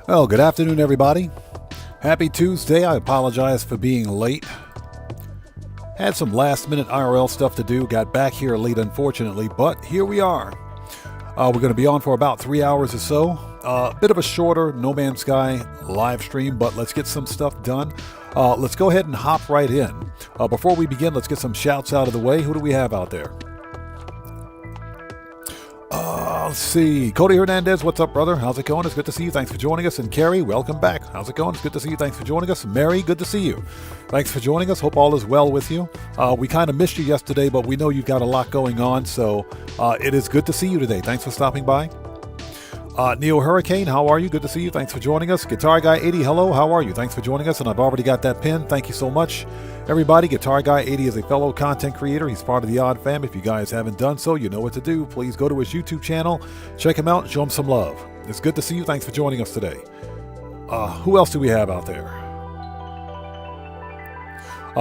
Well, good afternoon, everybody. Happy Tuesday. I apologize for being late. Had some last-minute IRL stuff to do. Got back here late, unfortunately, but here we are. We're going to be on for about 3 hours or so. A bit of a shorter No Man's Sky live stream, but let's get some stuff done. Let's go ahead and hop right in. Before we begin, let's get some shouts out of the way. Who do we have out there? Let's see. Cody Hernandez, what's up, brother? How's it going? It's good to see you. Thanks for joining us. And Carrie, welcome back. How's it going? It's good to see you. Thanks for joining us. Mary, good to see you. Thanks for joining us. Hope all is well with you. We kind of missed you yesterday, but we know you've got a lot going on, so it is good to see you today. Thanks for stopping by. Neo Hurricane, how are you? Good to see you. Thanks for joining us. Guitar Guy 80, hello. How are you? Thanks for joining us. And I've already got that pin. Thank you so much. Everybody, Guitar Guy 80 is a fellow content creator. He's part of the Odd Fam. If you guys haven't done so, you know what to do. Please go to his YouTube channel, check him out, and show him some love. It's good to see you. Thanks for joining us today. Who else do we have out there?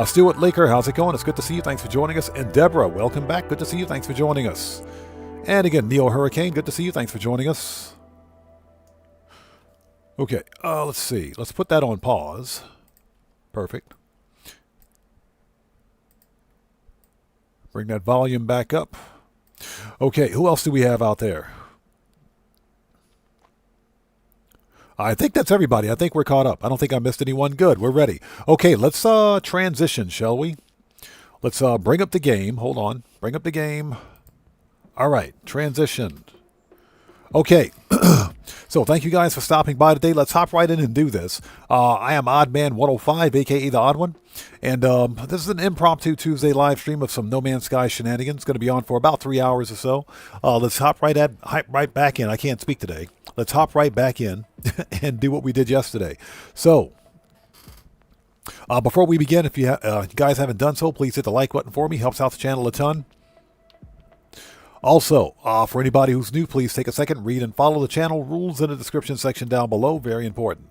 Stuart Laker, how's it going? It's good to see you. Thanks for joining us. And Deborah, welcome back. Good to see you. Thanks for joining us. And again, Neo Hurricane, good to see you. Thanks for joining us. Okay, let's see. Let's put that on pause. Perfect. Bring that volume back up. Okay, who else do we have out there? I think that's everybody. I think we're caught up. I don't think I missed anyone. Good, we're ready. Okay, let's transition, shall we? Let's bring up the game. Hold on. Bring up the game. All right, transition. Okay, so thank you guys for stopping by today. Let's hop right in and do this. I am Oddman105, a.k.a. the Odd One, and this is an impromptu Tuesday live stream of some No Man's Sky shenanigans. It's going to be on for about 3 hours or so. Let's hop right back in. I can't speak today. Let's hop right back in and do what we did yesterday. So, before we begin, if you guys haven't done so, please hit the like button for me. Helps out the channel a ton. Also, for anybody who's new, please take a second, read and follow the channel rules in the description section down below. Very important.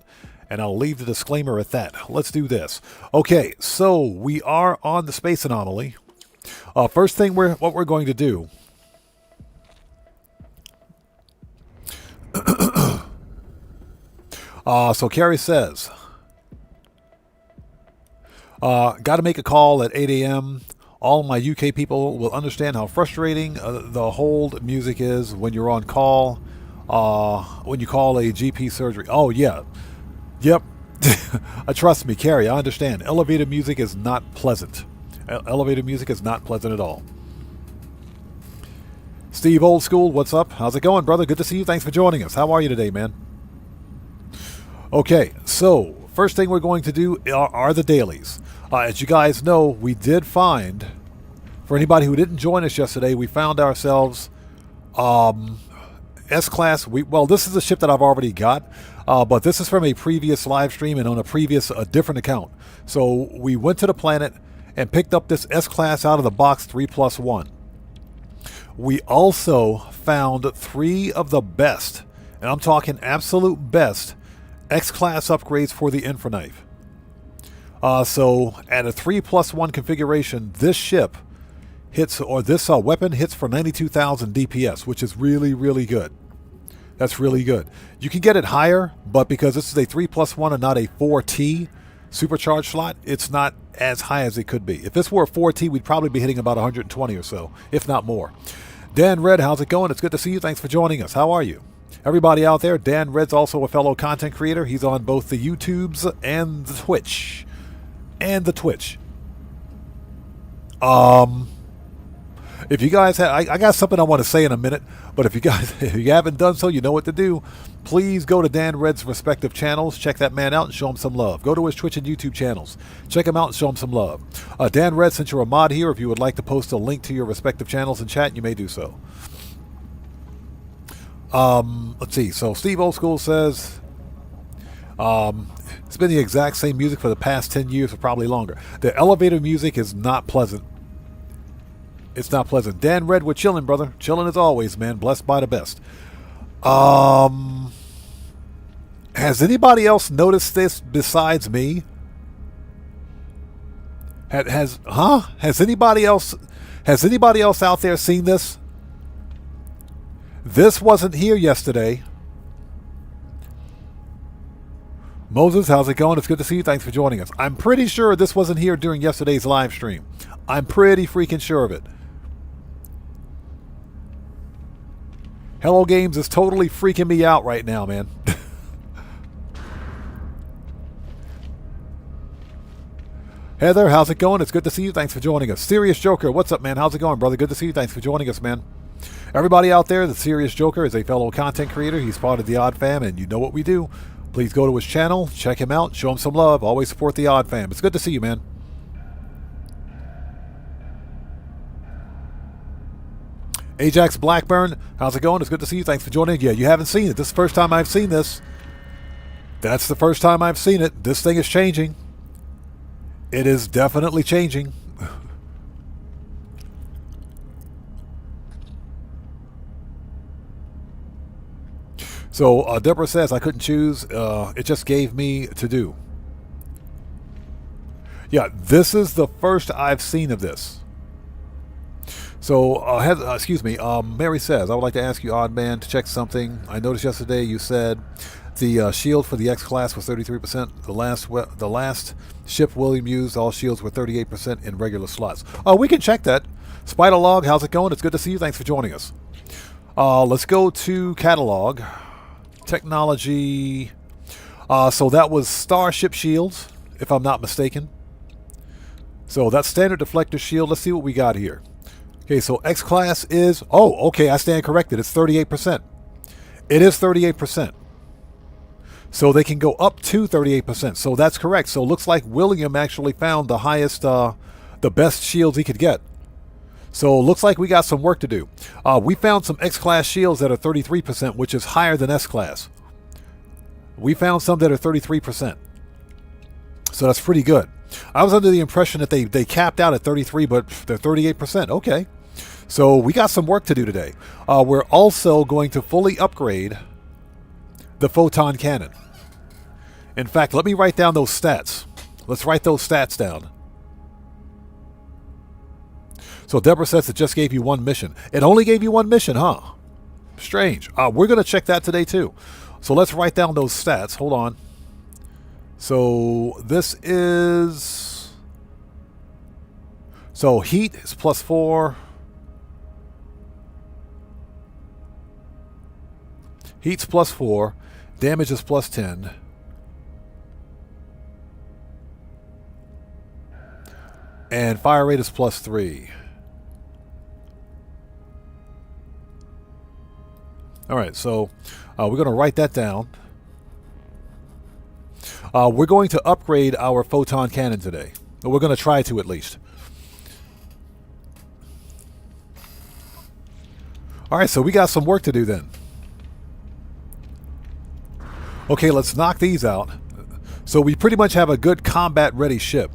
And I'll leave the disclaimer at that. Let's do this. Okay, so we are on the Space Anomaly. First thing what we're going to do. So Carrie says, got to make a call at 8 a.m., all my UK people will understand how frustrating the hold music is when you're on call, when you call a GP surgery. Oh, yeah. Yep. Trust me, Carrie, I understand. Elevator music is not pleasant. Elevator music is not pleasant at all. Steve Old School, what's up? How's it going, brother? Good to see you. Thanks for joining us. How are you today, man? Okay, so first thing we're going to do are the dailies. As you guys know, we did find, for anybody who didn't join us yesterday, we found ourselves S-Class. Well, this is a ship that I've already got, but this is from a previous live stream and on a different account. So we went to the planet and picked up this S-Class out of the box 3+1. We also found 3 of the best, and I'm talking absolute best, X-Class upgrades for the Infraknife. So at a 3+1 configuration, this ship hits, or this weapon hits for 92,000 DPS, which is really, really good. That's really good. You can get it higher, but because this is a 3+1 and not a 4T supercharged slot, it's not as high as it could be. If this were a 4T, we'd probably be hitting about 120 or so, if not more. Dan Red, how's it going? It's good to see you. Thanks for joining us. How are you? Everybody out there, Dan Red's also a fellow content creator. He's on both the YouTubes and the Twitch. If you guys have, I got something I want to say in a minute, but if you haven't done so, you know what to do. Please go to Dan Red's respective channels, check that man out and show him some love. Go to his Twitch and YouTube channels, check him out and show him some love. Dan Red, since you're a mod here, if you would like to post a link to your respective channels in chat, you may do so. Let's see. So Steve Old School says, it's been the exact same music for the past 10 years or probably longer. The elevator music is not pleasant. It's not pleasant. Dan Red, we're chilling, brother. Chilling as always, man. Blessed by the best. Has anybody else noticed this besides me? Has anybody else out there seen this? This wasn't here yesterday. Moses, how's it going? It's good to see you. Thanks for joining us. I'm pretty sure this wasn't here during yesterday's live stream. I'm pretty freaking sure of it. Hello Games is totally freaking me out right now, man. Heather, how's it going? It's good to see you. Thanks for joining us. Serious Joker, what's up, man? How's it going, brother? Good to see you. Thanks for joining us, man. Everybody out there, the Serious Joker is a fellow content creator. He's part of the Odd Fam, and you know what we do. Please go to his channel, check him out, show him some love. Always support the Odd Fam. It's good to see you, man. Ajax Blackburn, how's it going? It's good to see you. Thanks for joining. Yeah, you haven't seen it. This is the first time I've seen this. That's the first time I've seen it. This thing is changing. It is definitely changing. So Deborah says I couldn't choose. It just gave me to do. Yeah, this is the first I've seen of this. So, excuse me, Mary says, I would like to ask you, Odd Man, to check something. I noticed yesterday you said the shield for the X-Class was 33%. The last ship William used, all shields were 38% in regular slots. We can check that. Spider Log, how's it going? It's good to see you. Thanks for joining us. Let's go to Catalog. Technology. So that was Starship shields, if I'm not mistaken. So that's standard deflector shield. Let's see what we got here. Okay, so X-Class is... Oh, okay, I stand corrected. It's 38%. It is 38%. So they can go up to 38%. So that's correct. So it looks like William actually found the highest, the best shields he could get. So it looks like we got some work to do. We found some X-Class shields that are 33%, which is higher than S-Class. We found some that are 33%. So that's pretty good. I was under the impression that they capped out at 33, but they're 38%. Okay. So we got some work to do today. We're also going to fully upgrade the photon cannon. In fact, let me write down those stats. Let's write those stats down. So Deborah says it just gave you one mission. It only gave you one mission, huh? Strange. We're going to check that today too. So let's write down those stats. Hold on. So this is... So heat is +4. Heat's +4. Damage is +10. And fire rate is +3. All right, so we're going to write that down. We're going to upgrade our photon cannon today. We're going to try to, at least. All right, so we got some work to do then. Okay, let's knock these out. So we pretty much have a good combat-ready ship.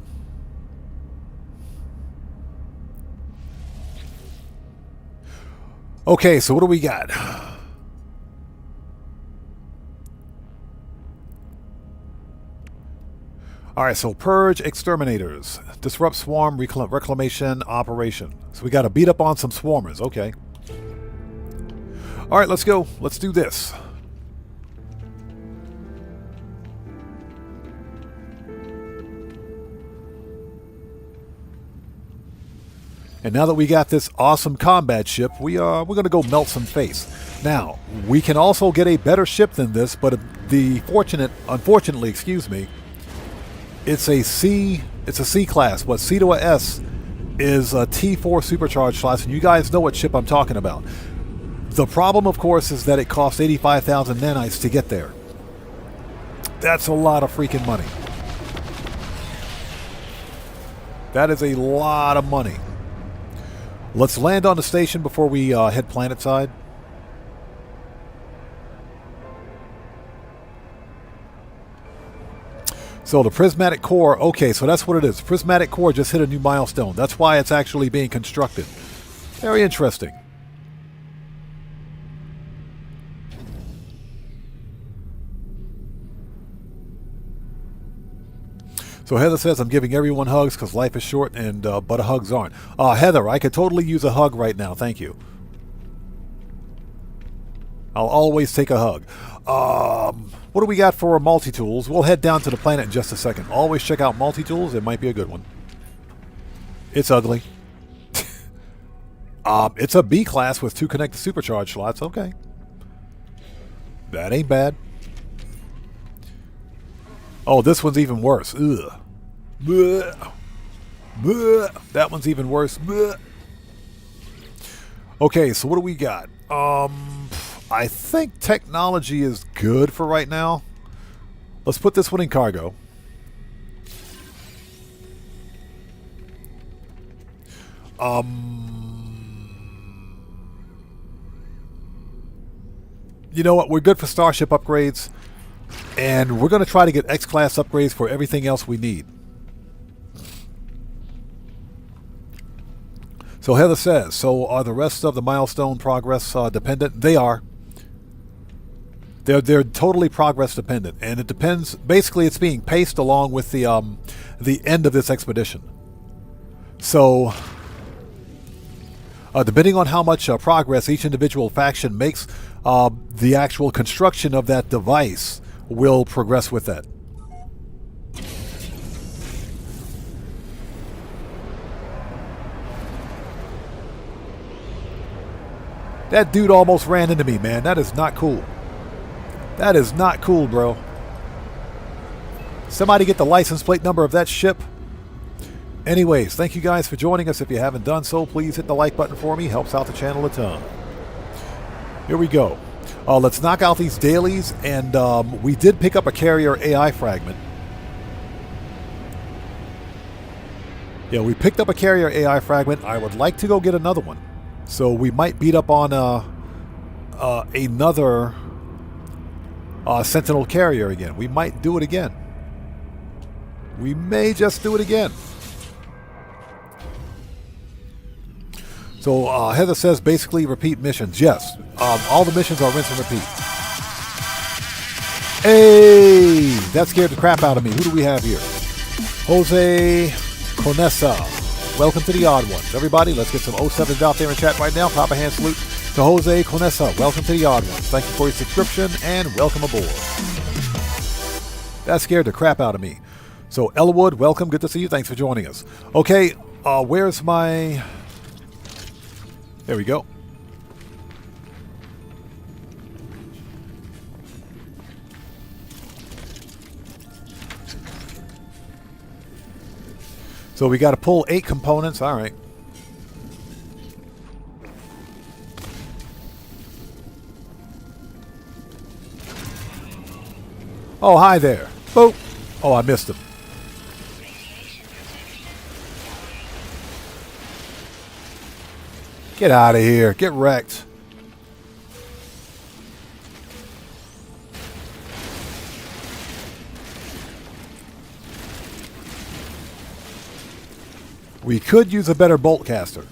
Okay, so what do we got? All right, so Purge Exterminators. Disrupt Swarm Reclamation Operation. So we got to beat up on some swarmers. Okay. All right, let's go. Let's do this. And now that we got this awesome combat ship, we're going to go melt some face. Now, we can also get a better ship than this, but unfortunately, excuse me, it's a C class, but C to a S is a T4 supercharged class, and you guys know what ship I'm talking about. The problem, of course, is that it costs 85,000 nanites to get there. That's a lot of freaking money. That is a lot of money. Let's land on the station before we head planet side. So the prismatic core, okay, so that's what it is. The prismatic core just hit a new milestone. That's why it's actually being constructed. Very interesting. So Heather says, I'm giving everyone hugs because life is short, and but hugs aren't. Heather, I could totally use a hug right now. Thank you. I'll always take a hug. What do we got for multi-tools? We'll head down to the planet in just a second. Always check out multi-tools. It might be a good one. It's ugly. It's a B class with 2 connected supercharge slots. Okay. That ain't bad. Oh, this one's even worse. Ugh. Blech. Blech. That one's even worse. Blech. Okay, so what do we got? I think technology is good for right now. Let's put this one in cargo. You know what? We're good for Starship upgrades. And we're going to try to get X-Class upgrades for everything else we need. So Heather says, so are the rest of the milestone progress dependent? They are. They're totally progress dependent. And it depends. Basically, it's being paced along with the end of this expedition. So depending on how much progress each individual faction makes, the actual construction of that device will progress with that. That dude almost ran into me, man. That is not cool. That is not cool, bro. Somebody get the license plate number of that ship. Anyways, thank you guys for joining us. If you haven't done so, please hit the like button for me. Helps out the channel a ton. Here we go. Let's knock out these dailies, and we did pick up a carrier AI fragment. Yeah, we picked up a carrier AI fragment. I would like to go get another one. So we might beat up on another Sentinel carrier again. We might do it again. We may just do it again. So Heather says basically repeat missions. Yes, all the missions are rinse and repeat. Hey, that scared the crap out of me. Who do we have here? Jose Conesa. Welcome to the Odd Ones. Everybody, let's get some 07s out there in chat right now. Pop a hand salute to Jose Conesa. Welcome to the Odd Ones. Thank you for your subscription and welcome aboard. That scared the crap out of me. So Elwood, welcome. Good to see you. Thanks for joining us. Okay, where's my... There we go. So we got to pull 8 components. All right. Oh, hi there. Boop. Oh, I missed him. Get out of here. Get wrecked. We could use a better bolt caster.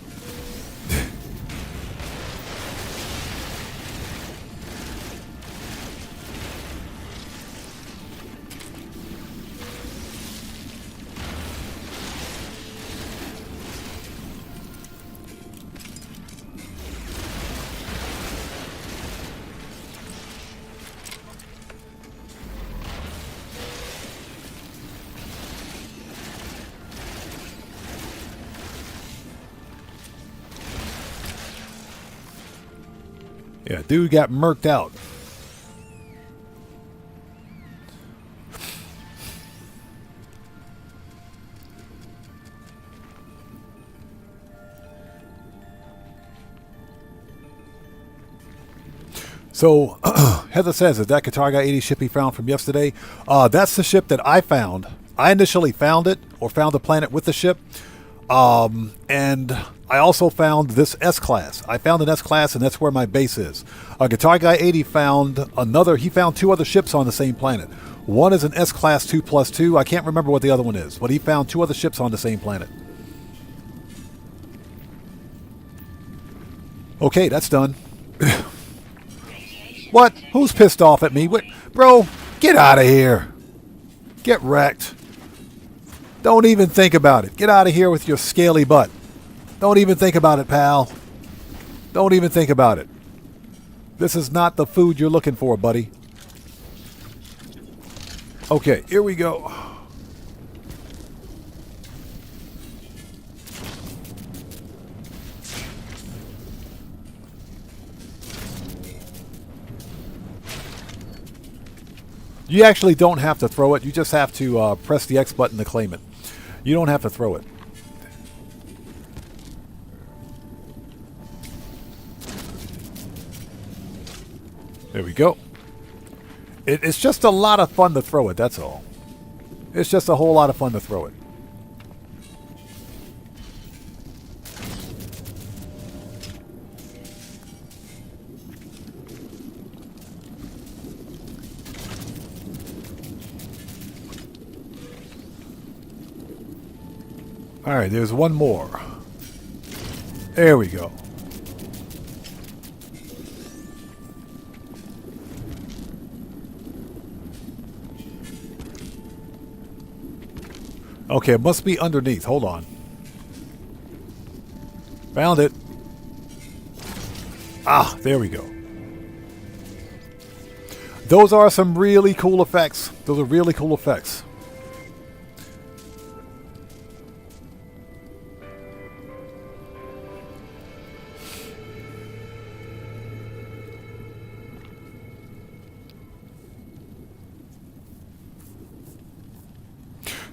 Yeah, dude got murked out. So, Heather says, is that Katarga 80 ship he found from yesterday? That's the ship that I found. I initially found it, or found the planet with the ship. And I also found this S-Class. I found an S-Class, and that's where my base is. Guitar Guy 80 found another. He found 2 other ships on the same planet. One is an S-Class 2+2. I can't remember what the other one is, but he found 2 other ships on the same planet. Okay, that's done. What? Who's pissed off at me? What? Bro, get out of here. Get wrecked. Don't even think about it. Get out of here with your scaly butt. Don't even think about it, pal. Don't even think about it. This is not the food you're looking for, buddy. Okay, here we go. You actually don't have to throw it. You just have to press the X button to claim it. You don't have to throw it. There we go. It's just a lot of fun to throw it, that's all. It's just a whole lot of fun to throw it. Alright, there's one more. There we go. Okay, it must be underneath. Hold on. Found it. Ah, there we go. Those are some really cool effects. Those are really cool effects.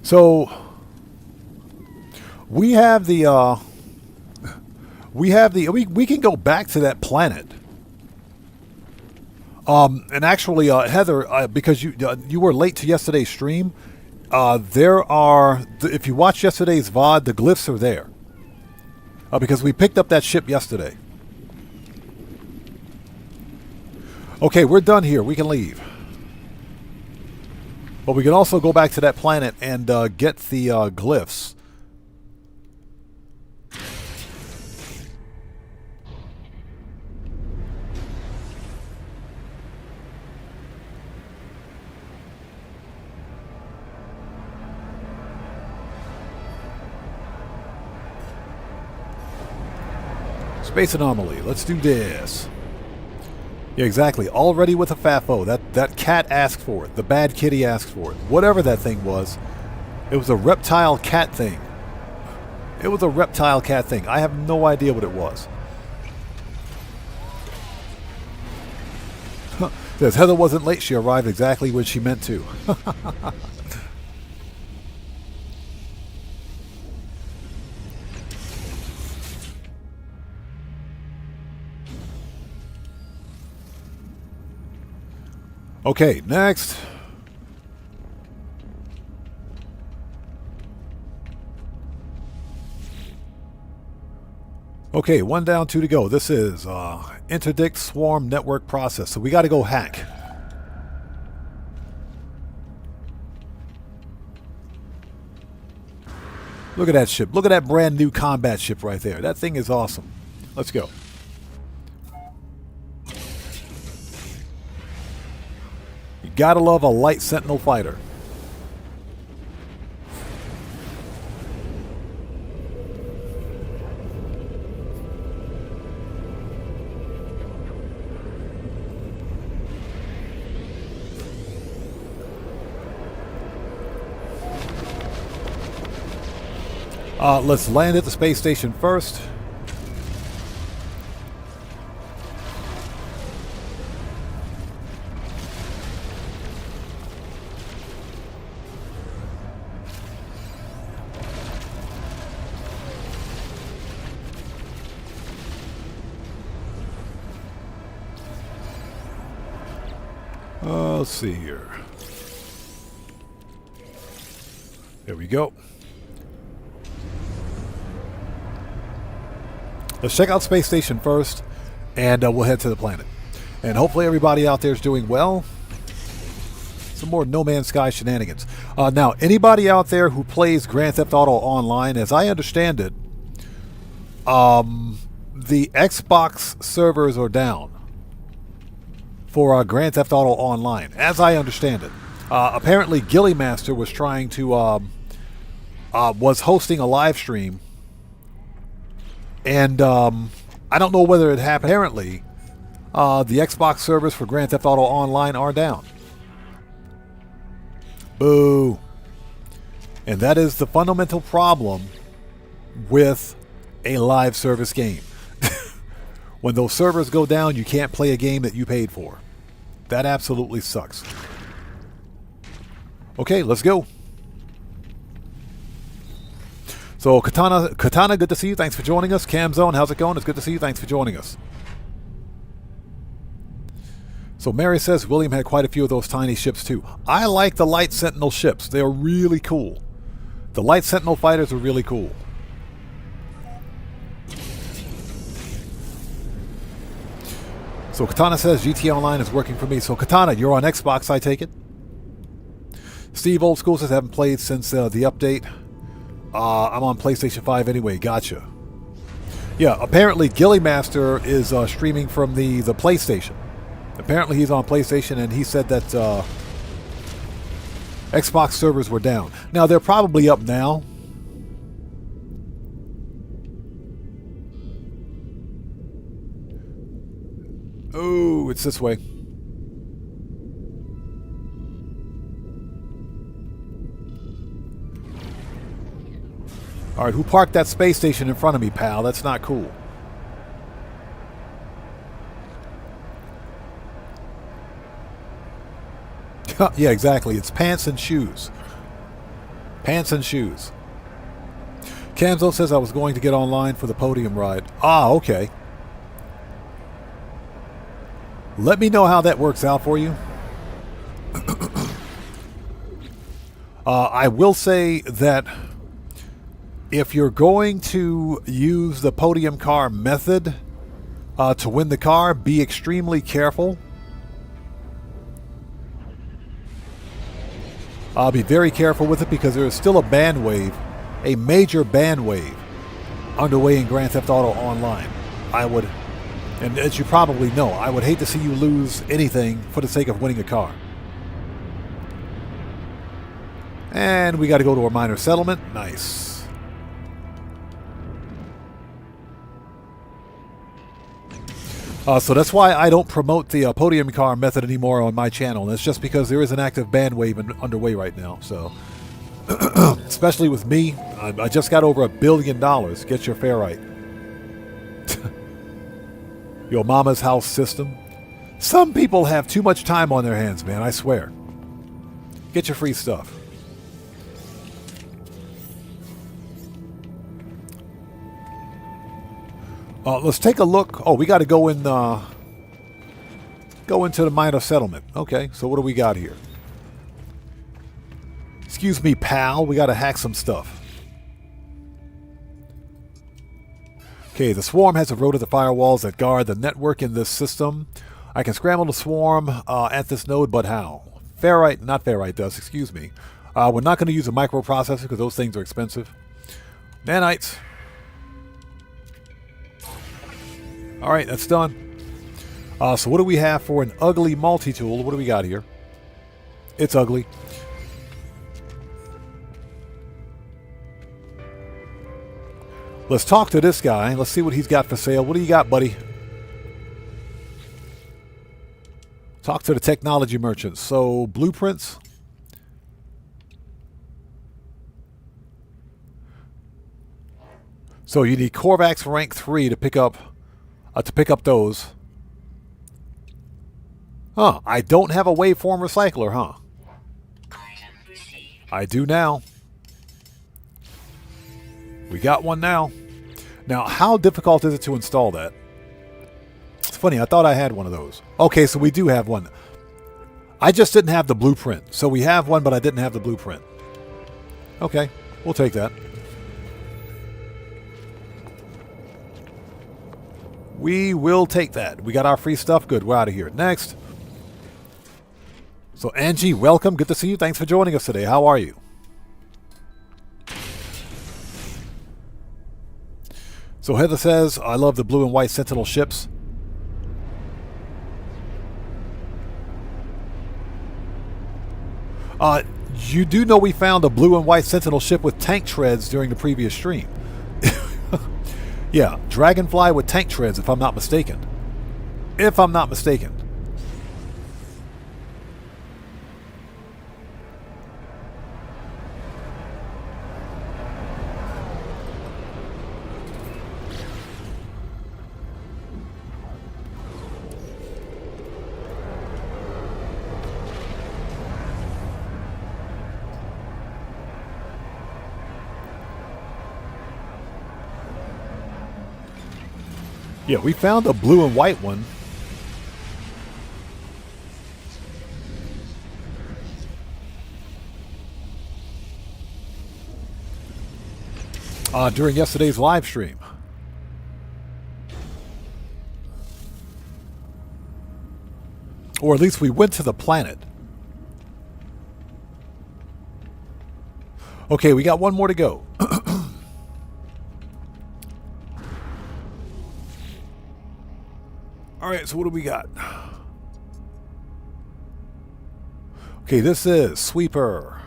So we can go back to that planet. And actually, Heather, because you were late to yesterday's stream, if you watch yesterday's VOD, the glyphs are there. Because we picked up that ship yesterday. Okay, we're done here. We can leave. But we can also go back to that planet and get the glyphs. Space anomaly. Let's do this. Yeah, exactly. Already with a FAFO. That cat asked for it. The bad kitty asked for it. Whatever that thing was. It was a reptile cat thing. It was a reptile cat thing. I have no idea what it was. Says Heather wasn't late. She arrived exactly when she meant to. Okay, next. Okay, 1 down, 2 to go. This is interdict swarm network process. So we got to go hack. Look at that ship. Look at that brand new combat ship right there. That thing is awesome. Let's go. You gotta love a light sentinel fighter. Let's land at the space station first. Let's see here. There we go. Let's check out Space Station first, and we'll head to the planet. And hopefully everybody out there is doing well. Some more No Man's Sky shenanigans. Now, anybody out there who plays Grand Theft Auto Online, as I understand it, the Xbox servers are down for Grand Theft Auto Online, as I understand it. Apparently, Gilly Master was trying to, was hosting a live stream. And I don't know whether it happened. Apparently, The Xbox servers for Grand Theft Auto Online are down. Boo. And that is the fundamental problem with a live service game. When those servers go down, you can't play a game that you paid for. That absolutely sucks. Okay, let's go. So Katana, good to see you. Thanks for joining us. Camzone, how's it going? It's good to see you. Thanks for joining us. So Mary says William had quite a few of those tiny ships too. I like the Light Sentinel ships. They're really cool. The Light Sentinel fighters are really cool. So Katana says GTA Online is working for me. So Katana, you're on Xbox, I take it? Steve Old School says I haven't played since the update. I'm on PlayStation 5 anyway. Gotcha. Yeah, apparently Gilly Master is streaming from the PlayStation. Apparently he's on PlayStation, and he said that Xbox servers were down. Now, they're probably up now. Oh, it's this way. All right, who parked that space station in front of me, pal? That's not cool. Yeah, exactly. It's pants and shoes. Pants and shoes. Camzo says I was going to get online for the podium ride. Ah, okay. Let me know how that works out for you. I will say that if you're going to use the podium car method to win the car, be extremely careful. I'll be very careful with it because there is still a ban wave, a major ban wave, underway in Grand Theft Auto Online. I would, and as you probably know, I would hate to see you lose anything for the sake of winning a car. And we got to go to a minor settlement. Nice. So that's why I don't promote the podium car method anymore on my channel. And it's just because there is an active ban wave underway right now. So, especially with me, I just got over $1 billion. Get your fare right. Your mama's house system. Some people have too much time on their hands, man. I swear. Get your free stuff. Let's take a look. Oh, we got to go in. Go into the minor settlement. Okay, so what do we got here? Excuse me, pal. We got to hack some stuff. Okay, the swarm has eroded the firewalls that guard the network in this system. I can scramble the swarm at this node, but how? Ferrite, not Ferrite does. Excuse me. We're not going to use a microprocessor because those things are expensive. Nanites. All right, that's done. So what do we have for an ugly multi-tool? What do we got here? It's ugly. Let's talk to this guy. Let's see what he's got for sale. What do you got, buddy? Talk to the technology merchants. So, blueprints. So you need Korvax rank 3 to pick up those. Huh, I don't have a waveform recycler, huh? I do now. We got one now. Now, how difficult is it to install that? It's funny, I thought I had one of those. Okay, so we do have one. I just didn't have the blueprint. So we have one, but I didn't have the blueprint. Okay, we'll take that. We will take that. We got our free stuff. Good. We're out of here. Next. So, Angie, welcome. Good to see you. Thanks for joining us today. How are you? So, Heather says, I love the blue and white Sentinel ships. You do know we found a blue and white Sentinel ship with tank treads during the previous stream. Yeah, Dragonfly with tank treads, if I'm not mistaken. if I'm not mistaken. Yeah, we found a blue and white one. During yesterday's live stream. Or at least we went to the planet. Okay, we got one more to go. Alright, so what do we got? Okay, this is Sweeper.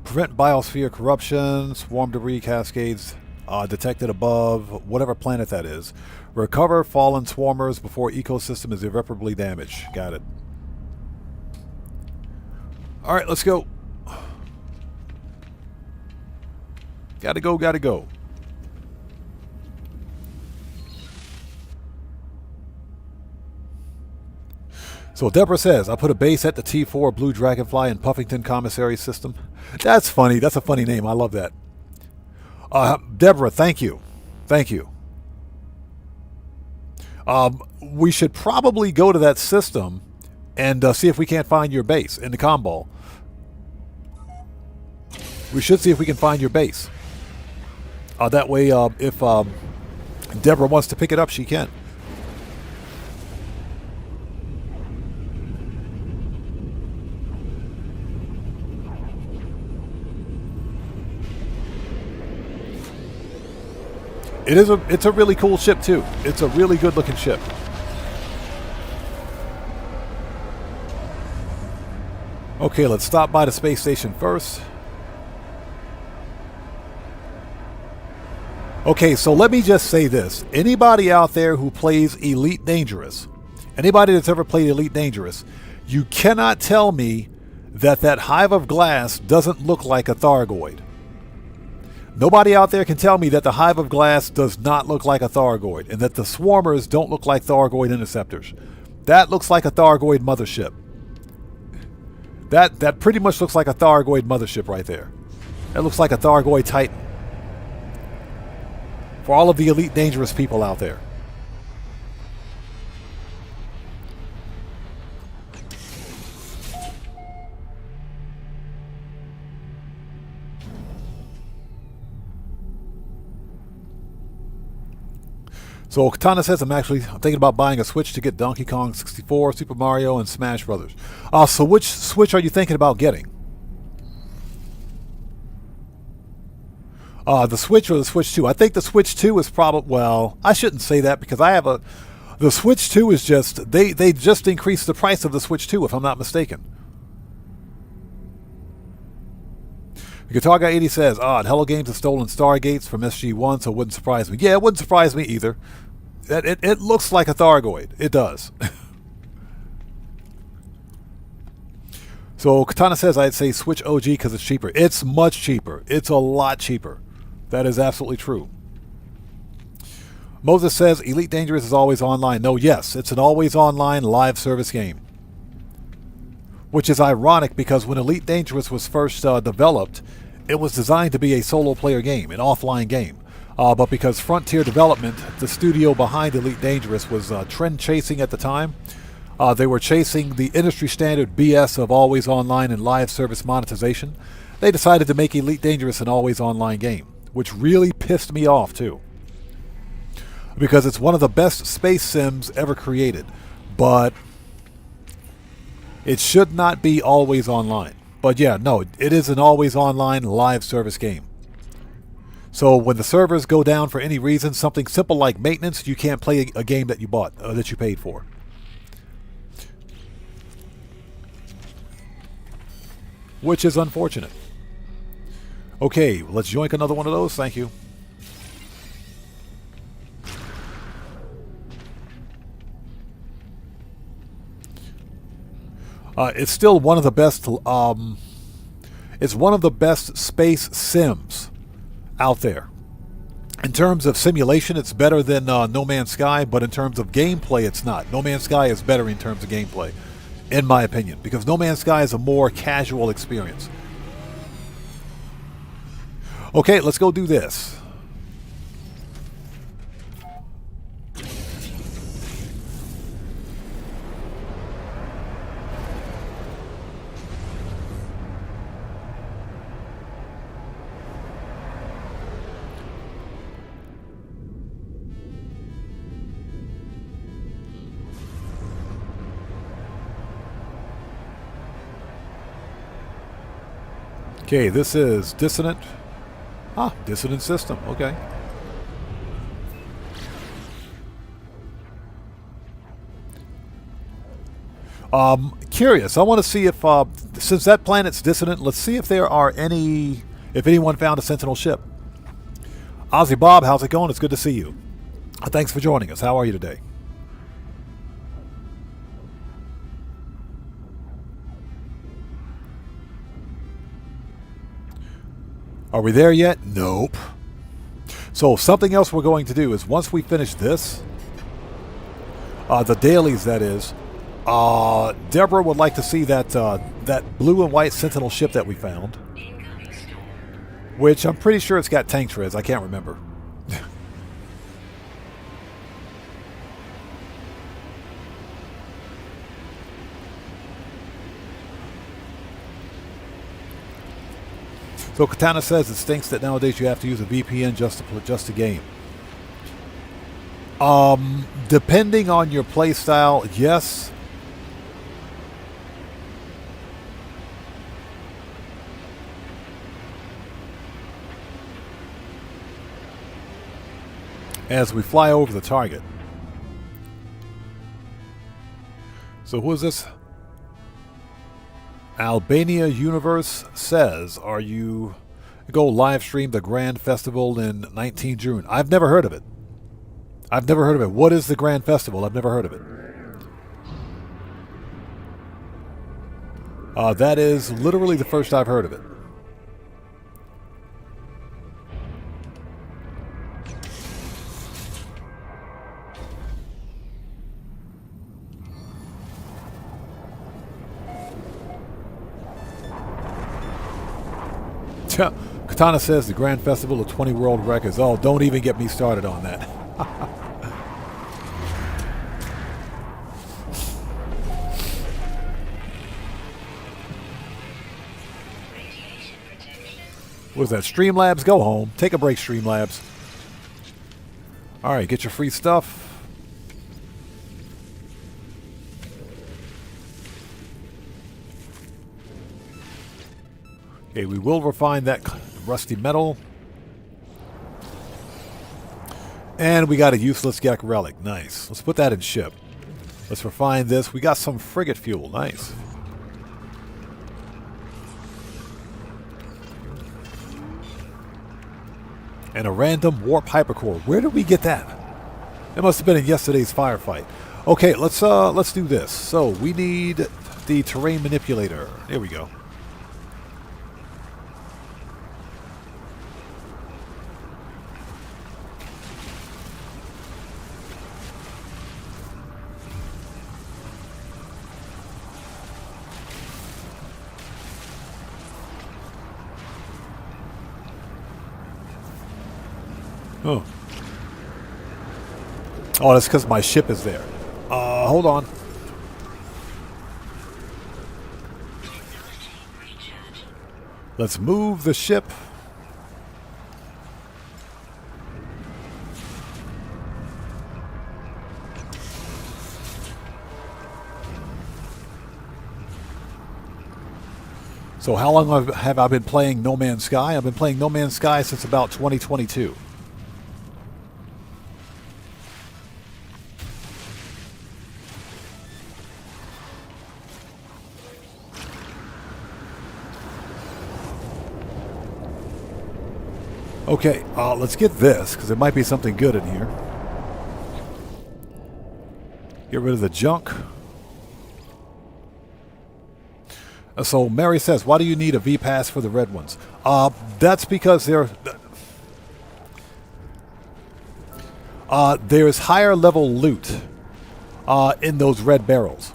Prevent biosphere corruption, swarm debris cascades detected above whatever planet that is. Recover fallen swarmers before ecosystem is irreparably damaged. Got it. Alright, let's go. Gotta go, gotta go. So Deborah says, I put a base at the T4 Blue Dragonfly in Puffington Commissary System. That's funny. That's a funny name. I love that. Deborah, thank you. Thank you. We should probably go to that system and see if we can't find your base in the comball. We should see if we can find your base. That way, if Deborah wants to pick it up, she can. It's a really cool ship too. It's a really good looking ship. Okay, let's stop by the space station first. Okay, so let me just say this. Anybody out there who plays Elite Dangerous, anybody that's ever played Elite Dangerous, you cannot tell me that that hive of glass doesn't look like a Thargoid. Nobody out there can tell me that the hive of glass does not look like a Thargoid, and that the swarmers don't look like Thargoid interceptors. That looks like a Thargoid mothership. That pretty much looks like a Thargoid mothership right there. That looks like a Thargoid Titan. For all of the Elite Dangerous people out there. So Katana says, I'm thinking about buying a Switch to get Donkey Kong 64, Super Mario, and Smash Brothers. So which Switch are you thinking about getting? The Switch or the Switch 2? I think the Switch 2 is probably, well, I shouldn't say that because I have the Switch 2 is just, they just increased the price of the Switch 2 if I'm not mistaken. Guitar Guy 80 says, Hello Games has stolen Stargates from SG1, so it wouldn't surprise me. Yeah, it wouldn't surprise me either. It looks like a Thargoid. It does. So Katana says, I'd say Switch OG because it's cheaper. It's much cheaper. It's a lot cheaper. That is absolutely true. Moses says, Elite Dangerous is always online. No, yes, it's an always online live service game. Which is ironic because when Elite Dangerous was first developed, it was designed to be a solo player game, an offline game. But because Frontier Development, the studio behind Elite Dangerous, was trend chasing at the time, they were chasing the industry standard BS of always online and live service monetization. They decided to make Elite Dangerous an always online game, which really pissed me off too. Because it's one of the best space sims ever created, but it should not be always online. But yeah, no, it is an always online live service game. So when the servers go down for any reason, something simple like maintenance, you can't play a game that you bought, that you paid for. Which is unfortunate. Okay, let's yoink another one of those. Thank you. It's still one of the best. It's one of the best space sims out there. In terms of simulation, it's better than No Man's Sky, but in terms of gameplay, it's not. No Man's Sky is better in terms of gameplay, in my opinion, because No Man's Sky is a more casual experience. Okay, let's go do this. Okay, this is Dissonant. Ah, Dissonant System. Okay. Curious. I want to see if, since that planet's dissonant, let's see if there are any, if anyone found a Sentinel ship. Ozzy Bob, how's it going? It's good to see you. Thanks for joining us. How are you today? Are we there yet? Nope. So something else we're going to do is once we finish this, the dailies that is, Deborah would like to see that that blue and white Sentinel ship that we found, which I'm pretty sure it's got tank treads. I can't remember. So Katana says it stinks that nowadays you have to use a VPN just to game. Depending on your play style, yes. As we fly over the target. So who is this? Albania Universe says, are you go live stream the Grand Festival in 19 June? I've never heard of it. I've never heard of it. What is the Grand Festival? I've never heard of it. That is literally the first I've heard of it. Katana says the Grand Festival of 20 World Records. Oh, don't even get me started on that. What is that? Streamlabs? Go home. Take a break, Streamlabs. Alright, get your free stuff. Okay, we will refine that rusty metal. And we got a useless Gek relic. Nice. Let's put that in ship. Let's refine this. We got some frigate fuel. Nice. And a random warp hypercore. Where did we get that? It must have been in yesterday's firefight. Okay, let's do this. So we need the terrain manipulator. There we go. Oh. Oh, that's because my ship is there. Hold on. Let's move the ship. So how long have I been playing No Man's Sky? I've been playing No Man's Sky since about 2022. Okay, let's get this, because there might be something good in here. Get rid of the junk. So Mary says, why do you need a V-Pass for the red ones? That's because there's higher level loot in those red barrels.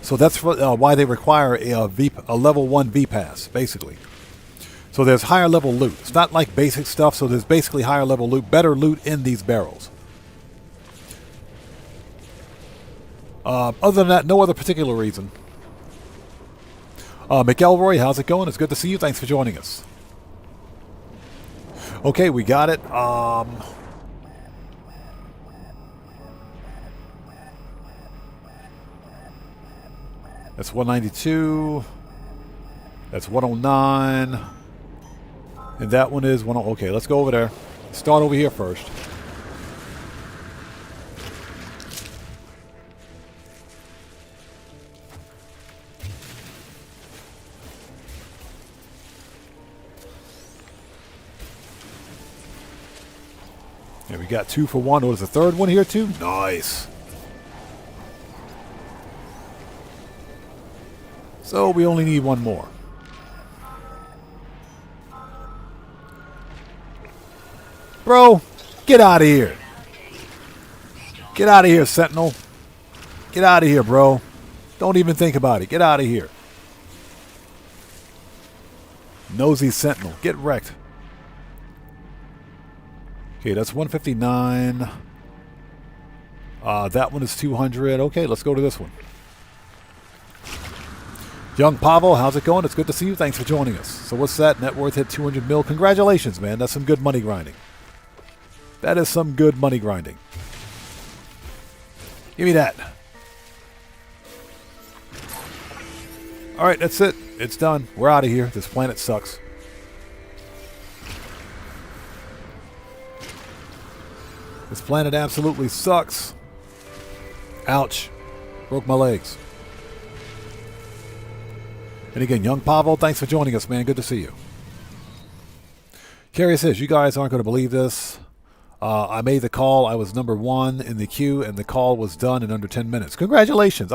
So that's why they require a level 1 V-Pass, basically. So there's higher level loot. It's not like basic stuff, so there's basically higher level loot, better loot in these barrels. Other than that, no other particular reason. McElroy, how's it going? It's good to see you. Thanks for joining us. Okay, we got it. That's 192. That's 109. And that one is 10. Okay, let's go over there. Start over here first. Yeah, we got 2 for 1. Oh, there's a third one here too? Nice. So we only need 1 more. Bro, get out of here. Get out of here, Sentinel. Get out of here, bro. Don't even think about it. Get out of here. Nosy Sentinel. Get wrecked. Okay, that's 159. That one is 200. Okay, let's go to this one. Young Pavel, how's it going? It's good to see you. Thanks for joining us. So what's that? Net worth hit 200 mil. Congratulations, man. That's some good money grinding. That is some good money grinding. Give me that. All right, that's it. It's done. We're out of here. This planet sucks. This planet absolutely sucks. Ouch. Broke my legs. And again, young Pavel, thanks for joining us, man. Good to see you. Carrie says, you guys aren't going to believe this. I made the call. I was number 1 in the queue, and the call was done in under 10 minutes. Congratulations.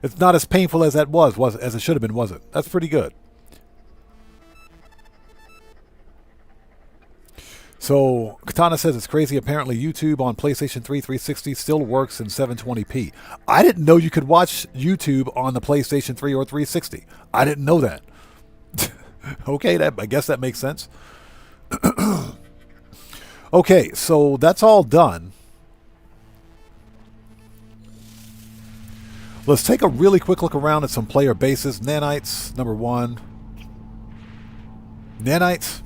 It's not as painful as that was as it should have been, was it? That's pretty good. So, Katana says it's crazy. Apparently, YouTube on PlayStation 3 360 still works in 720p. I didn't know you could watch YouTube on the PlayStation 3 or 360. I didn't know that. Okay, I guess that makes sense. Okay, so that's all done. Let's take a really quick look around at some player bases. Nanites, number 1. Nanites.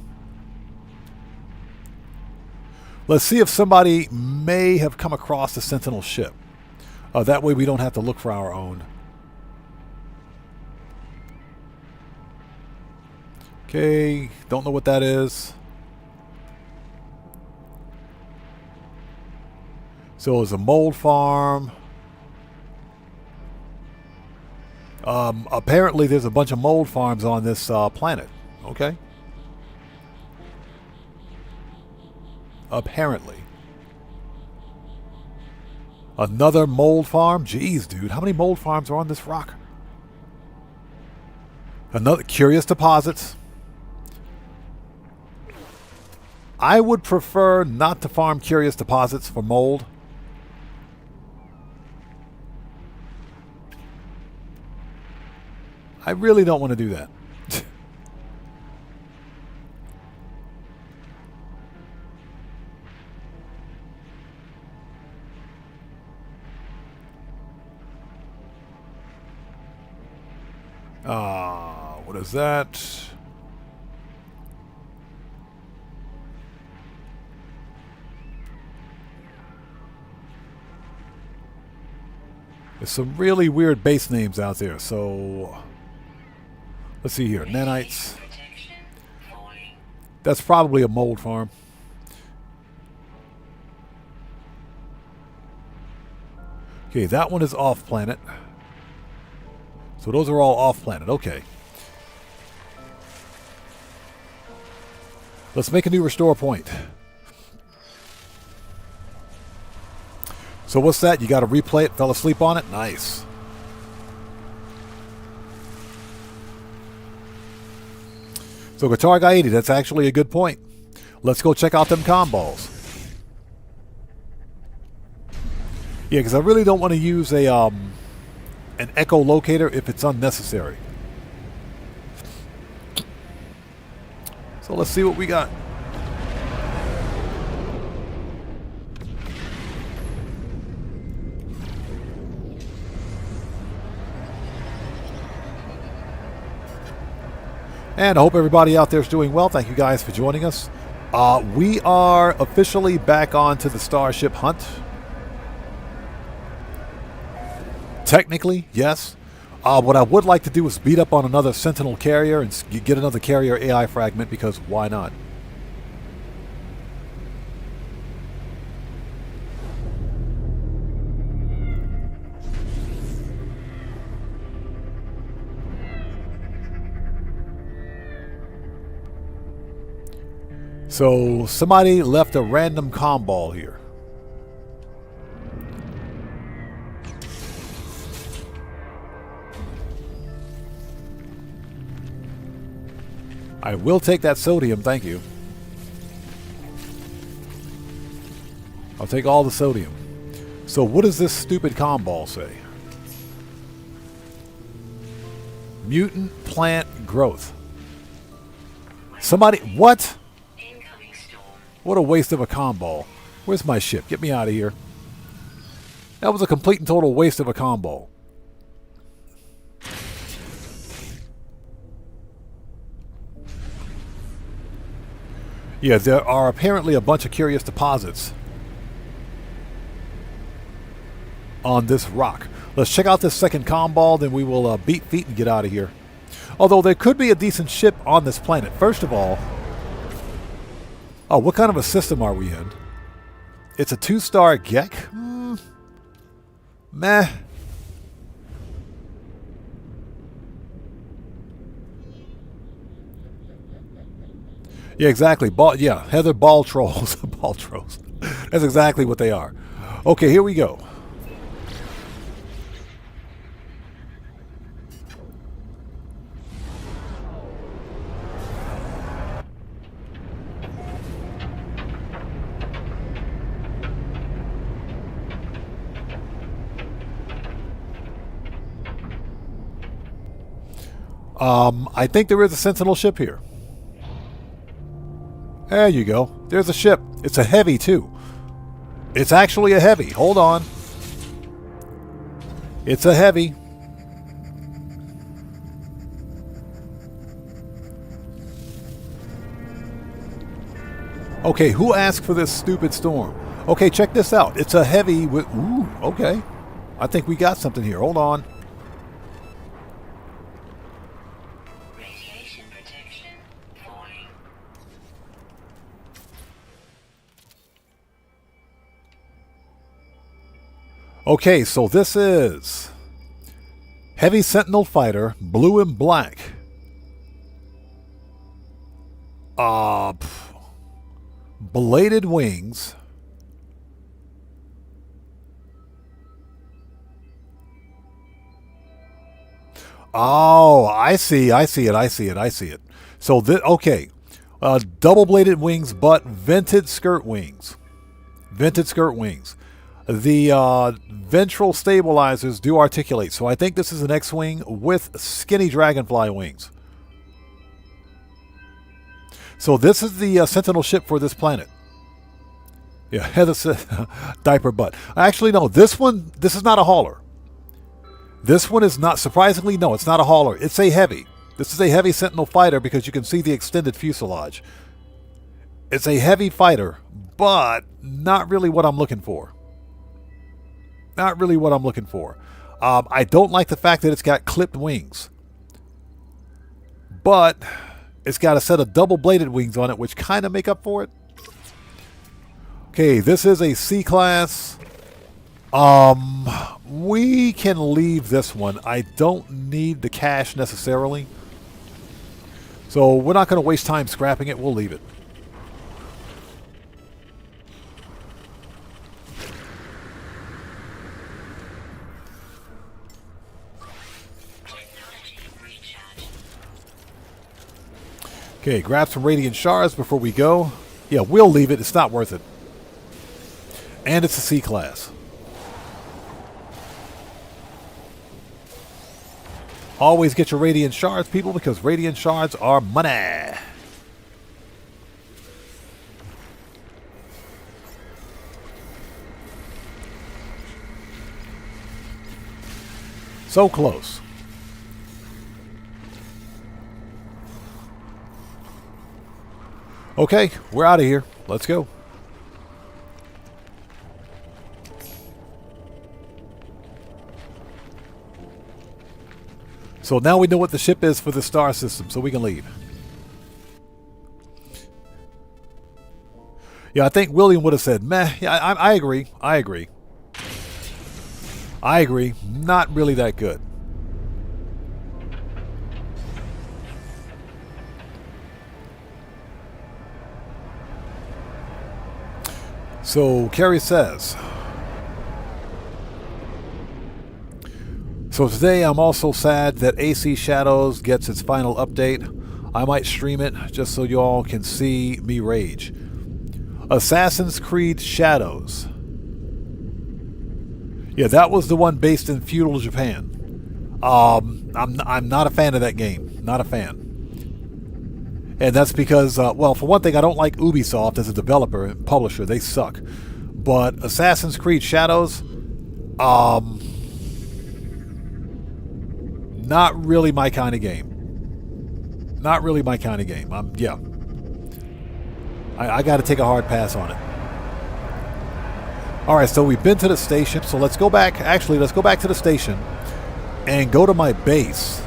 Let's see if somebody may have come across the Sentinel ship. That way we don't have to look for our own. Okay, don't know what that is. So it's a mold farm. Apparently there's a bunch of mold farms on this planet. Okay. Apparently. Another mold farm? Jeez, dude. How many mold farms are on this rock? Another curious deposits. I would prefer not to farm curious deposits for mold. I really don't want to do that. What is that? There's some really weird base names out there, so let's see here. Nanites. That's probably a mold farm. Okay, that one is off planet. So those are all off planet. Okay. Let's make a new restore point. So what's that? You got to replay it? Fell asleep on it? Nice. So Guitar Guy 80, that's actually a good point. Let's go check out them combos. Yeah, because I really don't want to use a an echo locator if it's unnecessary. So let's see what we got. And I hope everybody out there is doing well. Thank you guys for joining us. We are officially back on to the Starship hunt. Technically, yes. What I would like to do is beat up on another Sentinel carrier and get another carrier AI fragment, because why not? So somebody left a random comm ball here. I will take that sodium, thank you. I'll take all the sodium. So what does this stupid comm ball say? Mutant plant growth. Somebody, what? What a waste of a comm ball. Where's my ship? Get me out of here. That was a complete and total waste of a comm ball. Yeah, there are apparently a bunch of curious deposits on this rock. Let's check out this second comm ball, then we will beat feet and get out of here. Although there could be a decent ship on this planet. First of all, oh, what kind of a system are we in? It's a 2-star Gek? Meh. Yeah, exactly. Heather ball trolls. Ball trolls. That's exactly what they are. Okay, here we go. I think there is a Sentinel ship here. There you go. There's a ship. It's a heavy, too. It's actually a heavy. Hold on. It's a heavy. Okay, who asked for this stupid storm? Okay, check this out. It's a heavy with... Ooh, okay. I think we got something here. Hold on. Okay, so this is Heavy Sentinel Fighter, blue and black. Bladed wings. Oh, I see it. So okay. Double-bladed wings, but vented skirt wings. The ventral stabilizers do articulate, so I think this is an X-wing with skinny dragonfly wings. So this is the Sentinel ship for this planet. Yeah, Heather said diaper butt. Actually, no, this is not a hauler. This one is not, surprisingly, no, it's not a hauler. It's a heavy. This is a heavy Sentinel fighter because you can see the extended fuselage. It's a heavy fighter, but not really what I'm looking for. Not really what I'm looking for. I don't like the fact that it's got clipped wings. But it's got a set of double-bladed wings on it, which kind of make up for it. Okay, this is a C-class. We can leave this one. I don't need the cash necessarily. So we're not going to waste time scrapping it. We'll leave it. Okay, grab some radiant shards before we go. Yeah, we'll leave it. It's not worth it. And it's a C class. Always get your radiant shards, people, because radiant shards are money. So close. Okay, we're out of here. Let's go. So now we know what the ship is for the star system, so we can leave. Yeah, I think William would have said, meh. Yeah, I agree. I agree. I agree. Not really that good. So Carrie says, so today I'm also sad that AC Shadows gets its final update. I might stream it just so you all can see me rage. Assassin's Creed Shadows. Yeah, that was the one based in feudal Japan. I'm not a fan of that game. Not a fan. And that's because, well, for one thing, I don't like Ubisoft as a developer and publisher. They suck. But Assassin's Creed Shadows, not really my kind of game. Not really my kind of game. Yeah. I got to take a hard pass on it. Alright, so we've been to the station. So let's go back. Actually, let's go back to the station and go to my base.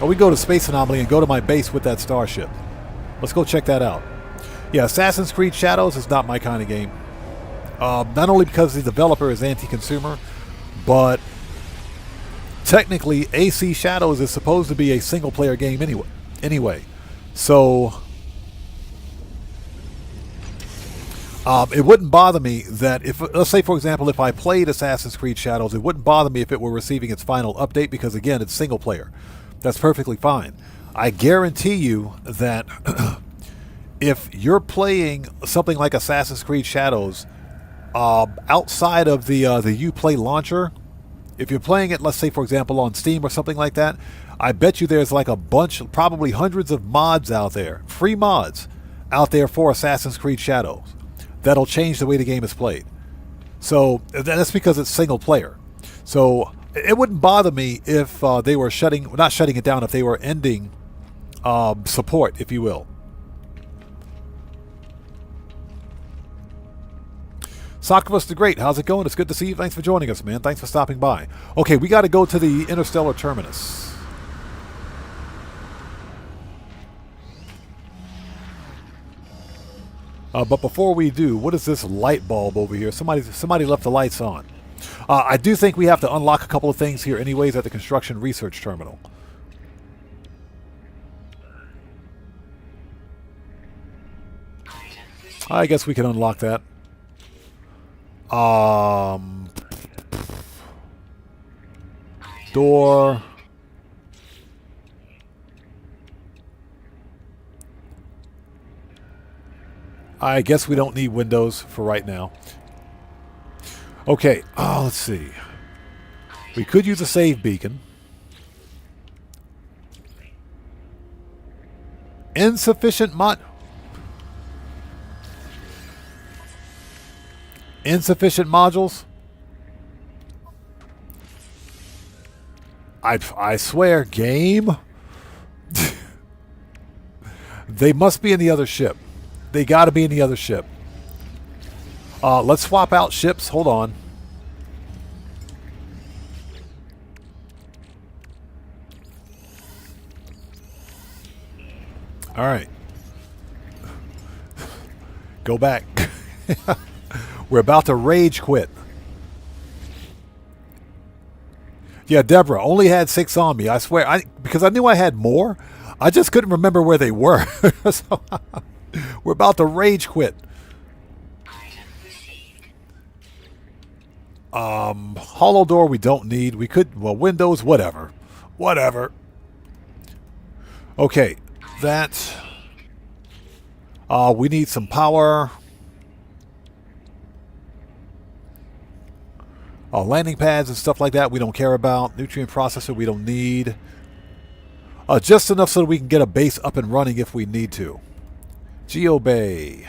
Or we go to Space Anomaly and go to my base with that starship. Let's go check that out. Yeah, Assassin's Creed Shadows is not my kind of game. Not only because the developer is anti-consumer, but technically AC Shadows is supposed to be a single-player game anyway. So it wouldn't bother me that if, let's say for example, if I played Assassin's Creed Shadows, it wouldn't bother me if it were receiving its final update because again, it's single player. That's perfectly fine. I guarantee you that if you're playing something like Assassin's Creed Shadows outside of the Uplay launcher, if you're playing it, let's say for example on Steam or something like that, I bet you there's like a bunch, probably hundreds of mods out there, free mods out there for Assassin's Creed Shadows that'll change the way the game is played. So that's because it's single player. So it wouldn't bother me if they were not shutting it down, if they were ending support, if you will. Sakavus the Great, how's it going? It's good to see you. Thanks for joining us, man. Thanks for stopping by. Okay, we got to go to the Interstellar Terminus. But before we do, what is this light bulb over here? Somebody left the lights on. I do think we have to unlock a couple of things here anyways at the Construction Research Terminal. I guess we can unlock that. Door. I guess we don't need windows for right now. Okay, let's see. We could use a save beacon. Insufficient modules? I swear, game. They must be in the other ship. They got to be in the other ship. Let's swap out ships. Hold on. All right. Go back. We're about to rage quit. Yeah, Deborah only had 6 on me. I swear, because I knew I had more. I just couldn't remember where they were. So, we're about to rage quit. Hollow door we don't need. We could, well, windows, whatever. Whatever. Okay, that. We need some power. Landing pads and stuff like that we don't care about. Nutrient processor we don't need. Just enough so that we can get a base up and running if we need to. Geobay.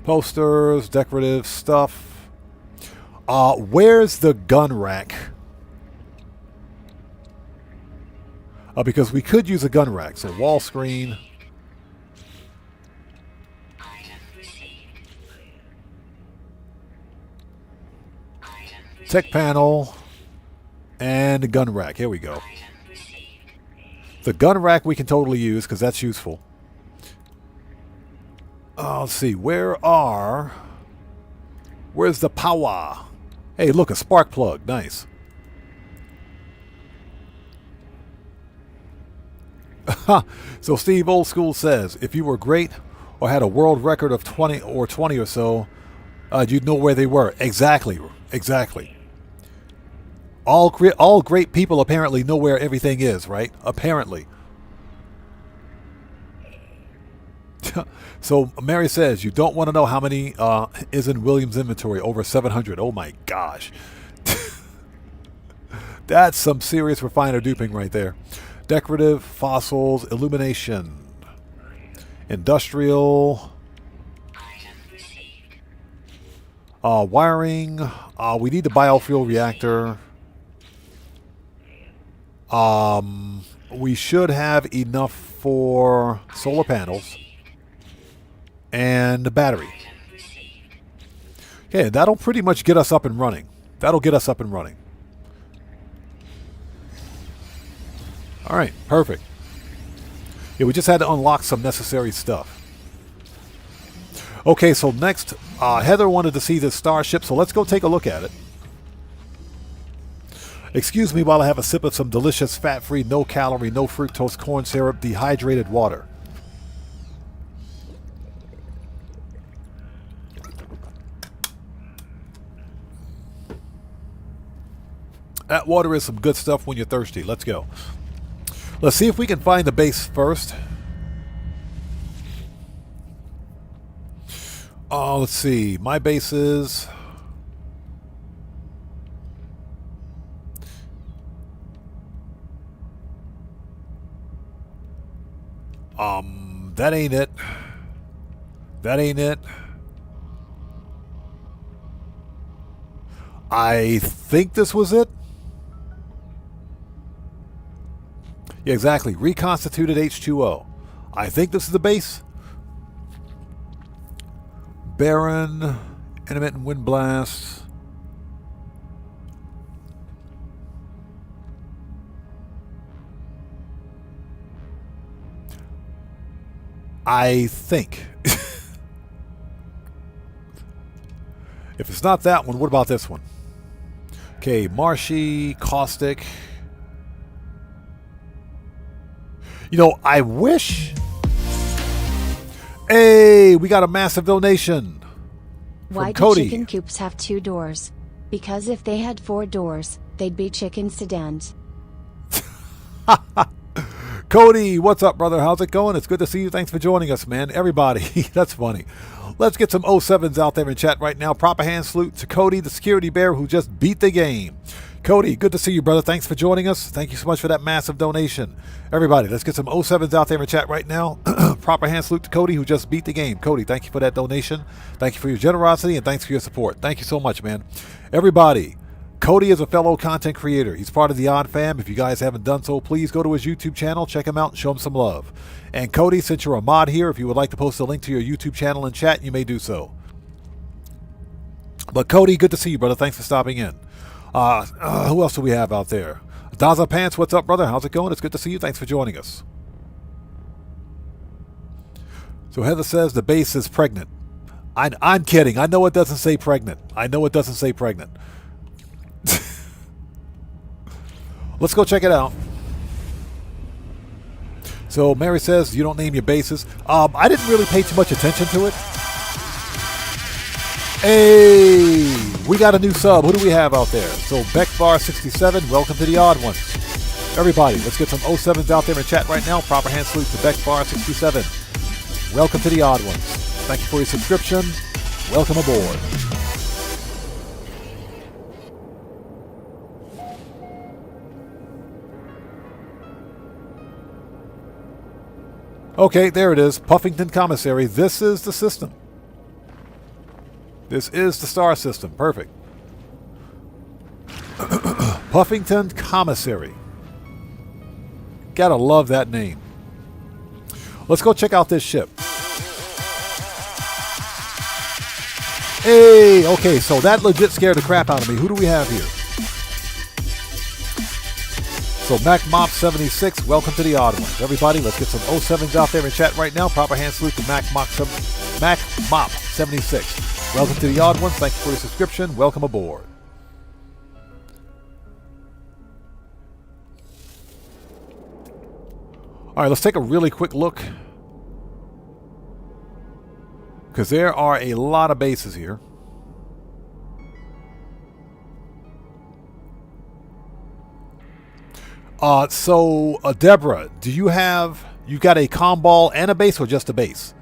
Posters, decorative stuff. Where's the gun rack? Because we could use a gun rack. So wall screen. Tech panel. And a gun rack. Here we go. The gun rack we can totally use because that's useful. Let's see. Where's the power? Hey, look, a spark plug. Nice. So Steve Old School says, if you were great or had a world record of 20 or so, you'd know where they were. Exactly. Exactly. All great people apparently know where everything is, right? Apparently. So Mary says, you don't want to know how many is in Williams' inventory. Over 700. Oh my gosh. That's some serious refiner duping right there. Decorative, fossils, illumination. Industrial. Wiring. We need the biofuel reactor. We should have enough for solar panels and the battery. Okay, that'll pretty much get us up and running. That'll get us up and running. All right, perfect. Yeah, we just had to unlock some necessary stuff. Okay, so next, Heather wanted to see this Starship, so let's go take a look at it. Excuse me while I have a sip of some delicious fat-free, no-calorie, no-fructose corn syrup, dehydrated water. That water is some good stuff when you're thirsty. Let's go. Let's see if we can find the base first. Let's see. My base is... that ain't it. That ain't it. I think this was it. Yeah, exactly. Reconstituted H2O. I think this is the base. Barren, intermittent wind blasts. I think. If it's not that one, what about this one? Okay, marshy, caustic. You know, I wish... Hey, we got a massive donation from Why Cody. do chicken coops have 2 doors? Because if they had 4 doors, they'd be chicken sedans. Cody, what's up, brother? How's it going? It's good to see you. Thanks for joining us, man. Everybody, that's funny. Let's get some 07s out there in chat right now. Proper hand salute to Cody, the security bear who just beat the game. Cody, good to see you, brother. Thanks for joining us. Thank you so much for that massive donation. Everybody, let's get some 07s out there in chat right now. Proper hand salute to Cody who just beat the game. Cody, thank you for that donation. Thank you for your generosity and thanks for your support. Thank you so much, man. Everybody, Cody is a fellow content creator. He's part of the Odd Fam. If you guys haven't done so, please go to his YouTube channel, check him out, and show him some love. And Cody, since you're a mod here, if you would like to post a link to your YouTube channel in chat, you may do so. But Cody, good to see you, brother. Thanks for stopping in. Who else do we have out there? Daza Pants, what's up, brother? How's it going? It's good to see you. Thanks for joining us. So Heather says the base is pregnant. I'm kidding. I know it doesn't say pregnant. I know it doesn't say pregnant. Let's go check it out. So Mary says you don't name your bases. I didn't really pay too much attention to it. Hey, we got a new sub. Who do we have out there? So Beckbar67, welcome to the Odd Ones. Everybody, let's get some 07s out there in chat right now. Proper hand salute to BeckBar67. Welcome to the Odd Ones. Thank you for your subscription. Welcome aboard. Okay, there it is. Puffington Commissary. This is the system. This is the star system. Perfect. Puffington Commissary. Gotta love that name. Let's go check out this ship. Hey, okay, so that legit scared the crap out of me. Who do we have here? So Mac Mop 76, welcome to the Odd Ones. Everybody, let's get some 07s out there in chat right now. Proper hand salute to Mac Mop 76. Welcome to the Odd Ones. Thank you for your subscription. Welcome aboard. All right, let's take a really quick look, because there are a lot of bases here. So Deborah, do you got a comm ball and a base, or just a base?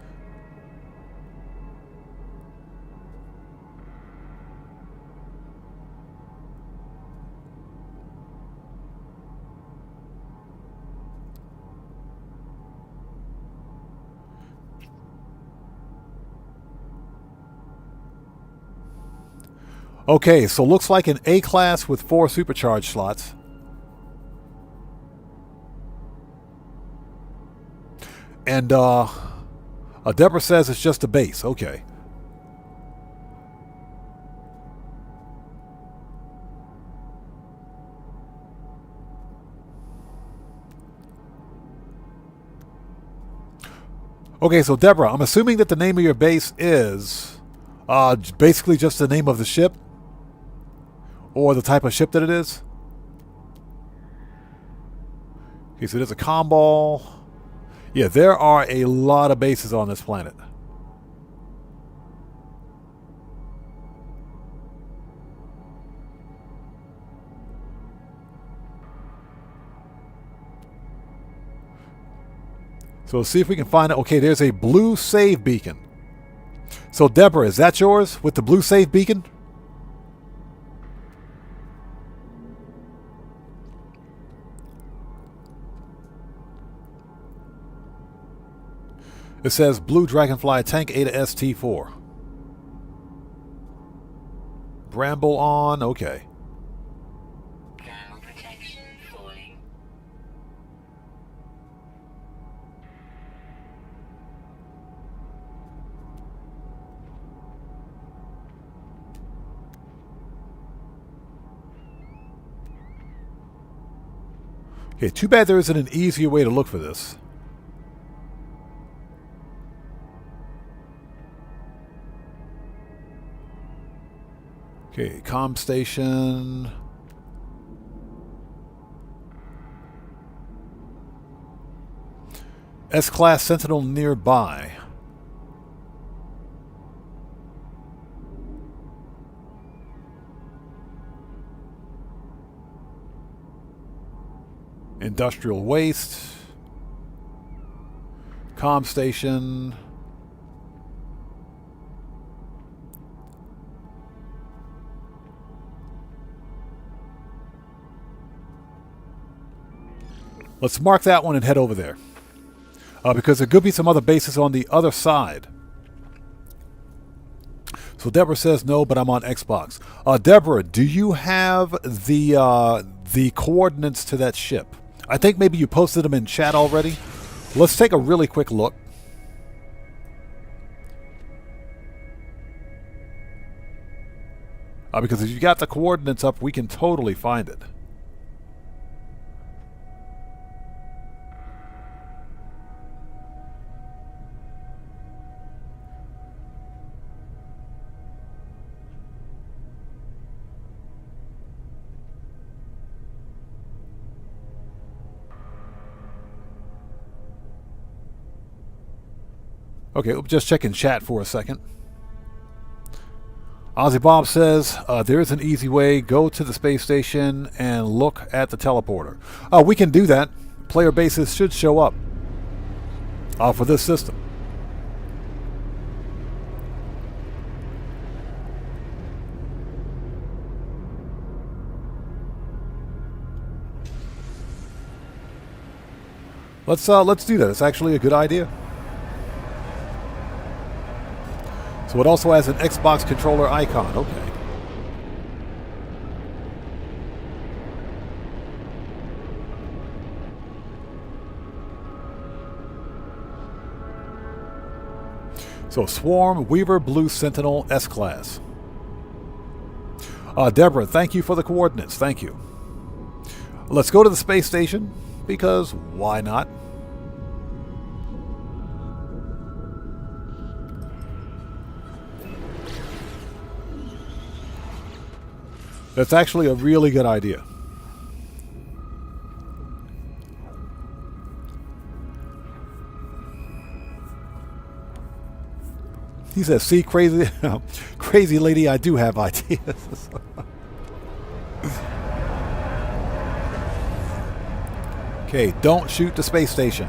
Okay, so looks like an A class with 4 supercharged slots. And Deborah says it's just a base. Okay. Okay, so Deborah, I'm assuming that the name of your base is basically just the name of the ship, or the type of ship that it is. Okay, so there's a comm ball. Yeah, there are a lot of bases on this planet. So let's see if we can find it. Okay, there's a blue save beacon. So Deborah, is that yours with the blue save beacon? It says Blue Dragonfly Tank Ada ST4. Bramble on, okay. Ground protection falling. Okay, too bad there isn't an easier way to look for this. Okay, comm station. S-Class Sentinel nearby. Industrial waste. Comm station. Let's mark that one and head over there. Because there could be some other bases on the other side. So Deborah says no, but I'm on Xbox. Deborah, do you have the coordinates to that ship? I think maybe you posted them in chat already. Let's take a really quick look. Because if you got the coordinates up, we can totally find it. Okay, just checking chat for a second. Ozzy Bob says, there is an easy way. Go to the space station and look at the teleporter. We can do that. Player bases should show up for this system. Let's do that. It's actually a good idea. So it also has an Xbox controller icon. Okay. So Swarm, Weaver, Blue, Sentinel, S-Class. Deborah, thank you for the coordinates. Thank you. Let's go to the space station, because why not? That's actually a really good idea. He says, see, crazy, crazy lady, I do have ideas. Okay, don't shoot the space station.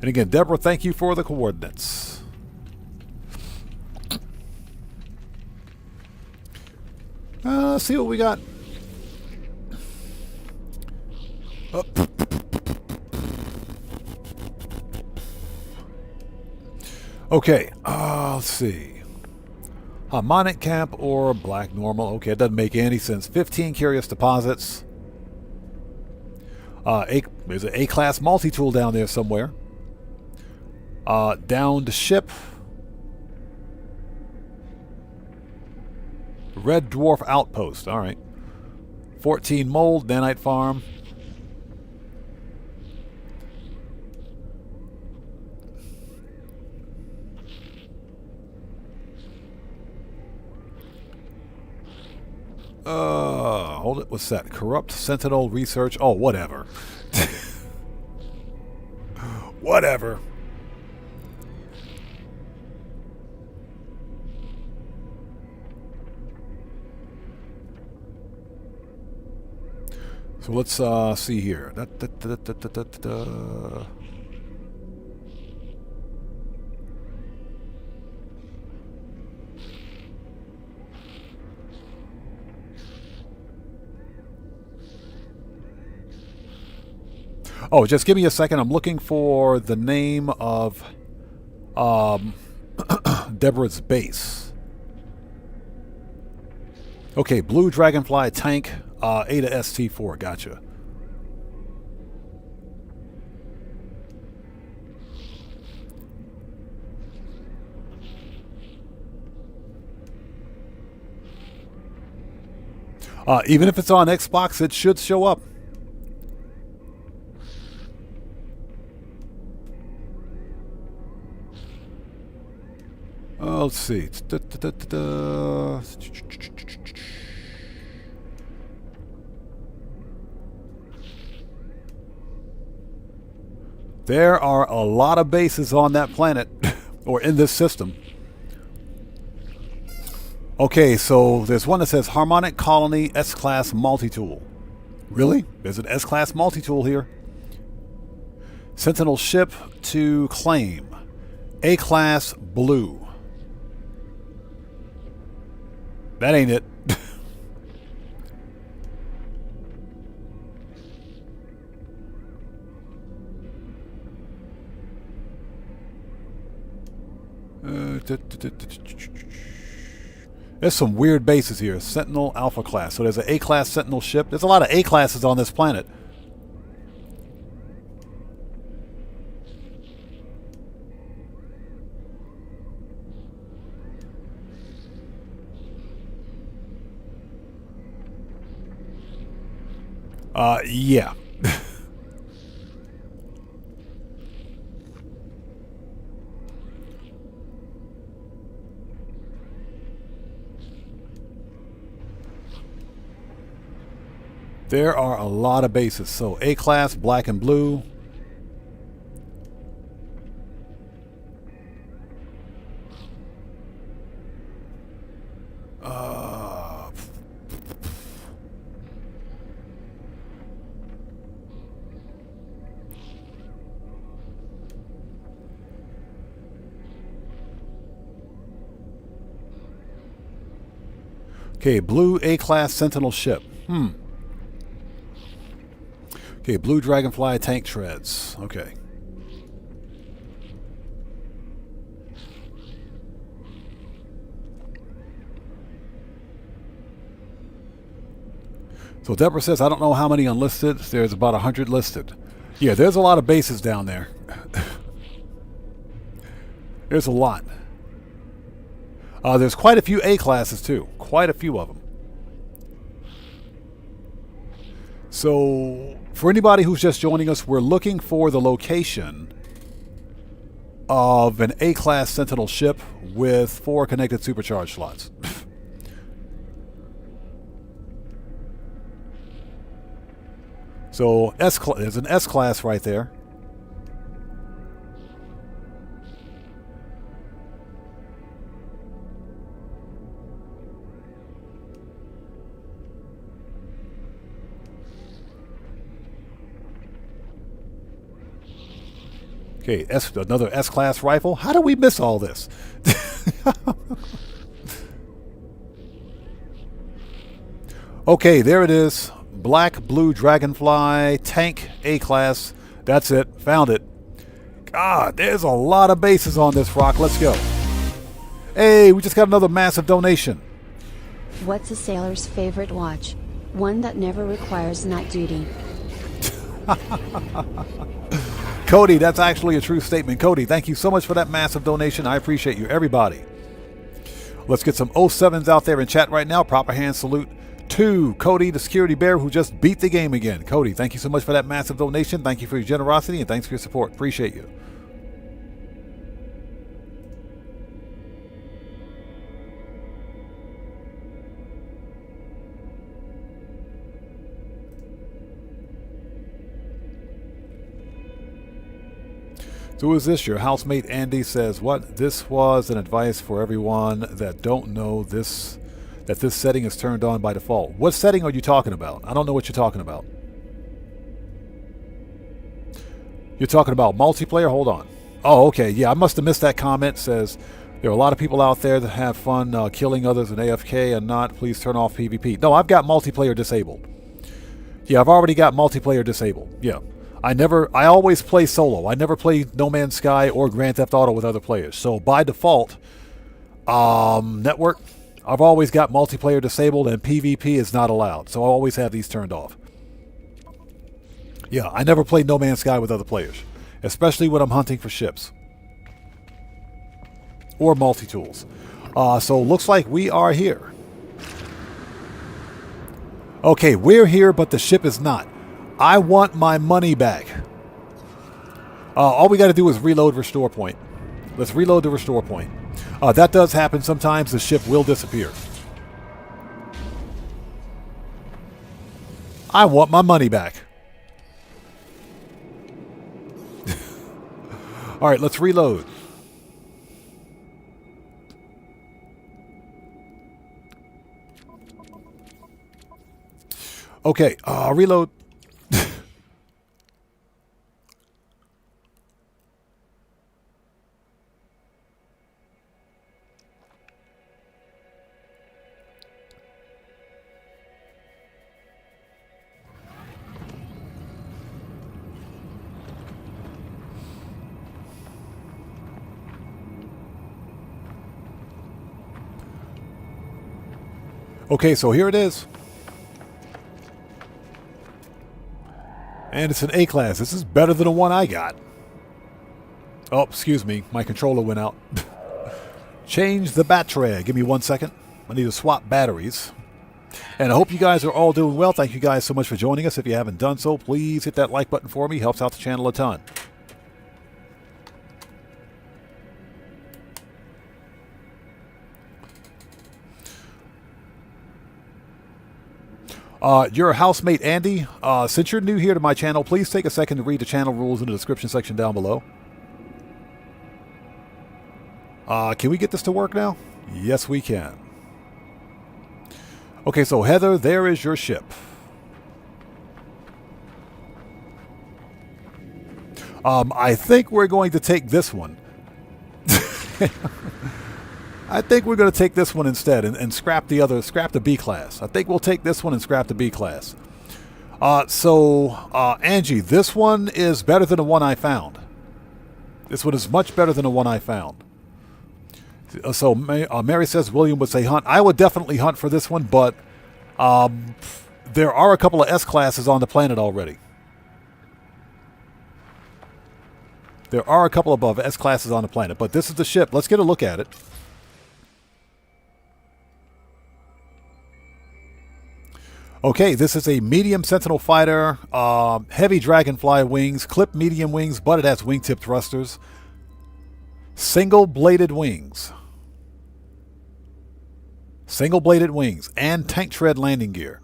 And again, Deborah, thank you for the coordinates. Let's see what we got. Okay, let's see. Harmonic cap or black normal. Okay, it doesn't make any sense. 15 curious deposits. There's an A-class multi-tool down there somewhere. Downed ship. Red Dwarf Outpost. All right. 14 mold, nanite farm. Hold it. What's that? Corrupt Sentinel research. Oh, whatever. Whatever. So let's see here. Oh, just give me a second. I'm looking for the name of Deborah's base. Okay, Blue Dragonfly tank. Ada ST4, gotcha. Even if it's on Xbox, it should show up. Let's see. There are a lot of bases on that planet, or in this system. Okay, so there's one that says Harmonic Colony S-Class Multi-Tool. Really? There's an S-Class Multi-Tool here. Sentinel ship to claim. A-Class Blue. That ain't it. There's some weird bases here. Sentinel Alpha class. So there's an A-class Sentinel ship. There's a lot of A-classes on this planet. Yeah. There are a lot of bases. So A-class, black and blue. Okay, blue A-class Sentinel ship. Okay, blue Dragonfly tank treads. Okay. So Deborah says, I don't know how many unlisted. There's about 100 listed. Yeah, there's a lot of bases down there. There's a lot. There's quite a few A-classes, too. Quite a few of them. So, for anybody who's just joining us, we're looking for the location of an A-class Sentinel ship with 4 connected supercharged slots. So, there's an S-class right there. Okay, another S-class rifle. How do we miss all this? Okay, there it is. Black, blue Dragonfly, tank, A-class. That's it. Found it. God, there's a lot of bases on this rock. Let's go. Hey, we just got another massive donation. What's a sailor's favorite watch? One that never requires night duty. Cody, that's actually a true statement. Cody, thank you so much for that massive donation. I appreciate you, everybody. Let's get some 07s out there in chat right now. Proper hand salute to Cody, the security bear, who just beat the game again. Cody, thank you so much for that massive donation. Thank you for your generosity, and thanks for your support. Appreciate you. So who is this? Your housemate Andy says, what? This was an advice for everyone that don't know this, that this setting is turned on by default. What setting are you talking about? I don't know what you're talking about. You're talking about multiplayer? Hold on. Oh, okay. Yeah, I must have missed that comment. It says, there are a lot of people out there that have fun killing others in AFK and not. Please turn off PvP. No, I've got multiplayer disabled. Yeah, I've already got multiplayer disabled. Yeah. I always play solo. I never play No Man's Sky or Grand Theft Auto with other players. So by default, network, I've always got multiplayer disabled and PvP is not allowed. So I always have these turned off. Yeah, I never play No Man's Sky with other players, especially when I'm hunting for ships or multi-tools. So looks like we are here. Okay, we're here, but the ship is not. I want my money back. All we got to do is reload restore point. Let's reload the restore point. That does happen. Sometimes the ship will disappear. I want my money back. All right, let's reload. Okay, reload. Okay, so here it is. And it's an A-class. This is better than the one I got. Oh, excuse me. My controller went out. Change the battery. Give me 1 second. I need to swap batteries. And I hope you guys are all doing well. Thank you guys so much for joining us. If you haven't done so, please hit that like button for me. Helps out the channel a ton. Your housemate Andy, since you're new here to my channel, please take a second to read the channel rules in the description section down below. Can we get this to work now? Yes, we can. Okay, so Heather, there is your ship. I think we're going to take this one. I think we're going to take this one instead and scrap the B class. I think we'll take this one and scrap the B class. Angie, this one is better than the one I found. This one is much better than the one I found. So Mary says William would say hunt. I would definitely hunt for this one, but there are a couple of S classes on the planet already. There are a couple of S classes on the planet, but this is the ship. Let's get a look at it. Okay, this is a medium Sentinel fighter, heavy Dragonfly wings, clipped medium wings, but it has wingtip thrusters, single-bladed wings, and tank tread landing gear.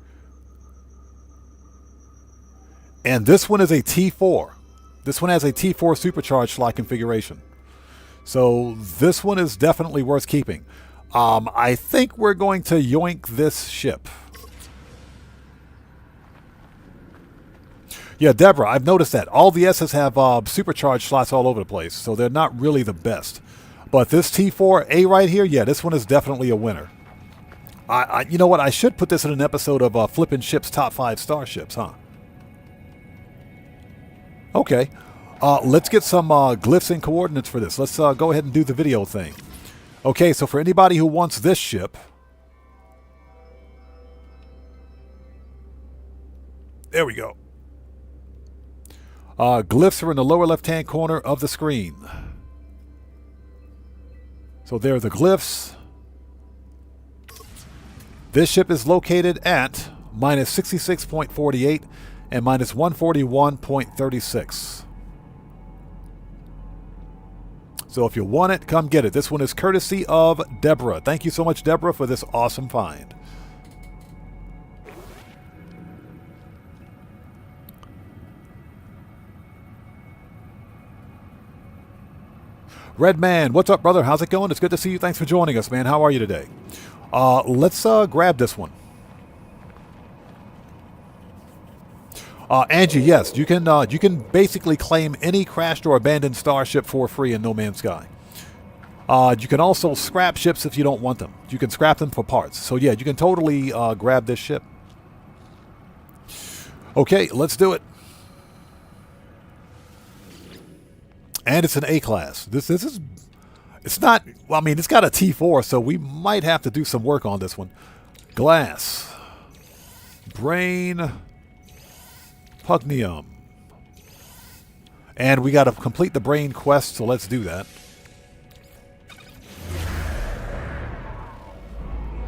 And this one is a T4. This one has a T4 supercharged slot configuration. So this one is definitely worth keeping. I think we're going to yoink this ship. Yeah, Deborah, I've noticed that. All the S's have supercharged slots all over the place, so they're not really the best. But this T4A right here, yeah, this one is definitely a winner. You know what? I should put this in an episode of Flippin' Ships Top 5 Starships, huh? Okay. Let's get some glyphs and coordinates for this. Let's go ahead and do the video thing. Okay, so for anybody who wants this ship... There we go. Glyphs are in the lower left-hand corner of the screen. So there are the glyphs. This ship is located at minus 66.48 and minus 141.36. So if you want it, come get it. This one is courtesy of Deborah. Thank you so much, Deborah, for this awesome find. Red Man, what's up, brother? How's it going? It's good to see you. Thanks for joining us, man. How are you today? Let's grab this one. Angie, yes, you can basically claim any crashed or abandoned starship for free in No Man's Sky. You can also scrap ships if you don't want them. You can scrap them for parts. So yeah, you can totally grab this ship. Okay, let's do it. And it's an A class. This is, it's not, well, I mean, it's got a T4, so we might have to do some work on this one. Glass. Brain. Pugnium. And we got to complete the brain quest, so let's do that.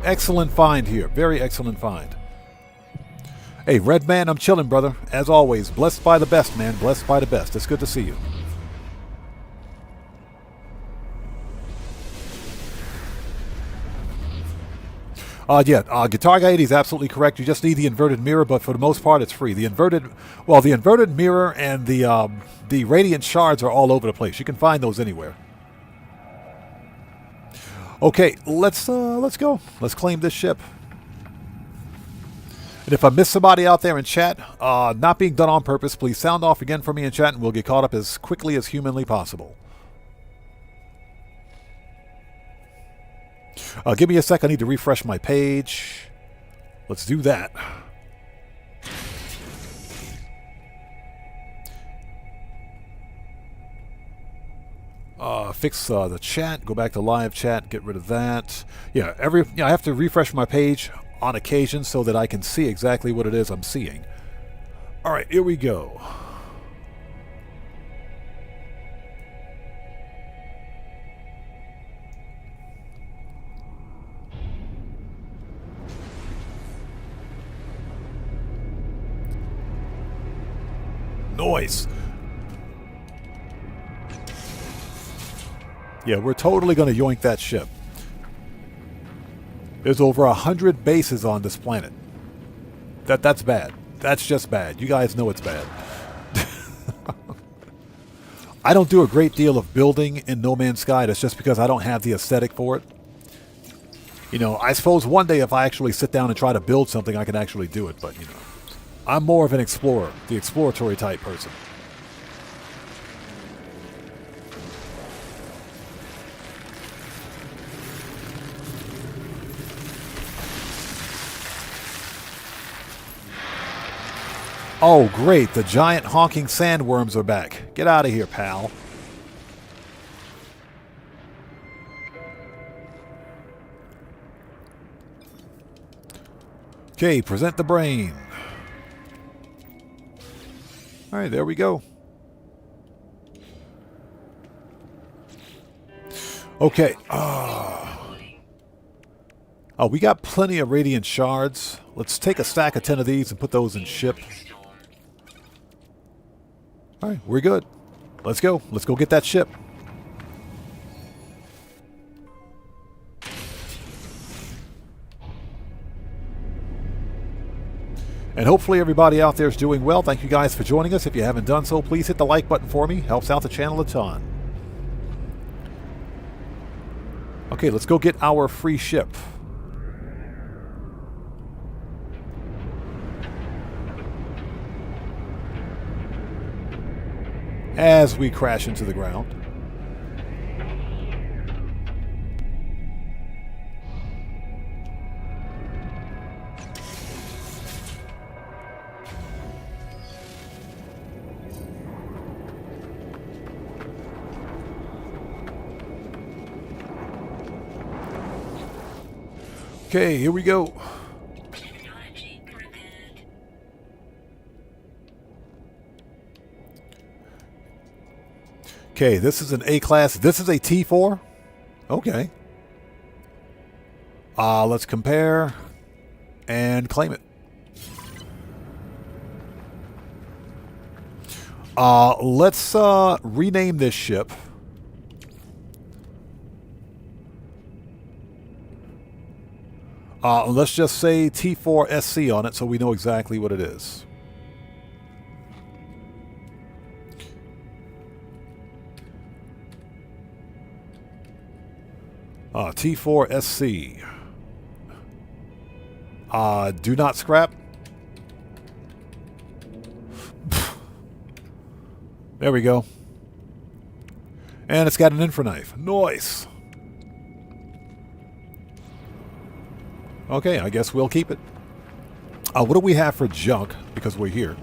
Excellent find here. Very excellent find. Hey, Red Man, I'm chilling, brother. As always, blessed by the best, man. Blessed by the best. It's good to see you. Guitar Guy 80 is absolutely correct. You just need the inverted mirror, but for the most part, it's free. The inverted mirror and the radiant shards are all over the place. You can find those anywhere. Okay, let's go. Let's claim this ship. And if I miss somebody out there in chat, not being done on purpose, please sound off again for me in chat, and we'll get caught up as quickly as humanly possible. Give me a sec. I need to refresh my page. Let's do that. Fix the chat. Go back to live chat. Get rid of that. Yeah, I have to refresh my page on occasion so that I can see exactly what it is I'm seeing. All right, here we go. Noise. Yeah, we're totally going to yoink that ship. There's over 100 bases on this planet. That's bad. That's just bad. You guys know it's bad. I don't do a great deal of building in No Man's Sky. That's just because I don't have the aesthetic for it. You know, I suppose one day if I actually sit down and try to build something, I can actually do it. But, you know, I'm more of an explorer, the exploratory type person. Oh, great. The giant honking sandworms are back. Get out of here, pal. Okay, present the brain. All right, there we go. Okay. Oh, we got plenty of radiant shards. Let's take a stack of 10 of these and put those in ship. All right, we're good. Let's go. Let's go get that ship. And hopefully everybody out there is doing well. Thank you guys for joining us. If you haven't done so, please hit the like button for me. Helps out the channel a ton. Okay, let's go get our free ship. As we crash into the ground. Okay, here we go. Okay, this is an A-class. This is a T4? Okay. Let's compare and claim it. Let's rename this ship. Let's just say T4SC on it so we know exactly what it is. T4SC. Do not scrap. There we go. And it's got an infra knife. Nice. Okay, I guess we'll keep it. What do we have for junk? Because we're here.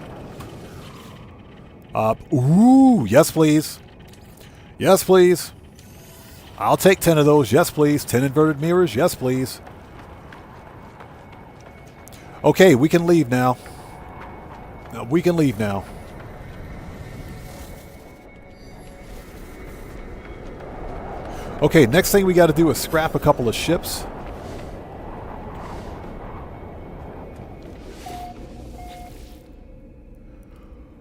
Ooh, yes please. Yes please. I'll take 10 of those. Yes, please. 10 inverted mirrors. Yes, please. Okay, we can leave now. We can leave now. Okay, next thing we got to do is scrap a couple of ships.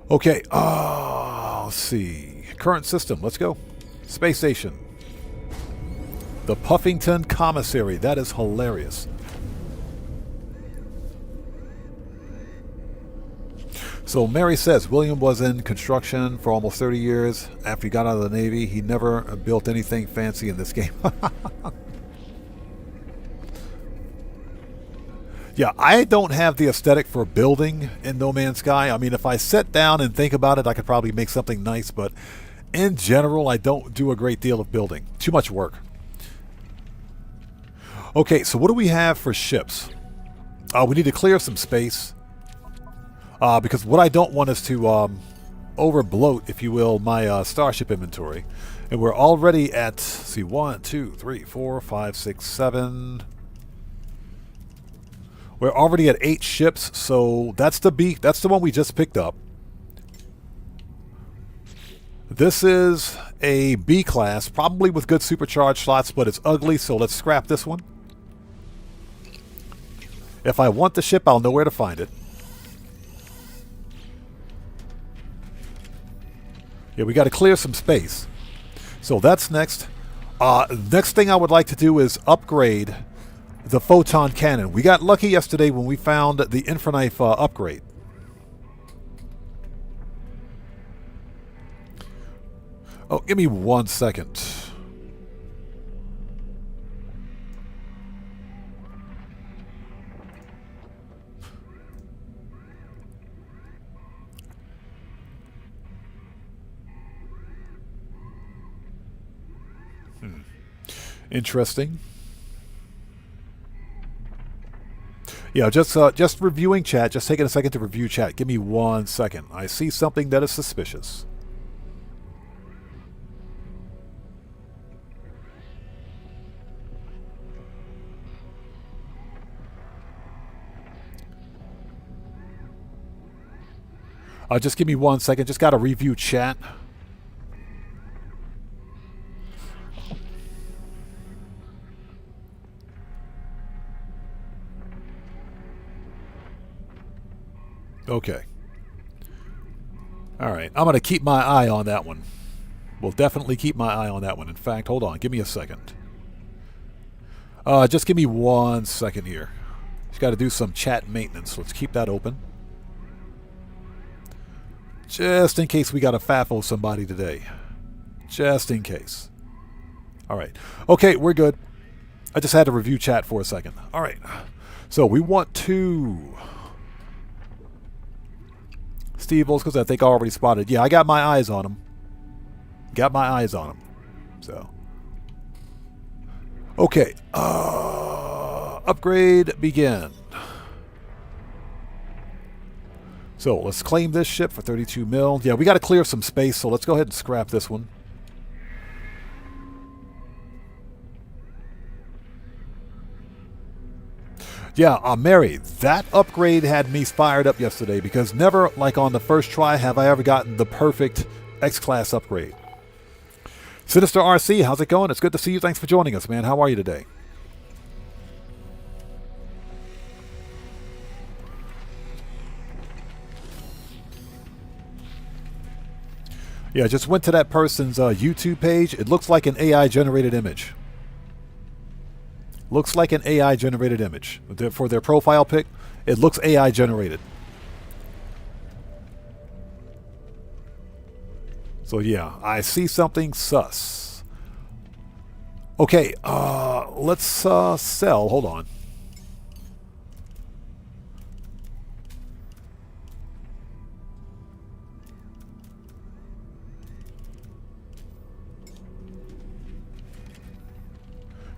Okay, let's see. Current system. Let's go. Space station. The Puffington Commissary. That is hilarious. So Mary says, William was in construction for almost 30 years. After he got out of the Navy, he never built anything fancy in this game. Yeah, I don't have the aesthetic for building in No Man's Sky. I mean, if I sit down and think about it, I could probably make something nice. But in general, I don't do a great deal of building. Too much work. Okay, so what do we have for ships? We need to clear some space. Because what I don't want is to over bloat, if you will, my Starship inventory. And we're already at, let's see, 1, 2, 3, 4, 5, 6, 7. We're already at 8 ships, so that's the B. That's the one we just picked up. This is a B class, probably with good supercharged slots, but it's ugly, so let's scrap this one. If I want the ship, I'll know where to find it. Yeah, we got to clear some space. So that's next. Next thing I would like to do is upgrade the photon cannon. We got lucky yesterday when we found the Infraknife upgrade. Oh, give me 1 second. Interesting. Yeah, just reviewing chat. Just taking a second to review chat. Give me 1 second. I see something that is suspicious. Just give me 1 second. Just got to review chat. Okay. All right. I'm going to keep my eye on that one. We'll definitely keep my eye on that one. In fact, hold on. Give me a second. Just give me 1 second here. Just got to do some chat maintenance. Let's keep that open. Just in case we got to faffle somebody today. Just in case. All right. Okay, we're good. I just had to review chat for a second. All right. So we want to... Steve Volskos, I think I already spotted. Yeah, I got my eyes on him. Got my eyes on him. So. Okay. Upgrade begin. So let's claim this ship for 32 mil. Yeah, we got to clear some space, so let's go ahead and scrap this one. Yeah, Mary, that upgrade had me fired up yesterday because never, like on the first try, have I ever gotten the perfect X-Class upgrade. Sinister RC, how's it going? It's good to see you. Thanks for joining us, man. How are you today? Yeah, I just went to that person's YouTube page. It looks like an AI-generated image. Looks like an AI-generated image. For their profile pic, it looks AI-generated. So yeah, I see something sus. Okay, let's sell. Hold on.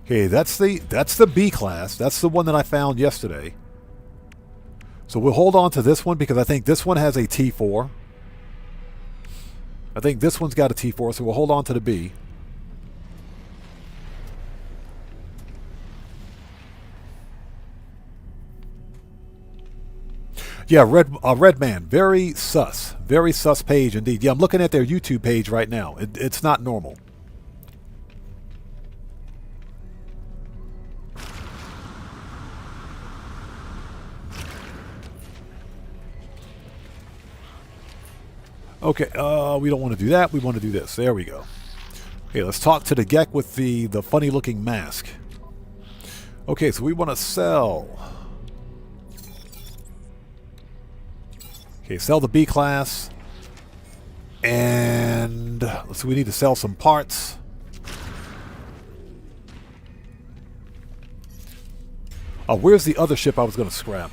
Okay, that's the B class. That's the one that I found yesterday. So we'll hold on to this one because I think this one has a T4. I think this one's got a T4, so we'll hold on to the B. Yeah, Red Man, very sus page indeed. Yeah, I'm looking at their YouTube page right now. It's not normal. Okay, we don't want to do that. We want to do this. There we go. Okay, let's talk to the Gek with the funny-looking mask. Okay, so we want to sell. Okay, sell the B class. And let's see, we need to sell some parts. Oh, where's the other ship I was going to scrap?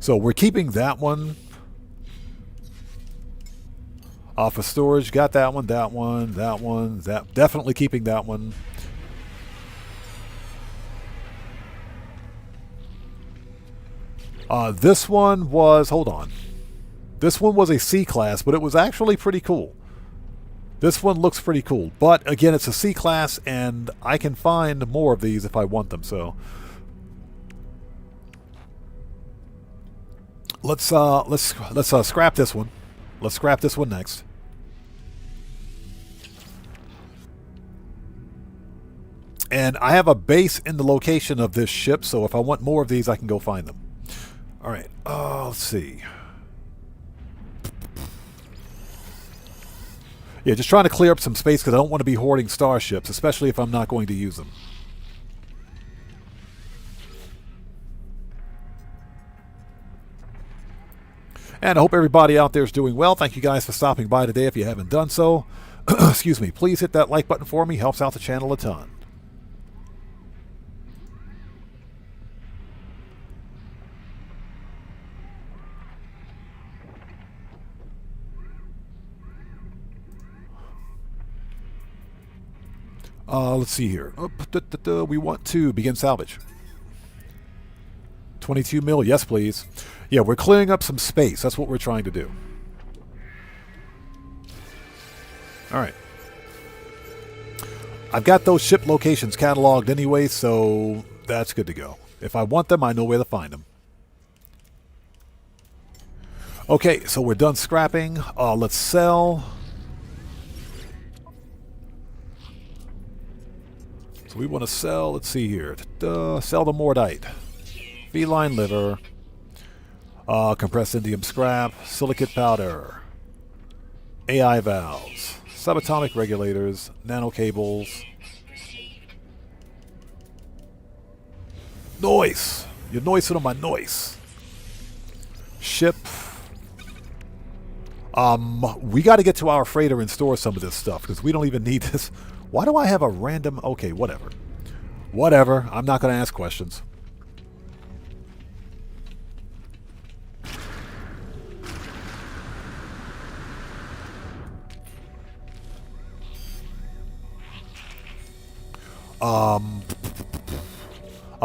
So we're keeping that one. For storage, got that one, definitely keeping that one. This one was, hold on. This one was a C class, but it was actually pretty cool. This one looks pretty cool, but again, it's a C class, and I can find more of these if I want them. So let's scrap this one. Let's scrap this one next. And I have a base in the location of this ship, so if I want more of these, I can go find them. All right. Let's see. Yeah, just trying to clear up some space because I don't want to be hoarding starships, especially if I'm not going to use them. And I hope everybody out there is doing well. Thank you guys for stopping by today. If you haven't done so, excuse me, please hit that like button for me. Helps out the channel a ton. Let's see here. We want to begin salvage. 22 mil, yes please. Yeah, we're clearing up some space. That's what we're trying to do. Alright. I've got those ship locations cataloged anyway, so that's good to go. If I want them, I know where to find them. Okay, so we're done scrapping. Let's sell. So we want to sell, let's see here. Sell the Mordite. Feline liver. Compressed indium scrap. Silicate powder. AI valves. Subatomic regulators. Nano cables. Noise! You're noising on my noise. Ship. We got to get to our freighter and store some of this stuff because we don't even need this. Why do I have a random... Okay, whatever. Whatever. I'm not going to ask questions.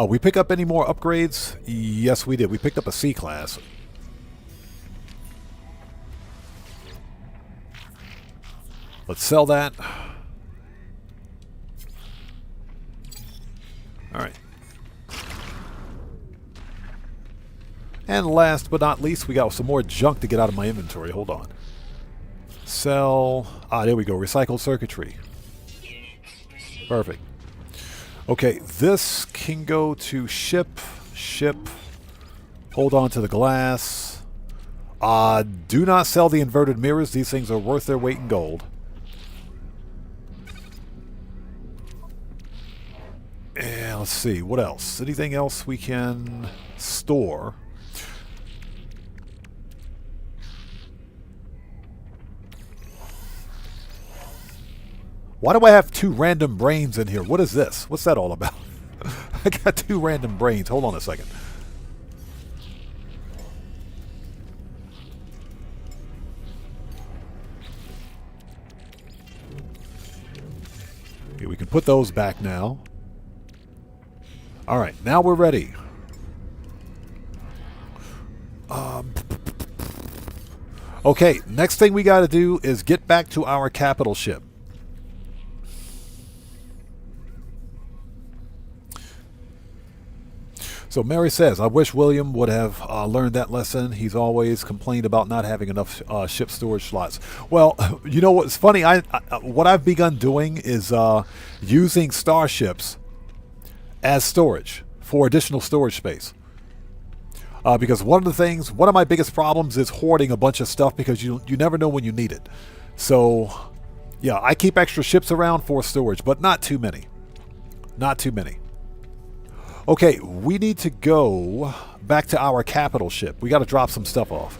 We pick up any more upgrades? Yes, we did. We picked up a C-class. Let's sell that. Alright. And last but not least, we got some more junk to get out of my inventory. Hold on. Sell. There we go. Recycled circuitry. Perfect. Okay, this can go to ship. Hold on to the glass. Do not sell the inverted mirrors. These things are worth their weight in gold. And let's see, what else? Anything else we can store? Why do I have two random brains in here? What is this? What's that all about? I got two random brains. Hold on a second. Okay, we can put those back now. Alright, now we're ready. Okay, next thing we got to do is get back to our capital ship. So Mary says, I wish William would have learned that lesson. He's always complained about not having enough ship storage slots. Well, you know what's funny? What I've begun doing is using starships as storage for additional storage space. Because one of my biggest problems is hoarding a bunch of stuff because you never know when you need it. So, yeah, I keep extra ships around for storage, but not too many. Not too many. Okay, we need to go back to our capital ship. We got to drop some stuff off.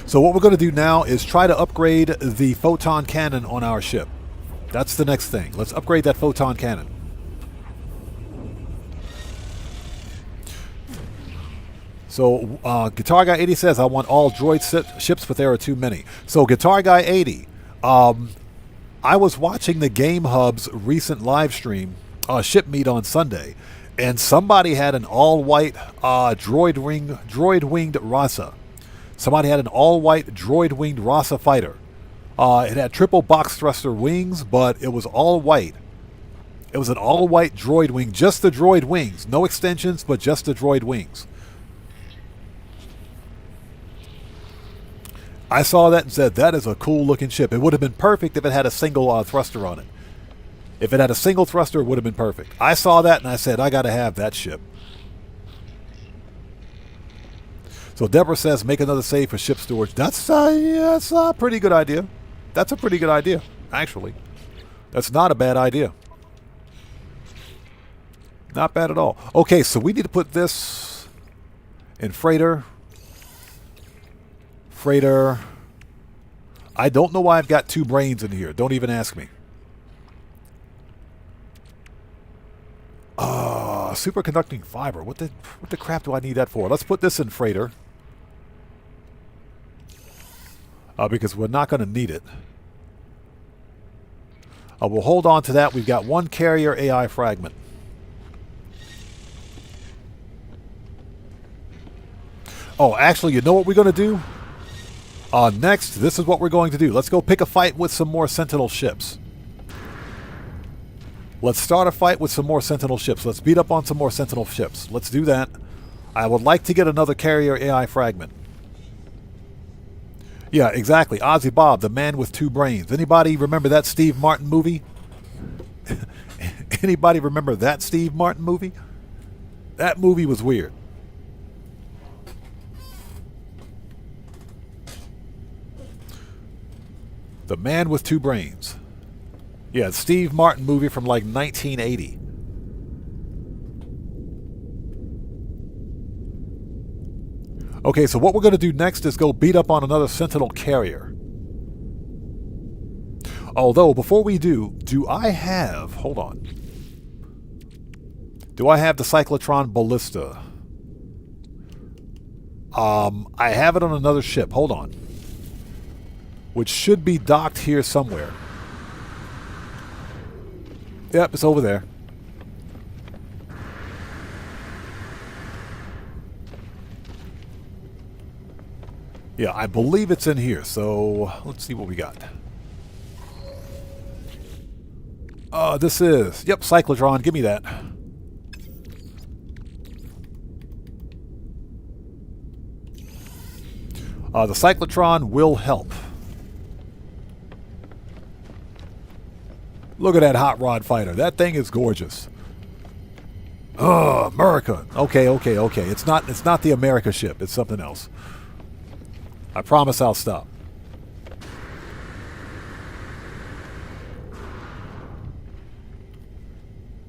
So what we're going to do now is try to upgrade the photon cannon on our ship. That's the next thing. Let's upgrade that photon cannon. So Guitar Guy 80 says, I want all droid ships, but there are too many. So Guitar Guy 80, I was watching the Game Hub's recent live stream, ship meet on Sunday, and somebody had an all-white droid-winged Rasa. Somebody had an all-white droid-winged Rasa fighter. It had triple box thruster wings, but it was all white. It was an all-white droid wing, just the droid wings. No extensions, but just the droid wings. I saw that and said, that is a cool-looking ship. It would have been perfect if it had a single thruster on it. If it had a single thruster, it would have been perfect. I saw that and I said, I got to have that ship. So Deborah says make another save for ship storage. That's a pretty good idea. That's a pretty good idea, actually. That's not a bad idea. Not bad at all. Okay, so we need to put this in freighter. Freighter. I don't know why I've got 2 brains in here. Don't even ask me. Superconducting fiber. What the crap do I need that for? Let's put this in freighter. Because we're not going to need it. We'll hold on to that. We've got 1 carrier AI fragment. Oh, actually, you know what we're going to do? Next, this is what we're going to do. Let's go pick a fight with some more Sentinel ships. Let's start a fight with some more Sentinel ships. Let's beat up on some more Sentinel ships. Let's do that. I would like to get another carrier AI fragment. Yeah, exactly. Ozzy Bob, the man with 2 brains. Anybody remember that Steve Martin movie? Anybody remember that Steve Martin movie? That movie was weird. The man with 2 brains. Yeah, Steve Martin movie from like 1980. Okay, so what we're going to do next is go beat up on another Sentinel carrier. Although, before we do I have... Hold on. Do I have the Cyclotron Ballista? I have it on another ship. Hold on. Which should be docked here somewhere. Yep, it's over there. Yeah, I believe it's in here, so let's see what we got. This is... Yep, Cyclotron, give me that. The Cyclotron will help. Look at that hot rod fighter. That thing is gorgeous. America. Okay. It's not the America ship. It's something else. I promise I'll stop.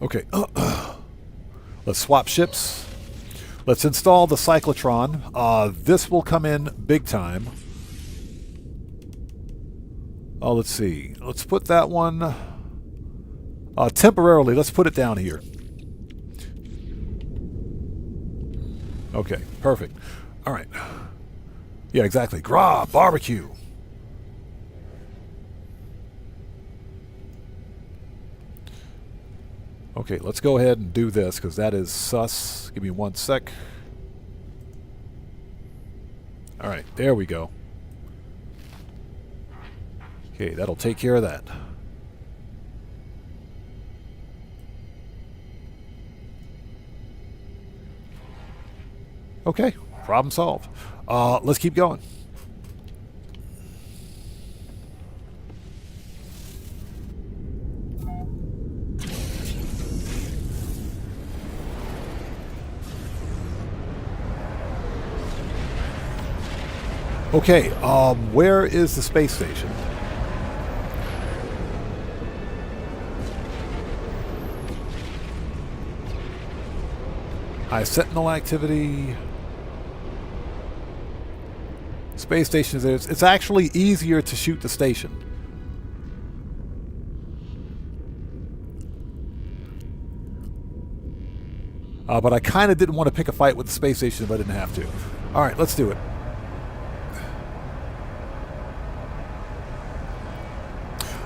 Okay. Let's swap ships. Let's install the Cyclotron. This will come in big time. Let's see. Let's put that one... temporarily, let's put it down here. Okay, perfect. All right. Yeah, exactly. Grah, barbecue. Okay, let's go ahead and do this, because that is sus. Give me 1 sec. All right, there we go. Okay, that'll take care of that. Okay, problem solved. Let's keep going. Okay, where is the space station? High Sentinel activity. Space station is there. It's actually easier to shoot the station. But I kind of didn't want to pick a fight with the space station if I didn't have to. All right, let's do it.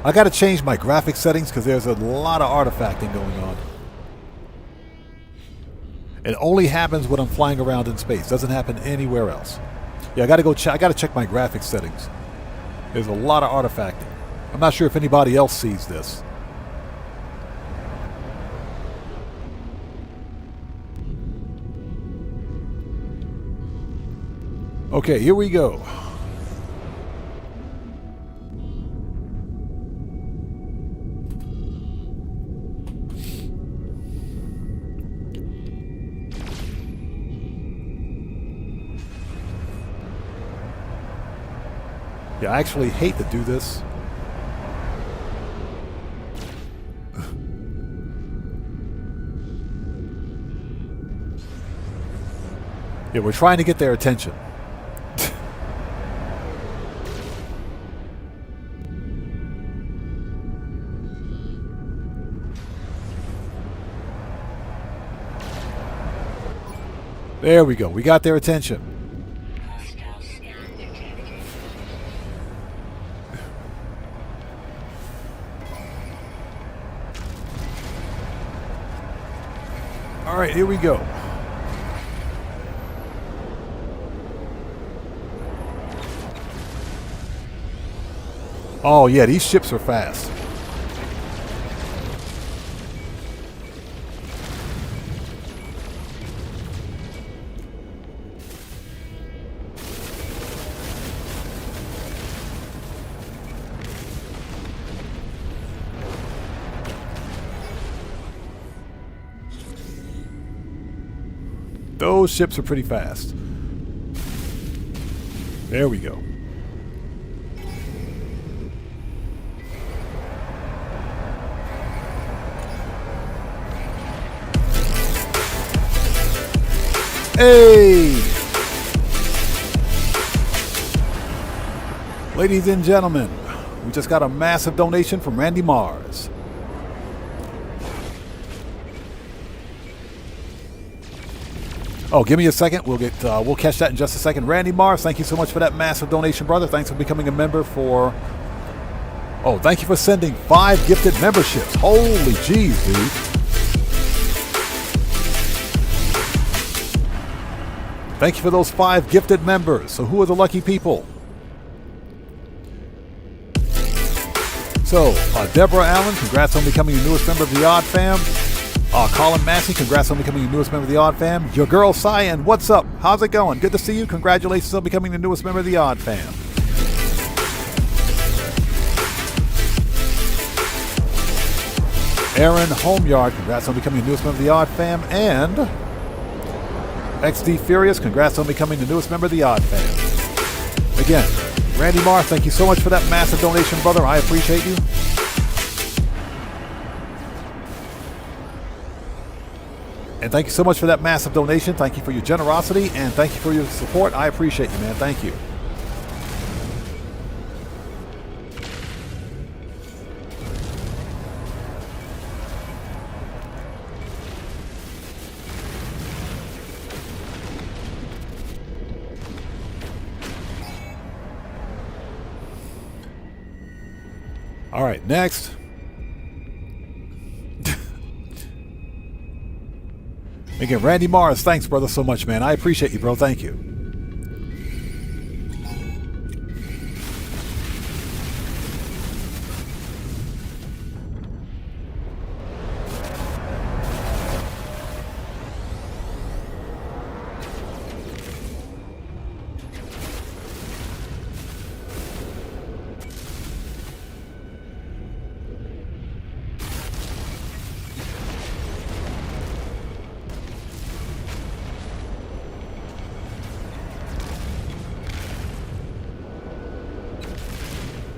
I got to change my graphics settings because there's a lot of artifacting going on. It only happens when I'm flying around in space. Doesn't happen anywhere else. Yeah, I got to go. I got to check my graphics settings. There's a lot of artifacting. I'm not sure if anybody else sees this. Okay, here we go. Yeah, I actually hate to do this. Yeah, we're trying to get their attention. There we go. We got their attention. Hostile scan detected. All right, here we go. Oh, yeah, these ships are fast. Those ships are pretty fast. There we go. Hey! Ladies and gentlemen, we just got a massive donation from Randy Mars. Oh, give me a second. We'll catch that in just a second. Randy Mars, thank you so much for that massive donation, brother. Thanks for becoming a member for... Oh, thank you for sending 5 gifted memberships. Holy jeez, dude. Thank you for those 5 gifted members. So who are the lucky people? So, Deborah Allen, congrats on becoming the newest member of the Odd Fam. Colin Massey, congrats on becoming the newest member of the Odd Fam. Your girl, Cyan, what's up? How's it going? Good to see you. Congratulations on becoming the newest member of the Odd Fam. Aaron Homeyard, congrats on becoming the newest member of the Odd Fam. And XD Furious, congrats on becoming the newest member of the Odd Fam. Again, Randy Marr, thank you so much for that massive donation, brother. I appreciate you. And thank you so much for that massive donation. Thank you for your generosity, and thank you for your support. I appreciate you, man. Thank you. All right, next. Again, Randy Mars, thanks, brother, so much, man. I appreciate you, bro. Thank you.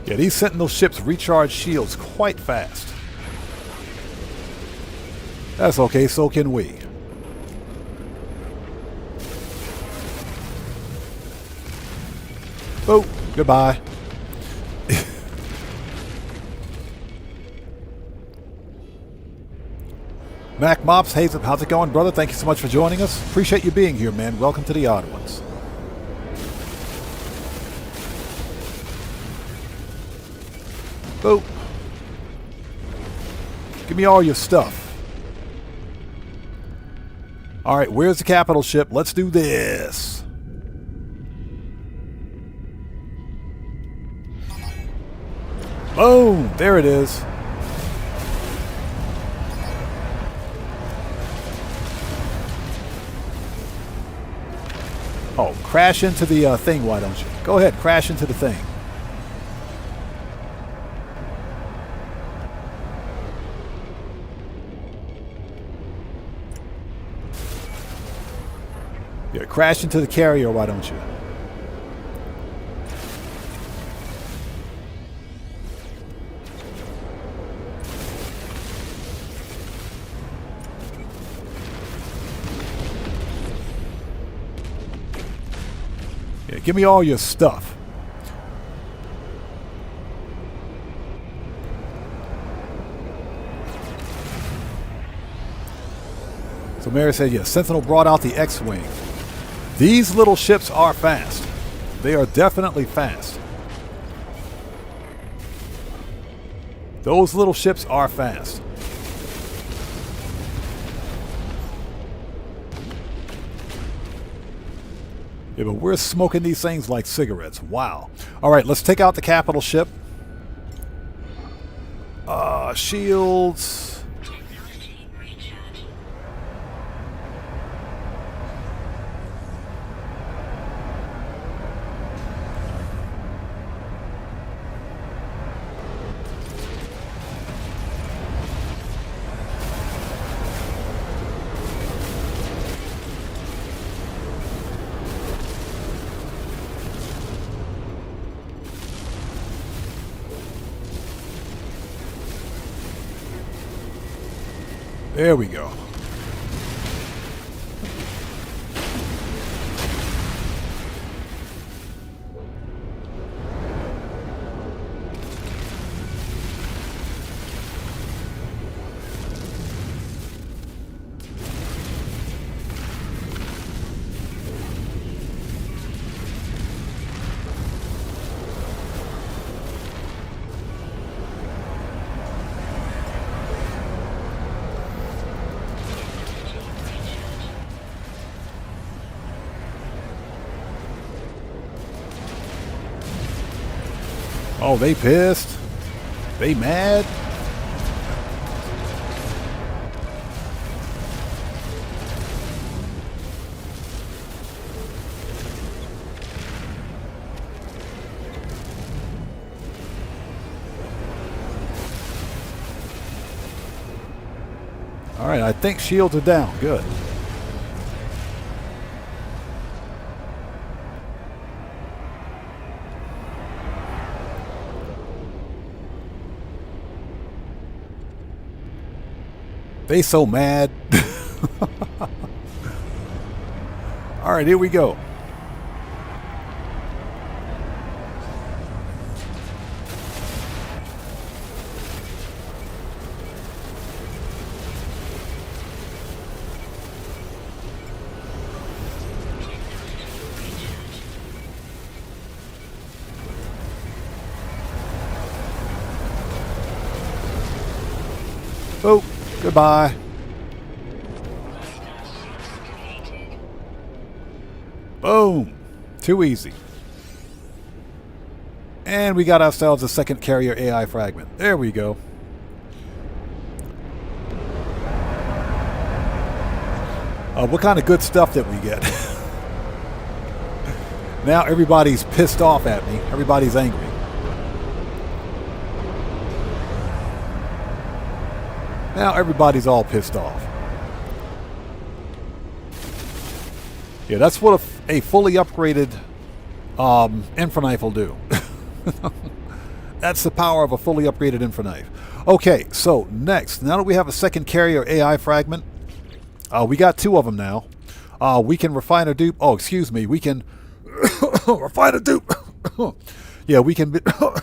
Yeah, these Sentinel ships recharge shields quite fast. That's okay, so can we. Oh, goodbye. Mac Mops, hey, how's it going, brother? Thank you so much for joining us. Appreciate you being here, man. Welcome to the Odd Ones. Oh. Give me all your stuff. All right, where's the capital ship? Let's do this. Boom, there it is. Oh, crash into the thing, why don't you? Go ahead, crash into the thing. Yeah, crash into the carrier, why don't you? Yeah, give me all your stuff. So Mary said, yes, Sentinel brought out the X-Wing. These little ships are fast. They are definitely fast. Those little ships are fast. Yeah, but we're smoking these things like cigarettes. Wow. All right, let's take out the capital ship. Shields. Technology recharge. There we go. Oh, they pissed. They mad. All right, I think shields are down. Good. They so mad. All right, here we go. Oh, goodbye. Starships created. Boom. Too easy. And we got ourselves a second carrier AI fragment. There we go. What kind of good stuff did we get? Now everybody's pissed off at me. Everybody's angry. Now everybody's all pissed off. Yeah, that's what a fully upgraded Infraknife will do. That's the power of a fully upgraded Infraknife. Okay, so next, now that we have a second carrier AI fragment, we got two of them now. We can refine a dupe. Oh, excuse me. We can refine a dupe. Yeah, we can,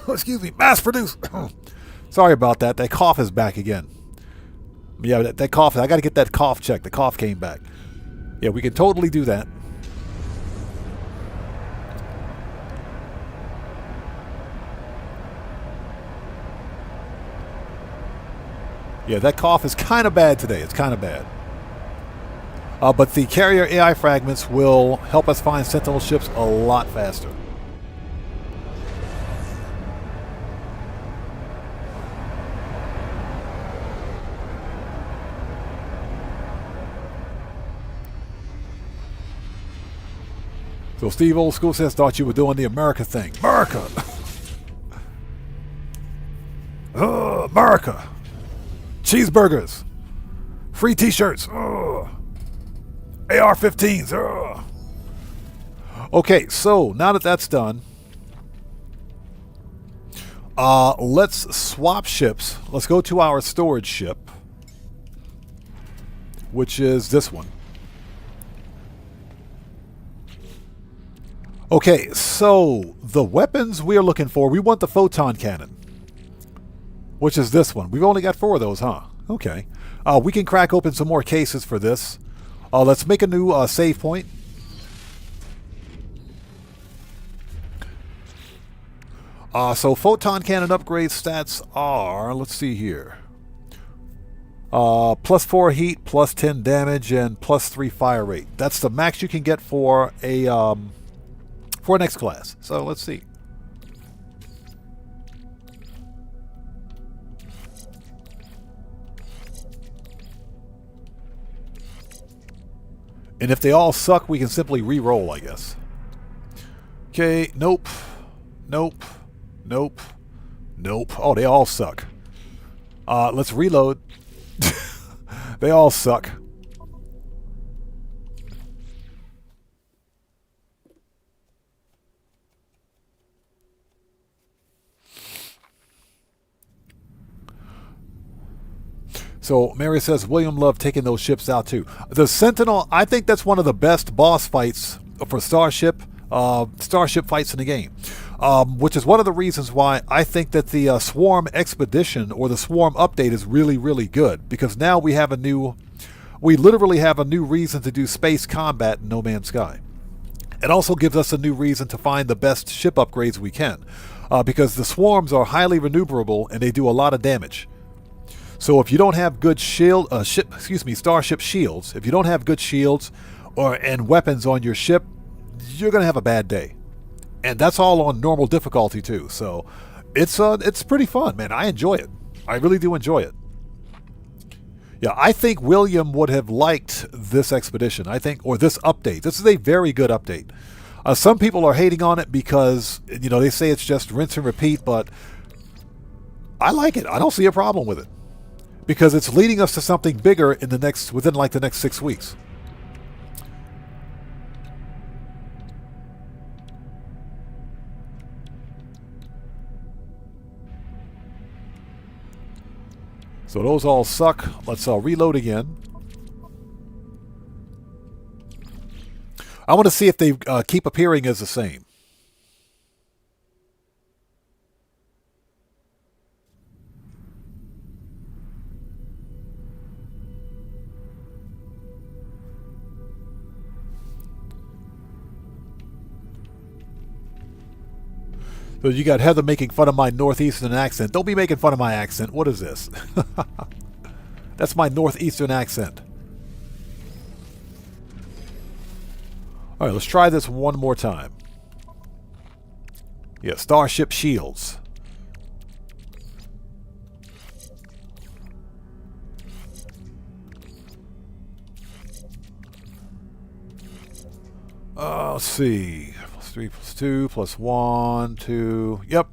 excuse me, mass produce. Sorry about that. That cough is back again. Yeah, that cough, I got to get that cough checked. The cough came back. Yeah, we can totally do that. Yeah, that cough is kind of bad today. It's kind of bad. But the carrier AI fragments will help us find Sentinel ships a lot faster. So Steve Old School says, thought you were doing the America thing. America! America! Cheeseburgers! Free t-shirts! AR-15s! Okay, so now that that's done, let's swap ships. Let's go to our storage ship, which is this one. Okay, so the weapons we are looking for, we want the photon cannon, which is this one. We've only got 4 of those, huh? Okay. We can crack open some more cases for this. Let's make a new save point. So photon cannon upgrade stats are, let's see here. +4 heat, +10 damage, and +3 fire rate. That's the max you can get for an X class. So let's see. And if they all suck, we can simply re-roll, I guess. Okay, nope. Nope. Nope. Nope. Oh, they all suck. Let's reload. They all suck. So Mary says William loved taking those ships out too. The Sentinel, I think that's one of the best boss fights for Starship fights in the game, which is one of the reasons why I think that the Swarm Expedition or the Swarm update is really, really good, because now we literally have a new reason to do space combat in No Man's Sky. It also gives us a new reason to find the best ship upgrades we can, because the swarms are highly maneuverable and they do a lot of damage. So if you don't have good starship shields, if you don't have good shields and weapons on your ship, you're going to have a bad day. And that's all on normal difficulty too. So it's pretty fun, man. I enjoy it. I really do enjoy it. Yeah, I think William would have liked this expedition, or this update. This is a very good update. Some people are hating on it because, they say it's just rinse and repeat, but I like it. I don't see a problem with it, because it's leading us to something bigger within the next 6 weeks. So those all suck. Let's reload again. I want to see if they keep appearing as the same. So you got Heather making fun of my Northeastern accent. Don't be making fun of my accent. What is this? That's my Northeastern accent. All right, let's try this one more time. Yeah, Starship shields. Let's see. +3 +2 +1 2. Yep.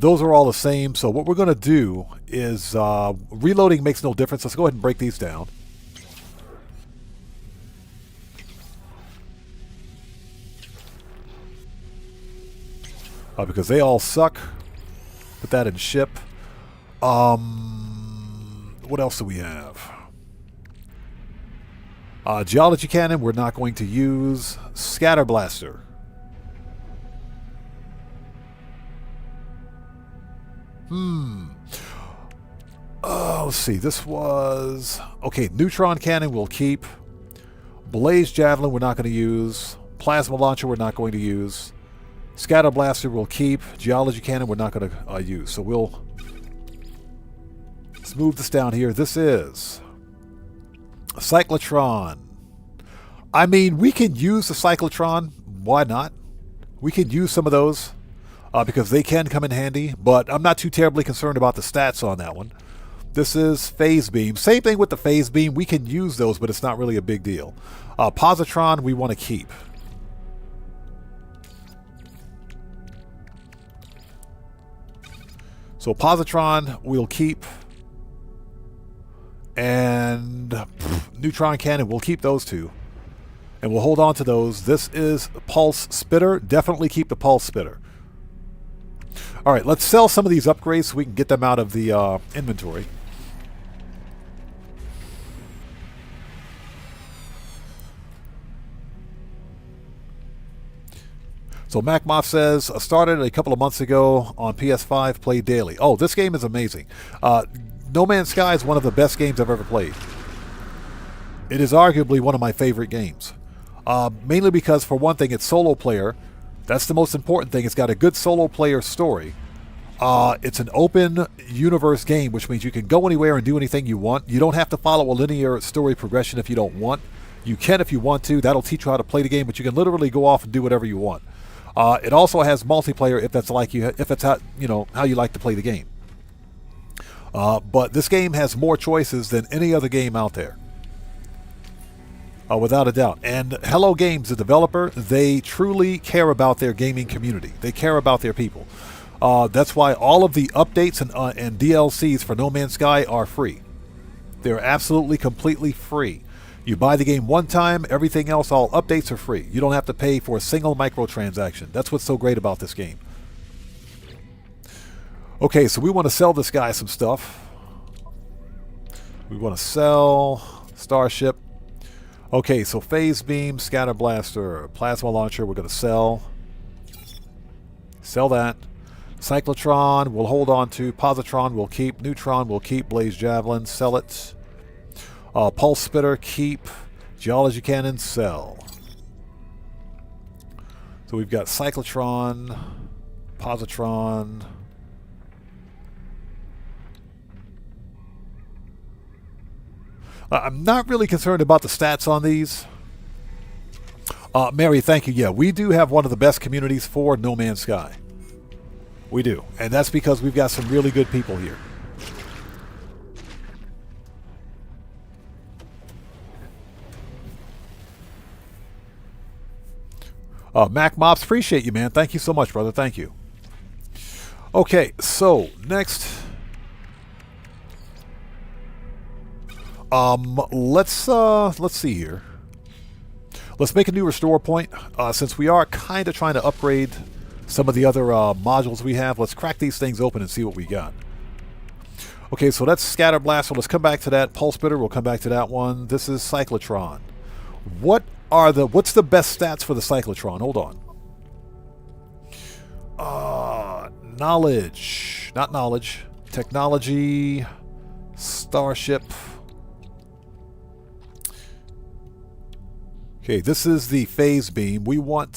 Those are all the same. So what we're going to do is reloading makes no difference. Let's go ahead and break these down. Because they all suck. Put that in ship. What else do we have? Geology cannon, we're not going to use. Scatter blaster. Let's see. This was... Okay, neutron cannon we'll keep. Blaze javelin we're not going to use. Plasma launcher we're not going to use. Scatter blaster we'll keep. Geology cannon we're not going to use. So let's move this down here. This is a cyclotron. I mean, we can use the cyclotron. Why not? We can use some of those because they can come in handy, but I'm not too terribly concerned about the stats on that one. This is phase beam. Same thing with the phase beam. We can use those, but it's not really a big deal. Positron we want to keep. So positron we'll keep. And neutron cannon, we'll keep those two. And we'll hold on to those. This is pulse spitter. Definitely keep the pulse spitter. All right, let's sell some of these upgrades so we can get them out of the inventory. So MacMoff says, started a couple of months ago on PS5, played daily. Oh, this game is amazing. No Man's Sky is one of the best games I've ever played. It is arguably one of my favorite games. Mainly because, for one thing, it's solo player. That's the most important thing. It's got a good solo player story. It's an open universe game, which means you can go anywhere and do anything you want. You don't have to follow a linear story progression if you don't want. You can if you want to. That'll teach you how to play the game, but you can literally go off and do whatever you want. It also has multiplayer if that's like you, if it's how you like to play the game. But this game has more choices than any other game out there, without a doubt. And Hello Games, the developer, they truly care about their gaming community. They care about their people. That's why all of the updates and DLCs for No Man's Sky are free. They're absolutely, completely free. You buy the game one time, everything else, all updates are free. You don't have to pay for a single microtransaction. That's what's so great about this game. Okay, so we want to sell this guy some stuff. We want to sell Starship. Okay, so Phase Beam, Scatter Blaster, Plasma Launcher, we're going to sell. Sell that. Cyclotron, we'll hold on to. Positron, we'll keep. Neutron, we'll keep. Blaze Javelin, sell it. Pulse Spitter, keep. Geology Cannon, sell. So we've got Cyclotron, Positron. I'm not really concerned about the stats on these. Mary, thank you. Yeah, we do have one of the best communities for No Man's Sky. We do. And that's because we've got some really good people here. Mac Mops, appreciate you, man. Thank you so much, brother. Thank you. Okay, so next, let's see here. Let's make a new restore point. Since we are kind of trying to upgrade some of the other modules we have, let's crack these things open and see what we got. Okay, so that's Scatter Blaster. Let's come back to that. Pulse Spitter, we'll come back to that one. This is Cyclotron. What's the best stats for the Cyclotron? Hold on. Knowledge. Not knowledge. Technology. Starship. Okay, this is the Phase Beam. We want...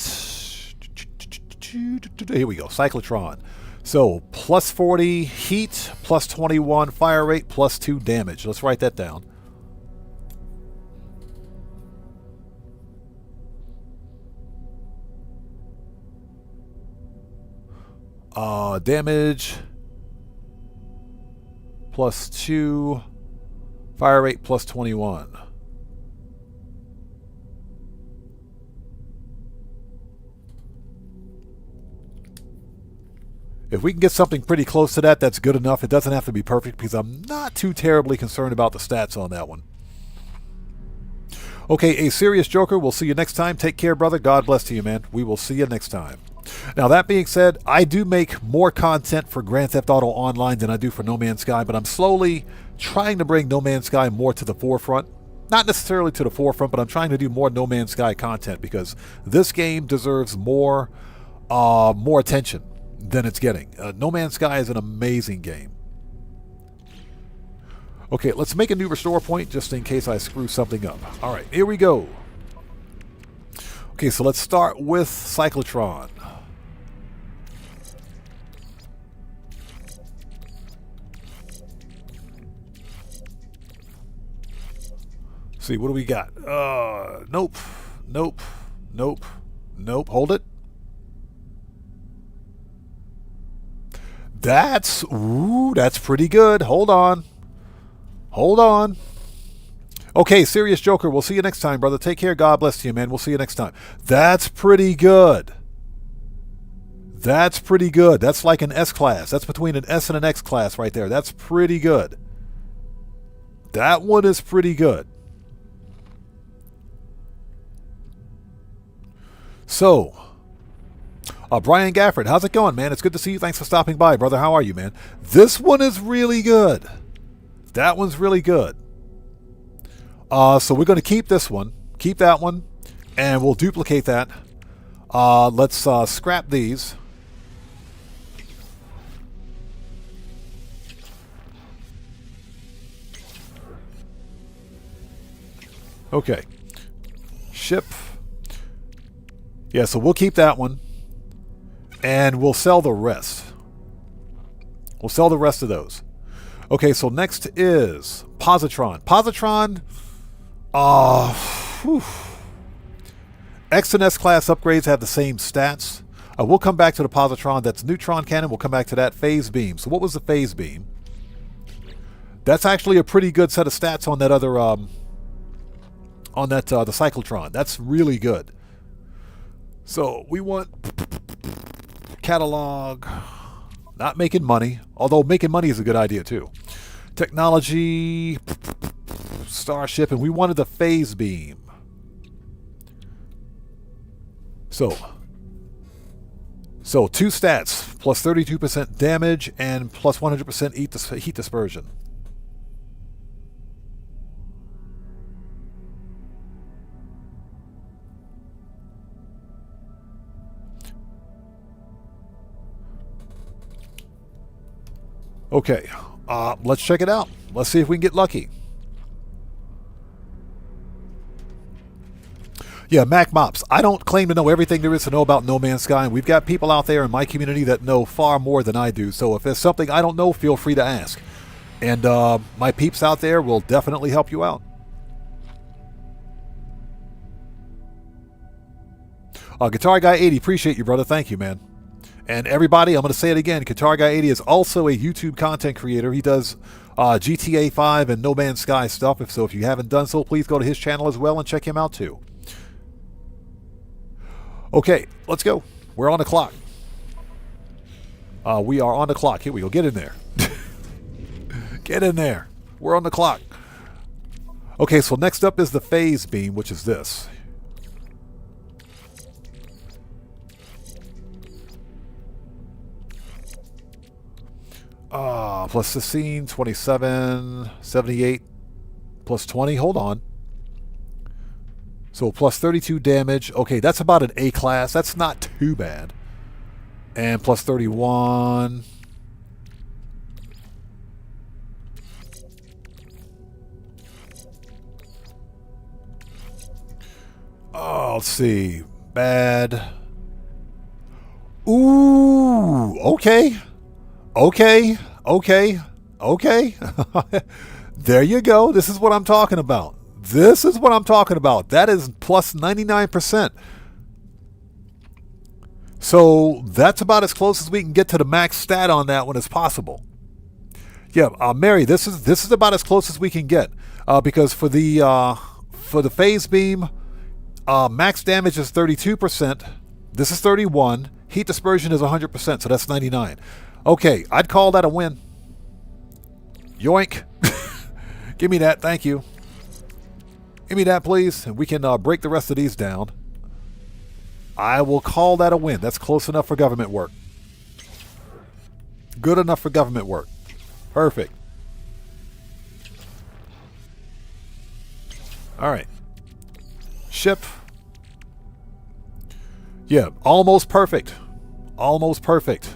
Here we go. Cyclotron. So, plus 40 heat, plus 21 fire rate, plus 2 damage. Let's write that down. Damage plus 2, fire rate plus 21. If we can get something pretty close to that, that's good enough. It doesn't have to be perfect because I'm not too terribly concerned about the stats on that one. Okay, a serious Joker. We'll see you next time. Take care, brother. God bless to you, man. We will see you next time. Now, that being said, I do make more content for Grand Theft Auto Online than I do for No Man's Sky, but I'm slowly trying to bring No Man's Sky more to the forefront. Not necessarily to the forefront, but I'm trying to do more No Man's Sky content because this game deserves more attention than it's getting. No Man's Sky is an amazing game. Okay, let's make a new restore point just in case I screw something up. All right, here we go. Okay, so let's start with Cyclotron. See, what do we got? Nope. Nope. Nope. Nope. Hold it. That's pretty good. Hold on. Hold on. Okay, Serious Joker, we'll see you next time, brother. Take care. God bless you, man. We'll see you next time. That's pretty good. That's pretty good. That's like an S class. That's between an S and an X class right there. That's pretty good. That one is pretty good. So, Brian Gafford, how's it going, man? It's good to see you. Thanks for stopping by, brother. How are you, man? This one is really good. That one's really good. So we're going to keep this one, keep that one, and we'll duplicate that. Let's scrap these. Okay. Ship. Yeah, so we'll keep that one. And we'll sell the rest. We'll sell the rest of those. Okay, so next is Positron. Positron, X and S class upgrades have the same stats. We'll come back to the Positron. That's neutron cannon. We'll come back to that. Phase beam. So what was the phase beam? That's actually a pretty good set of stats on that other, the cyclotron. That's really good. So we want catalog. Not making money, although making money is a good idea too. Technology, Starship, and we wanted the phase beam. So 2 stats, plus 32% damage and plus 100% heat dispersion. Okay, let's check it out. Let's see if we can get lucky. Yeah, Mac Mops. I don't claim to know everything there is to know about No Man's Sky, and we've got people out there in my community that know far more than I do. So if there's something I don't know, feel free to ask. And my peeps out there will definitely help you out. Guitar Guy 80, appreciate you, brother. Thank you, man. And everybody, I'm going to say it again, Guitar Guy 80 is also a YouTube content creator. He does GTA 5 and No Man's Sky stuff. If you haven't done so, please go to his channel as well and check him out too. Okay, let's go. We're on the clock. We are on the clock. Here we go. Get in there. Get in there. We're on the clock. Okay, so next up is the phase beam, which is this. Plus 16, 27, 78, plus 20. Hold on. So plus 32 damage. Okay, that's about an A class. That's not too bad. And plus 31. Oh, let's see. Bad. Ooh, okay. Okay. There you go. This is what I'm talking about. This is what I'm talking about. That is plus 99%. So that's about as close as we can get to the max stat on that one as possible. Yeah, Mary, this is about as close as we can get because for the phase beam, max damage is 32%. This is 31. Heat dispersion is 100%, so that's 99. Okay, I'd call that a win. Yoink. Give me that, thank you. Give me that, please, and we can break the rest of these down. I will call that a win. That's close enough for government work. Good enough for government work. Perfect. All right. Ship. Yeah, almost perfect. Almost perfect.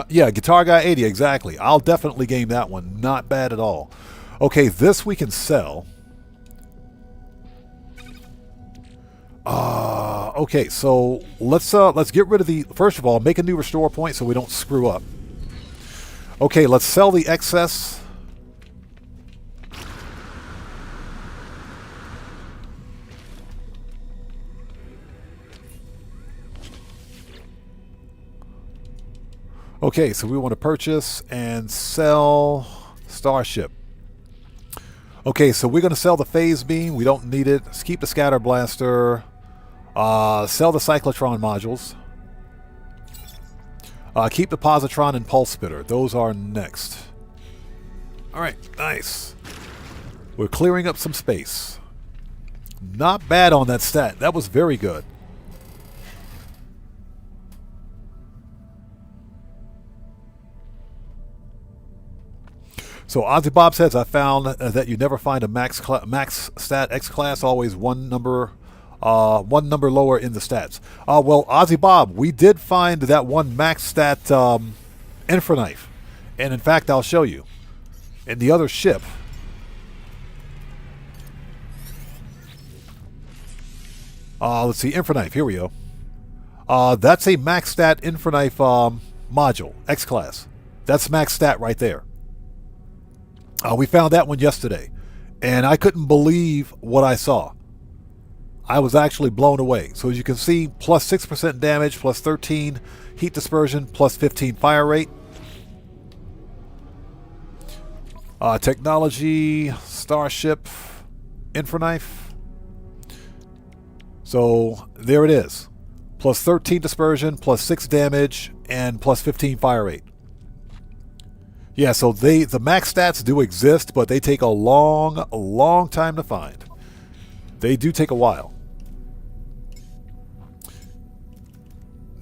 Yeah, Guitar Guy 80, exactly. I'll definitely game that one. Not bad at all. Okay, this we can sell. Okay, so let's get rid of the, first of all, make a new restore point so we don't screw up. Okay, let's sell the excess. Okay, so we want to purchase and sell Starship. Okay, so we're going to sell the phase beam. We don't need it. Let's keep the scatter blaster. Sell the cyclotron modules. Keep the positron and pulse spitter. Those are next. All right, nice. We're clearing up some space. Not bad on that stat. That was very good. So Ozzy Bob says, I found that you never find a max stat X class, always one number lower in the stats. Well, Ozzy Bob, we did find that one max stat Infraknife. And in fact, I'll show you. In the other ship, let's see, Infraknife, here we go. That's a max stat Infraknife module, X class. That's max stat right there. We found that one yesterday, and I couldn't believe what I saw. I was actually blown away. So as you can see, plus 6% damage, plus 13 heat dispersion, plus 15 fire rate. Technology, Starship, Infraknife. So there it is. Plus 13 dispersion, plus 6 damage, and plus 15 fire rate. Yeah, so the max stats do exist, but they take a long time to find. They do take a while.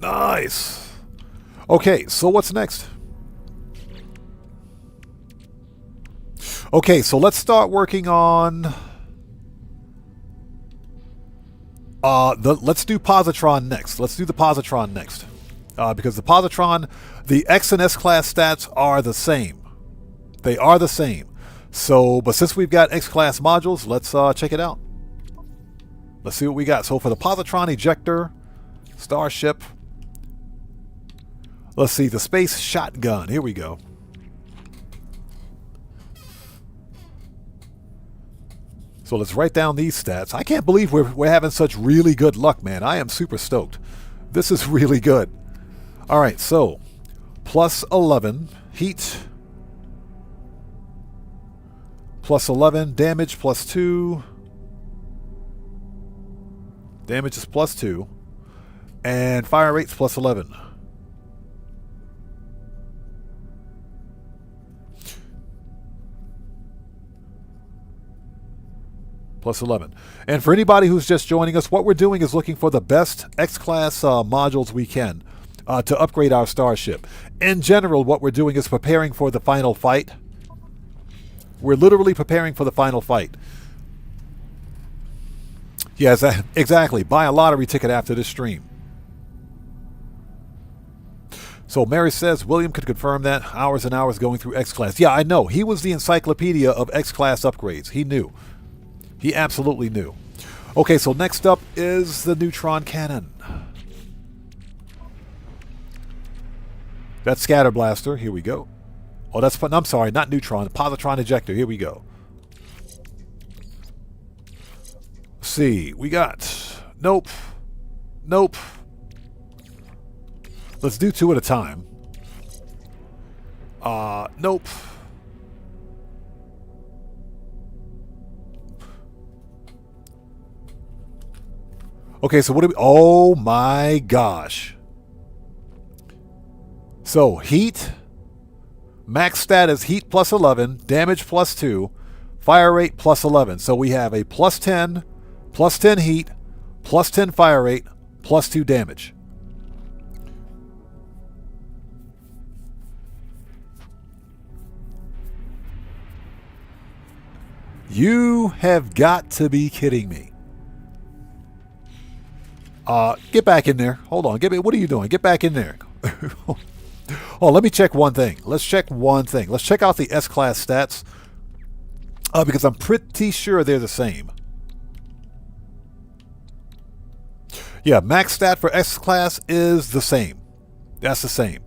Nice. Okay, so what's next? Okay, so let's start working on let's do positron next. Let's do the positron next. Because the positron, the X and S class stats are the same. They are the same. So, but since we've got X class modules, let's check it out. Let's see what we got. So for the positron ejector, Starship, let's see, the space shotgun. Here we go. So let's write down these stats. I can't believe we're having such really good luck, man. I am super stoked. This is really good. All right, so plus 11 heat, plus 11 damage, plus 2. Damage is plus 2, and fire rate's plus 11. Plus 11. And for anybody who's just joining us, what we're doing is looking for the best X-Class modules we can to upgrade our Starship. In general, what we're doing is preparing for the final fight. We're literally preparing for the final fight. Yes, exactly. Buy a lottery ticket after this stream. So Mary says, William could confirm that. Hours and hours going through X-Class. Yeah, I know. He was the encyclopedia of X-Class upgrades. He knew. He absolutely knew. Okay, so next up is the neutron cannon. That's scatter blaster. Here we go. Oh, that's fun. I'm sorry, not neutron. Positron ejector. Here we go. Let's see. We got. Nope. Nope. Let's do 2 at a time. Nope. Okay, so what do we... Oh my gosh. So, heat. Max stat is heat plus 11, damage plus 2, fire rate plus 11. So we have a plus 10 heat, plus 10 fire rate, plus 2 damage. You have got to be kidding me. Get back in there. Hold on. What are you doing? Get back in there. Oh, let me check one thing. Let's check one thing. Let's check out the S-Class stats. Because I'm pretty sure they're the same. Yeah, max stat for S-Class is the same. That's the same.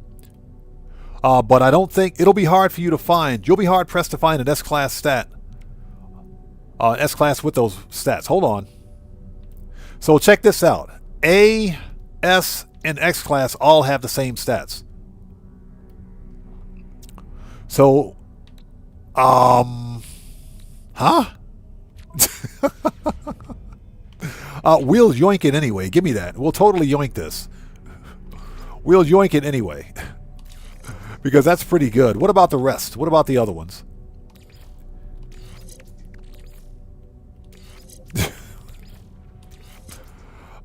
But I don't think... It'll be hard for you to find... You'll be hard-pressed to find an S-Class stat. S-Class with those stats. Hold on. So check this out. A, S, and X-Class all have the same stats. So, huh? We'll yoink it anyway. Give me that. We'll totally yoink this. We'll yoink it anyway. Because that's pretty good. What about the rest? What about the other ones?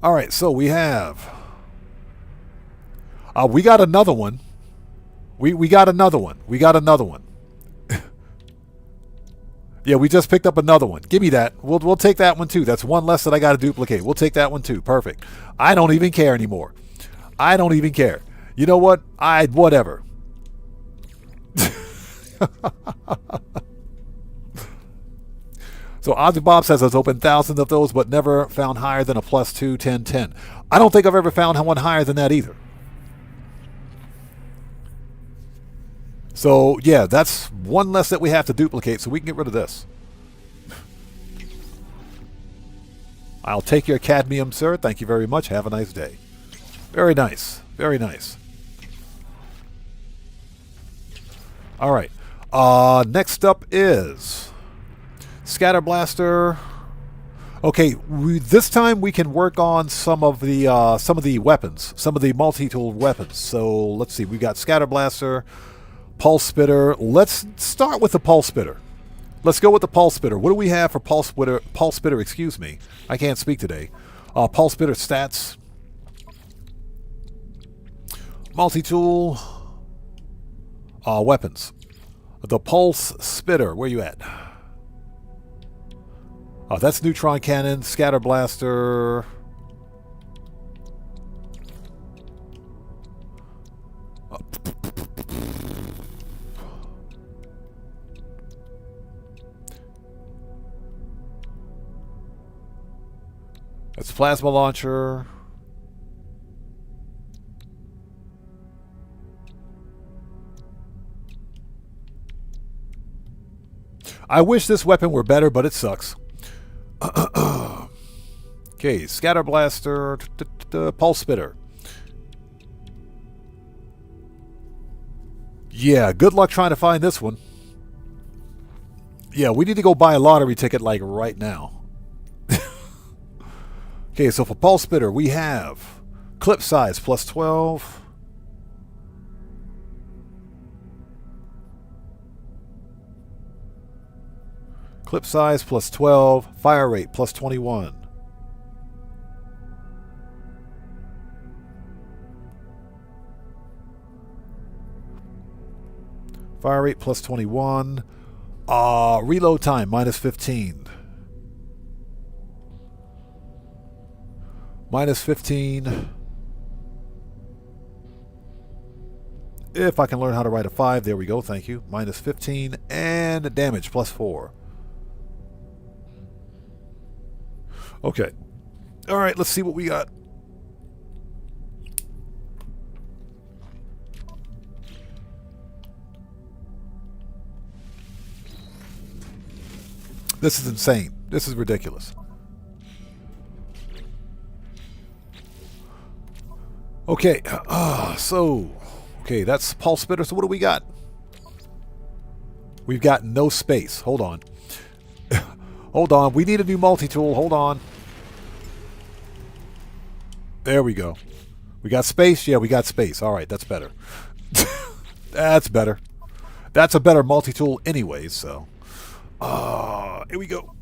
All right, so we have... we got another one. We got another one. We got another one. Yeah, we just picked up another one. Give me that. We'll take that one too. That's one less that I got to duplicate. We'll take that one too. Perfect. I don't even care anymore. I don't even care. You know what? Whatever. So Ozzy Bob says has opened thousands of those, but never found higher than a +2, 10, 10. I don't think I've ever found one higher than that either. So yeah, that's one less that we have to duplicate, so we can get rid of this. I'll take your cadmium, sir. Thank you very much. Have a nice day. Very nice. Very nice. All right. Next up is Scatter Blaster. Okay, this time we can work on some of the weapons, some of the multi-tool weapons. So let's see. We got Scatter Blaster, Pulse Spitter. Let's start with the Pulse Spitter. Let's go with the Pulse Spitter. What do we have for Pulse Spitter? Pulse Spitter, excuse me. I can't speak today. Pulse Spitter stats. Multi-tool. Weapons. The Pulse Spitter. Where you at? That's Neutron Cannon, Scatter Blaster. That's Plasma Launcher. I wish this weapon were better, but it sucks. Okay, Scatter Blaster, Pulse Spitter. Yeah, good luck trying to find this one. Yeah, we need to go buy a lottery ticket like right now. Okay, so for Pulse Spitter, we have clip size +12. Clip size +12. Fire rate +21. Fire rate +21. Reload time -15. -15. If I can learn how to write a 5, there we go, thank you. -15. And damage +4. Okay. All right, let's see what we got. This is insane. This is ridiculous. Okay, okay, that's Pulse Spitter. So what do we got? We've got no space. Hold on. Hold on. We need a new multi-tool. Hold on. There we go. We got space? Yeah, we got space. All right, that's better. That's better. That's a better multi-tool anyways, so. Here we go.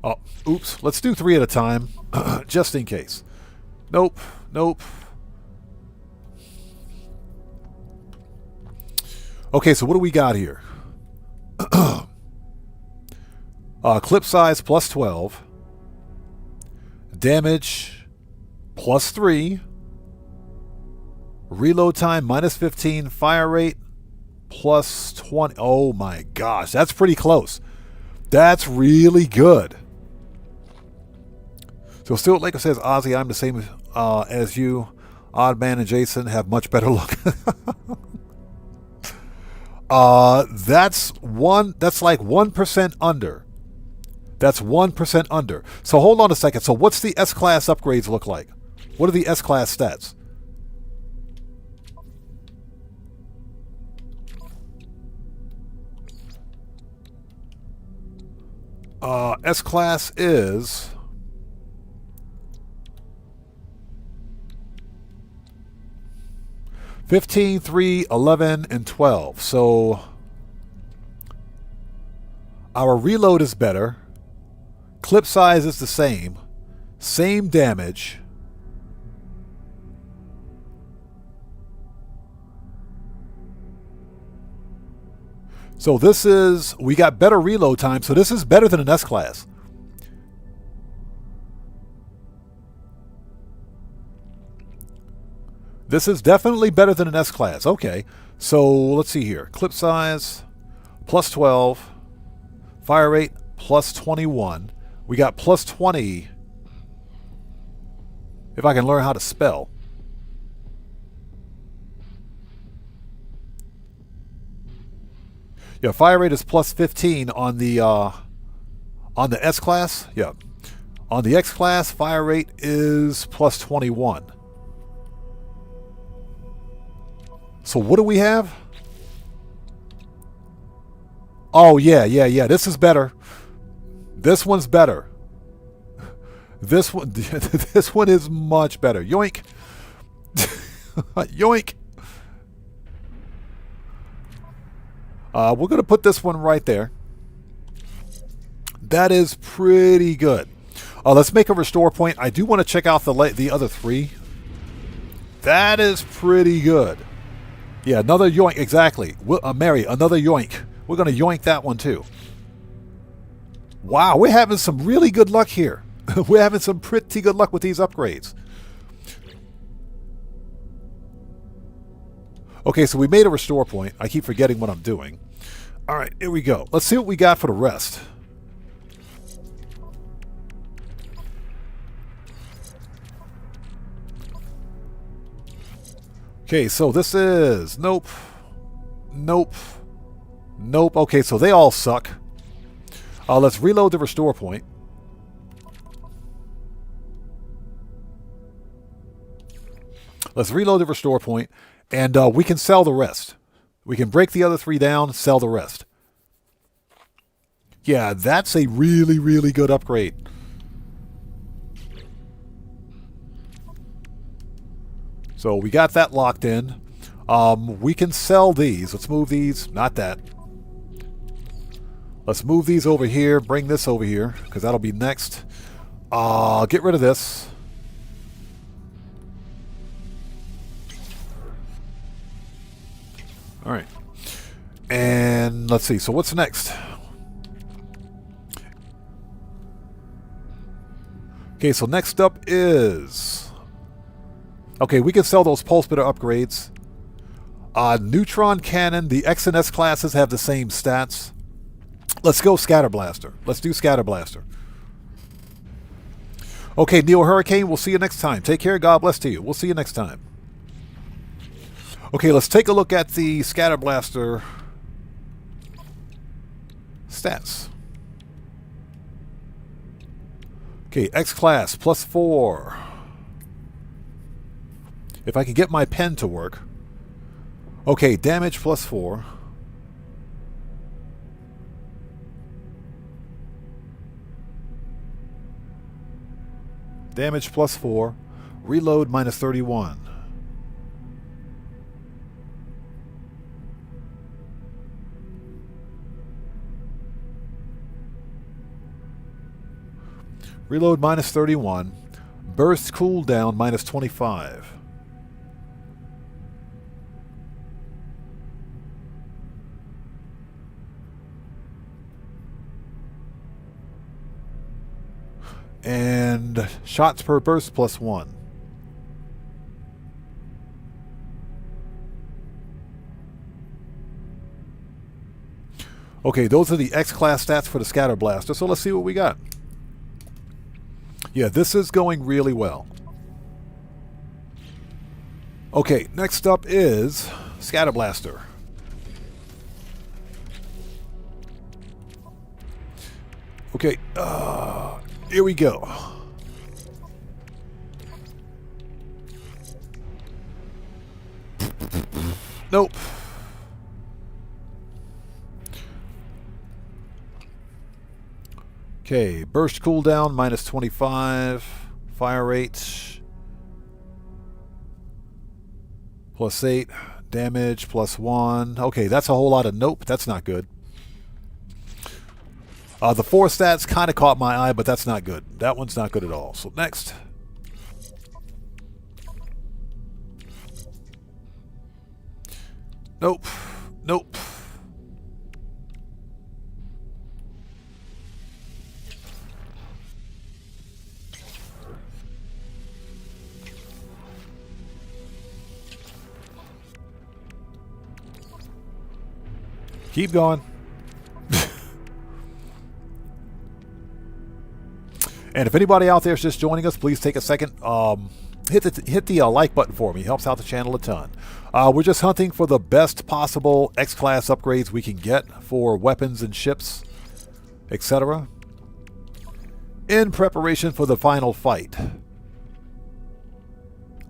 Oh, oops. Let's do 3 at a time, just in case. Nope. Nope. Okay, so what do we got here? Clip size +12. Damage +3. Reload time -15. Fire rate +20. Oh my gosh, that's pretty close. That's really good. So still, like it says, Ozzy, I'm the same as you. Oddman and Jason have much better luck. That's like 1% under. That's 1% under. So hold on a second. So what's the S-Class upgrades look like? What are the S-Class stats? S-Class is 15, 3, 11, and 12. So Our reload is better. Clip size is the same. Same damage. So this is, we got better reload time, so this is better than an S-Class. This is definitely better than an S-Class. Okay, so let's see here. Clip size, plus 12. Fire rate, plus 21. We got plus 20. If I can learn how to spell. Yeah, fire rate is plus 15 on the S-Class. Yeah. On the X-Class, fire rate is plus 21. So what do we have? Oh, yeah. This is better. This one's better. This one, this one is much better. Yoink. Yoink. We're going to put this one right there. That is pretty good. Let's make a restore point. I do want to check out the other three. That is pretty good. Yeah, another yoink. Exactly. Mary, another yoink. We're going to yoink that one too. Wow, we're having some really good luck here. We're having some pretty good luck with these upgrades. Okay, so we made a restore point. I keep forgetting what I'm doing. All right, here we go. Let's see what we got for the rest. Okay, so this is... Nope. Nope. Nope. Okay, so they all suck. Let's reload the restore point. Let's reload the restore point, and we can sell the rest. We can break the other three down, sell the rest. Yeah, that's a really, really good upgrade. So we got that locked in. We can sell these. Let's move these. Not that. Let's move these over here. Bring this over here, because that'll be next. Get rid of this. All right. And let's see. So what's next? Okay, so next up is... Okay, we can sell those pulse bitter upgrades. Neutron cannon. The X and S classes have the same stats. Let's go Scatter Blaster. Let's do Scatter Blaster. Okay, Neo Hurricane, we'll see you next time. Take care. God bless to you. We'll see you next time. Okay, let's take a look at the Scatter Blaster stats. Okay, X class plus 4. If I can get my pen to work. Okay, damage plus 4. Damage plus 4. Reload minus 31. Reload minus 31. Burst cooldown minus 25. And shots per burst plus 1. Okay, those are the X-Class stats for the Scatter Blaster, so let's see what we got. Yeah, this is going really well. Okay, next up is Scatter Blaster. Okay, here we go. Nope. Okay, burst cooldown minus 25, fire rate plus 8, damage plus 1. Okay, that's a whole lot of nope. That's not good. The 4 stats kind of caught my eye, but that's not good. That one's not good at all. So next. Nope. Nope. Keep going. And if anybody out there is just joining us, please take a second. Hit the like button for me. Helps out the channel a ton. We're just hunting for the best possible X-Class upgrades we can get for weapons and ships, etc. in preparation for the final fight.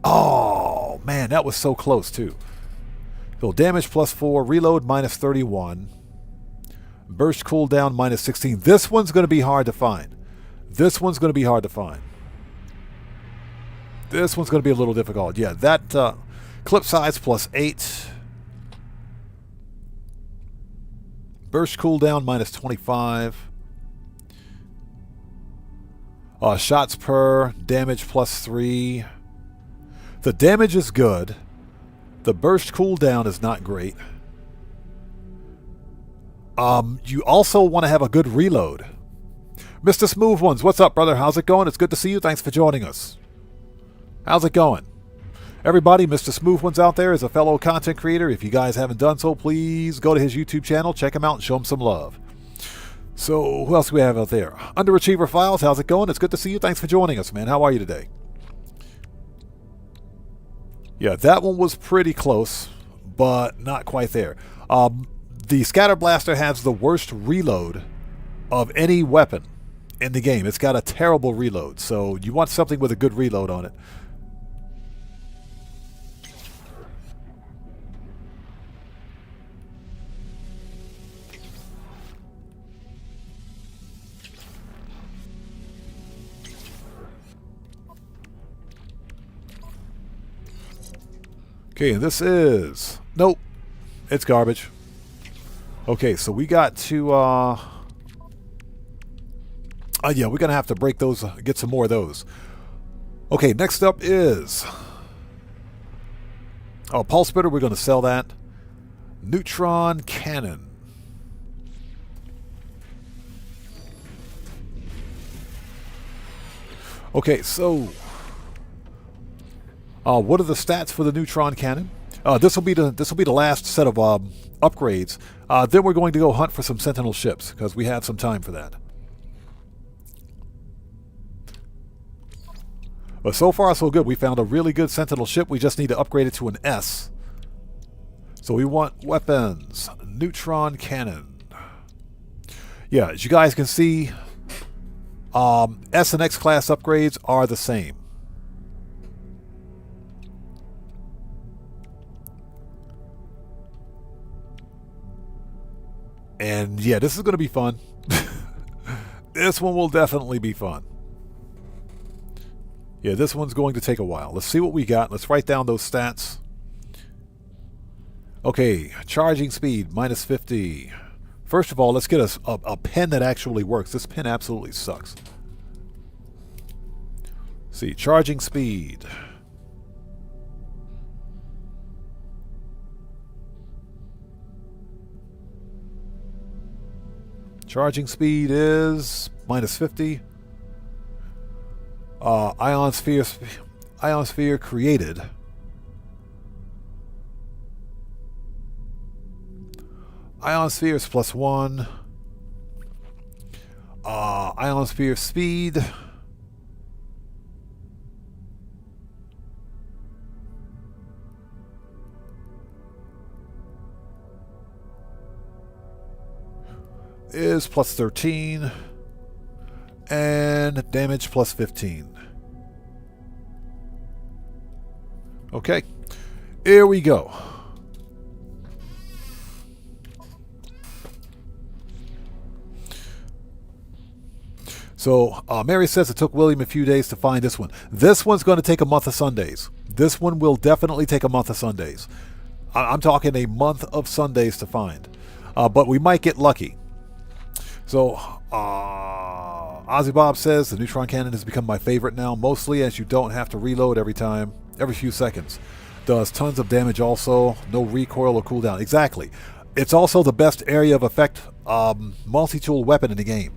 Oh, man, that was so close, too. So damage +4, reload -31, burst cooldown -16. This one's going to be hard to find. This one's going to be hard to find. This one's going to be a little difficult. Yeah, that clip size +8. Burst cooldown -25. Shots per, damage +3. The damage is good. The burst cooldown is not great. You also want to have a good reload. Mr. Smooth Ones, what's up, brother? How's it going? It's good to see you. Thanks for joining us. How's it going? Everybody, Mr. Smooth Ones out there is a fellow content creator. If you guys haven't done so, please go to his YouTube channel, check him out, and show him some love. So, who else do we have out there? Underachiever Files, how's it going? It's good to see you. Thanks for joining us, man. How are you today? Yeah, that one was pretty close, but not quite there. The Scatter Blaster has the worst reload of any weapon in the game. It's got a terrible reload, so you want something with a good reload on it. Okay, and this is... Nope. It's garbage. Okay, so we got to... yeah, we're going to have to break those, get some more of those. Okay, next up is... Oh, Pulse Splitter, we're going to sell that. Neutron Cannon. Okay, so... what are the stats for the Neutron Cannon? This will be the last set of upgrades. Then we're going to go hunt for some Sentinel ships because we have some time for that. But so far so good. We found a really good Sentinel ship. We just need to upgrade it to an S. So we want weapons, Neutron Cannon. Yeah, as you guys can see, S and X class upgrades are the same. And yeah, this is going to be fun. This one will definitely be fun. Yeah, this one's going to take a while. Let's see what we got. Let's write down those stats. Okay, charging speed, -50. First of all, let's get a pen that actually works. This pen absolutely sucks. Let's see, charging speed. Charging speed is -50. Ionosphere created. Ionosphere is +1. Ionosphere speed. Is +13. And damage +15. Okay, here we go. So Mary says it took William a few days to find this one. This one's going to take a month of Sundays. This one will definitely take a month of Sundays. I'm talking a month of Sundays to find. But we might get lucky. So, Ozzy Bob says the neutron cannon has become my favorite now, mostly as you don't have to reload every few seconds. Does tons of damage also, no recoil or cooldown. Exactly. It's also the best area of effect multi-tool weapon in the game.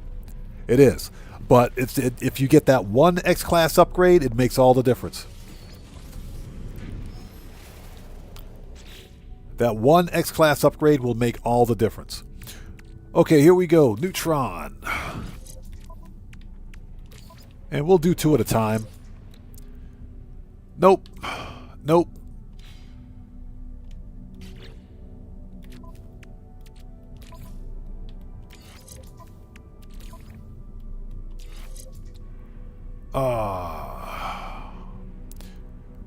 It is. But if you get that one X-Class upgrade, it makes all the difference. That one X-Class upgrade will make all the difference. Okay, here we go. Neutron. And we'll do 2 at a time. Nope. Nope.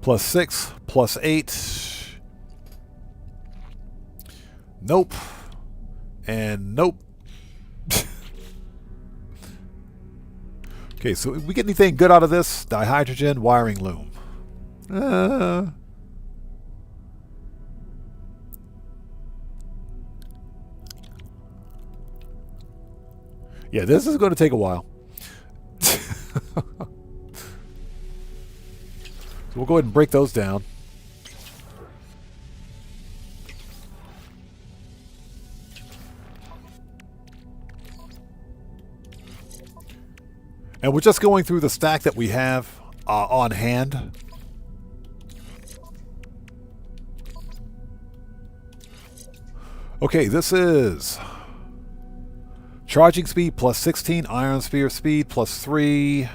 +6, +8. Nope. And nope. Okay, so if we get anything good out of this, dihydrogen wiring loom. Yeah, this is going to take a while. So we'll go ahead and break those down. And we're just going through the stack that we have on hand. Okay, this is charging speed +16, ion sphere speed +3.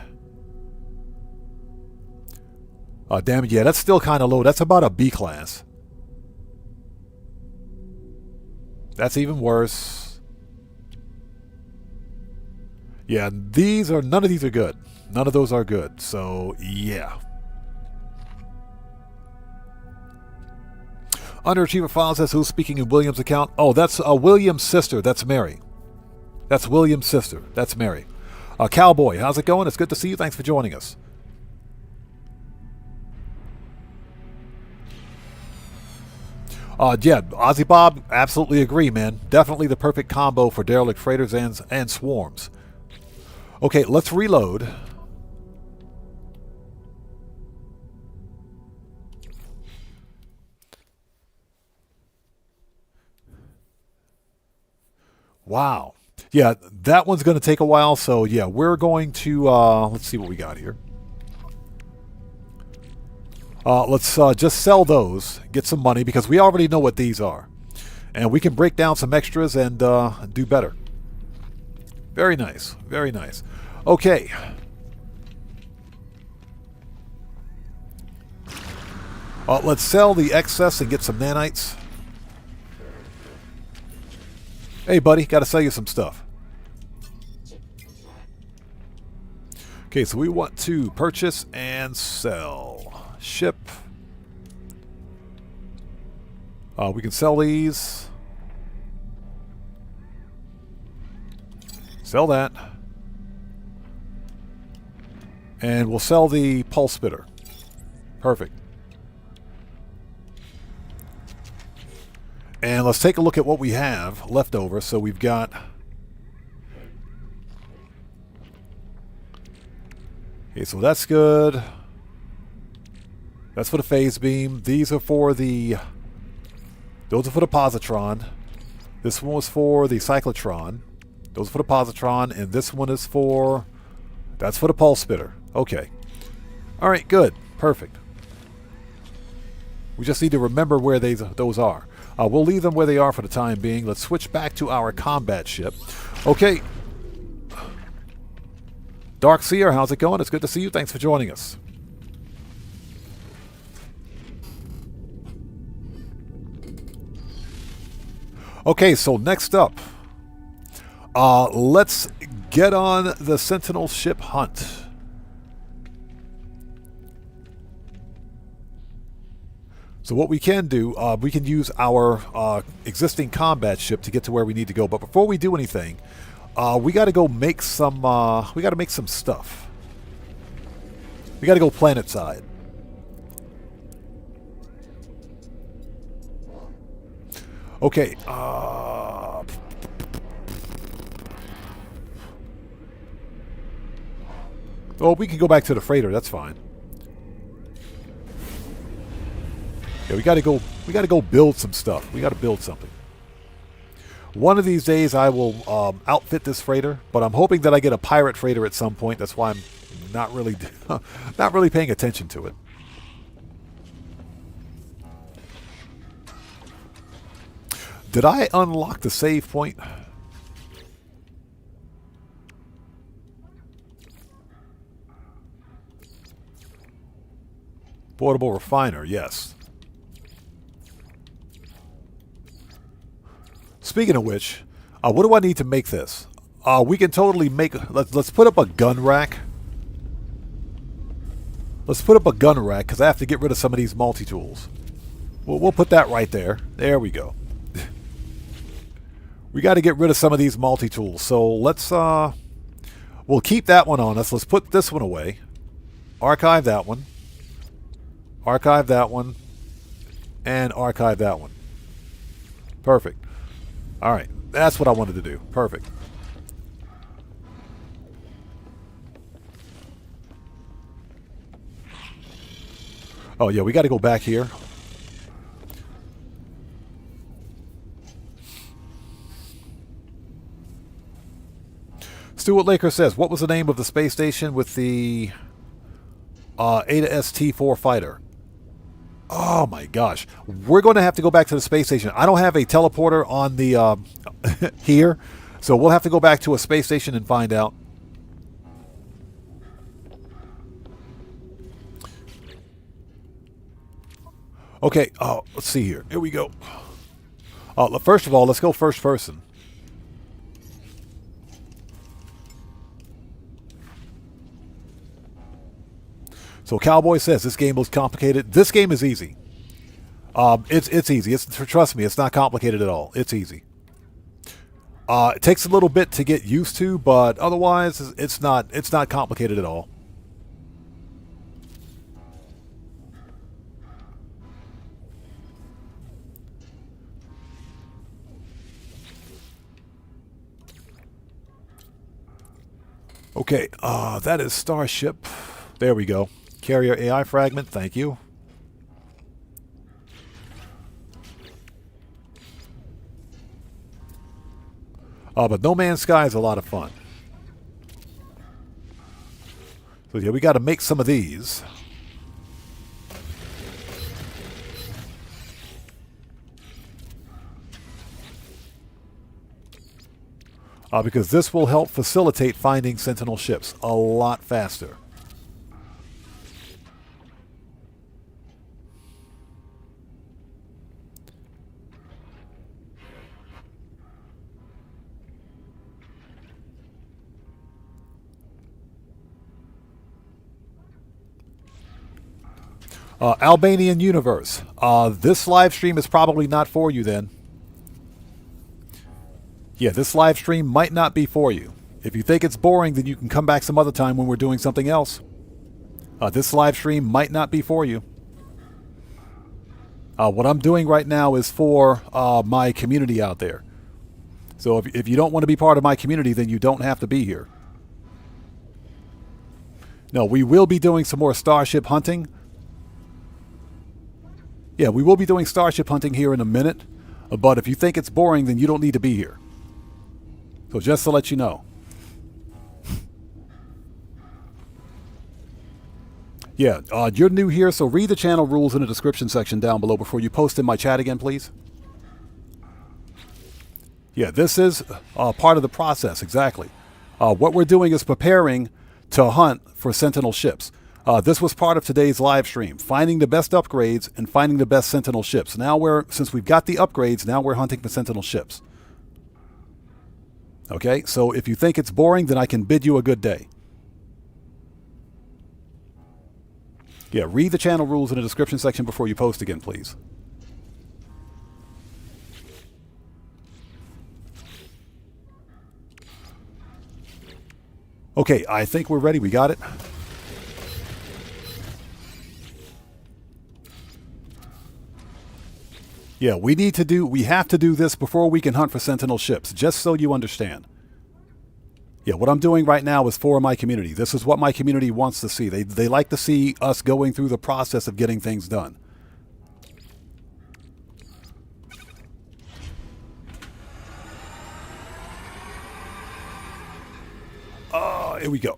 Damage, yeah, that's still kind of low. That's about a B class. That's even worse. Yeah, none of these are good. None of those are good. So, yeah. Underachiever File says, who's speaking in William's account? Oh, that's William's sister. That's Mary. That's William's sister. That's Mary. Cowboy, how's it going? It's good to see you. Thanks for joining us. Yeah, Ozzy Bob, absolutely agree, man. Definitely the perfect combo for derelict freighters and swarms. Okay, let's reload. Wow. Yeah, that one's going to take a while, so yeah, we're going to, let's see what we got here. Let's just sell those, get some money, because we already know what these are. And we can break down some extras and do better. Very nice, very nice. Okay. Let's sell the excess and get some nanites. Hey, buddy, got to sell you some stuff. Okay, so we want to purchase and sell. Ship. We can sell these. Sell that. And we'll sell the pulse spitter. Perfect. And let's take a look at what we have left over. So we've got... Okay, so that's good. That's for the phase beam. These are for the... Those are for the positron. This one was for the cyclotron. Those are for the positron. And this one is for... That's for the pulse spitter. Okay. Alright, good. Perfect. We just need to remember where those are. We'll leave them where they are for the time being. Let's switch back to our combat ship. Okay. Darkseer, how's it going? It's good to see you. Thanks for joining us. Okay, so next up, let's get on the Sentinel ship hunt. So what we can do, we can use our existing combat ship to get to where we need to go. But before we do anything, we got to go make some. We got to make some stuff. We got to go planet side. Okay. Oh, we can go back to the freighter. That's fine. Yeah, we got to go. We got to go build some stuff. We got to build something. One of these days, I will outfit this freighter, but I'm hoping that I get a pirate freighter at some point. That's why I'm not really, not really paying attention to it. Did I unlock the save point? Portable refiner, yes. Speaking of which, what do I need to make this? We can totally make... Let's put up a gun rack. Let's put up a gun rack, because I have to get rid of some of these multi-tools. We'll put that right there. There we go. We got to get rid of some of these multi-tools. So let's... we'll keep that one on us. Let's put this one away. Archive that one. Archive that one. And archive that one. Perfect. All right, that's what I wanted to do. Perfect. Oh, yeah, we got to go back here. Stuart Laker says, what was the name of the space station with the Ada ST-4 fighter? Oh my gosh. We're going to have to go back to the space station. I don't have a teleporter on the here, so we'll have to go back to a space station and find out. Okay, let's see here. Here we go. First of all, let's go first person. So Cowboy says this game was complicated. This game is easy. It's easy. Trust me, it's not complicated at all. It's easy. It takes a little bit to get used to, but otherwise it's not complicated at all. Okay, that is Starship. There we go. Carrier AI fragment, thank you. But No Man's Sky is a lot of fun. So yeah, we got to make some of these. Because this will help facilitate finding Sentinel ships a lot faster. Albanian Universe. This live stream is probably not for you then. Yeah, this live stream might not be for you. If you think it's boring, then you can come back some other time when we're doing something else. This live stream might not be for you. What I'm doing right now is for my community out there. So if you don't want to be part of my community, then you don't have to be here. No, we will be doing some more Starship hunting. Yeah, we will be doing Starship hunting here in a minute. But if you think it's boring, then you don't need to be here. So just to let you know. Yeah, you're new here, so read the channel rules in the description section down below before you post in my chat again, please. Yeah, this is part of the process, exactly. What we're doing is preparing to hunt for Sentinel ships. This was part of today's live stream, finding the best upgrades and finding the best Sentinel ships. Now since we've got the upgrades, now we're hunting for Sentinel ships. Okay, so if you think it's boring, then I can bid you a good day. Yeah, read the channel rules in the description section before you post again, please. Okay, I think we're ready. We got it. Yeah, we have to do this before we can hunt for Sentinel ships, just so you understand. Yeah, what I'm doing right now is for my community. This is what my community wants to see. They like to see us going through the process of getting things done. Here we go.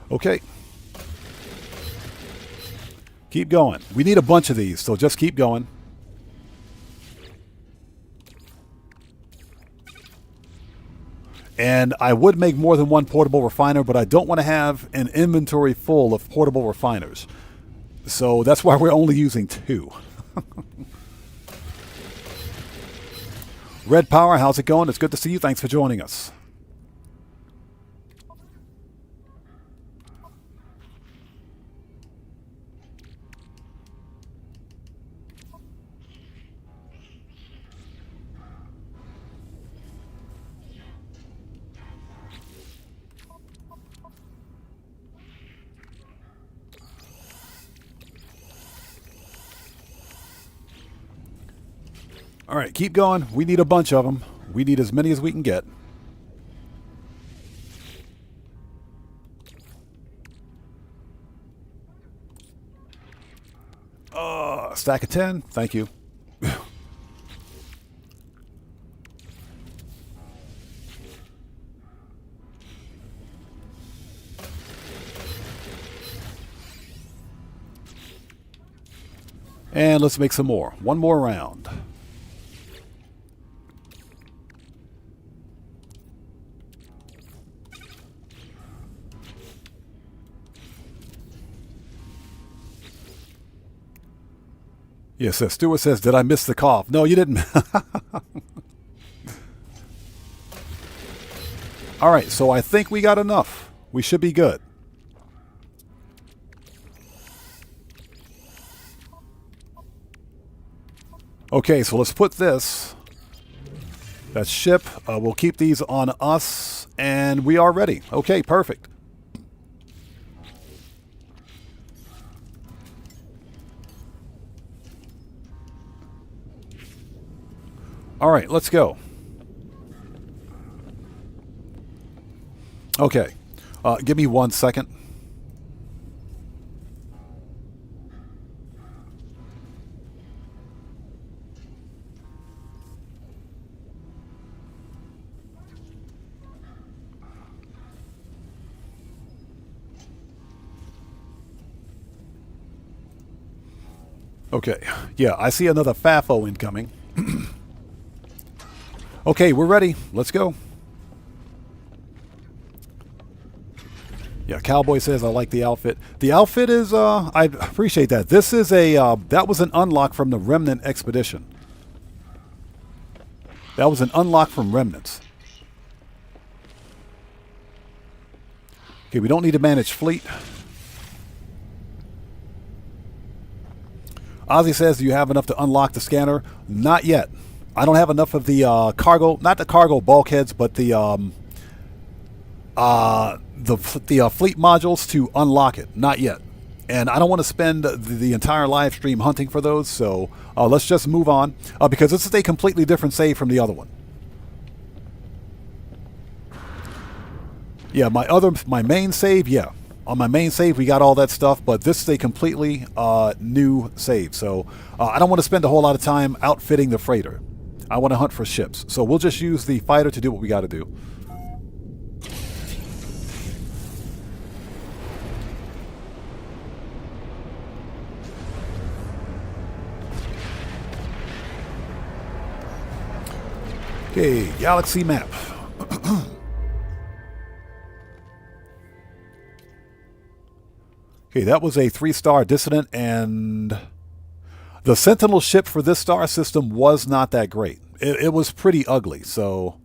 Okay. Keep going. We need a bunch of these, so just keep going. And I would make more than one portable refiner, but I don't want to have an inventory full of portable refiners. So that's why we're only using 2. Red Power, how's it going? It's good to see you. Thanks for joining us. All right, keep going. We need a bunch of them. We need as many as we can get. Stack of 10. Thank you. And let's make some more. One more round. Yes, Stuart says, did I miss the cough? No, you didn't. All right, so I think we got enough. We should be good. Okay, so let's put this. That's ship. We'll keep these on us, and we are ready. Okay, perfect. All right, let's go. Okay, give me 1 second. Okay, yeah, I see another FAFO incoming. Okay, we're ready. Let's go. Yeah, Cowboy says I like the outfit. The outfit is, I appreciate that. This is a, that was an unlock from the Remnant Expedition. That was an unlock from Remnants. Okay, we don't need to manage fleet. Ozzy says, do you have enough to unlock the scanner? Not yet. I don't have enough of the cargo, not the cargo bulkheads, but the fleet modules to unlock it. Not yet. And I don't want to spend the entire live stream hunting for those, so let's just move on, because this is a completely different save from the other one. Yeah, my main save, yeah. On my main save, we got all that stuff, but this is a completely new save. So I don't want to spend a whole lot of time outfitting the freighter. I want to hunt for ships. So we'll just use the fighter to do what we got to do. Okay, galaxy map. Okay, that was a 3-star dissident, and the Sentinel ship for this star system was not that great. It was pretty ugly, so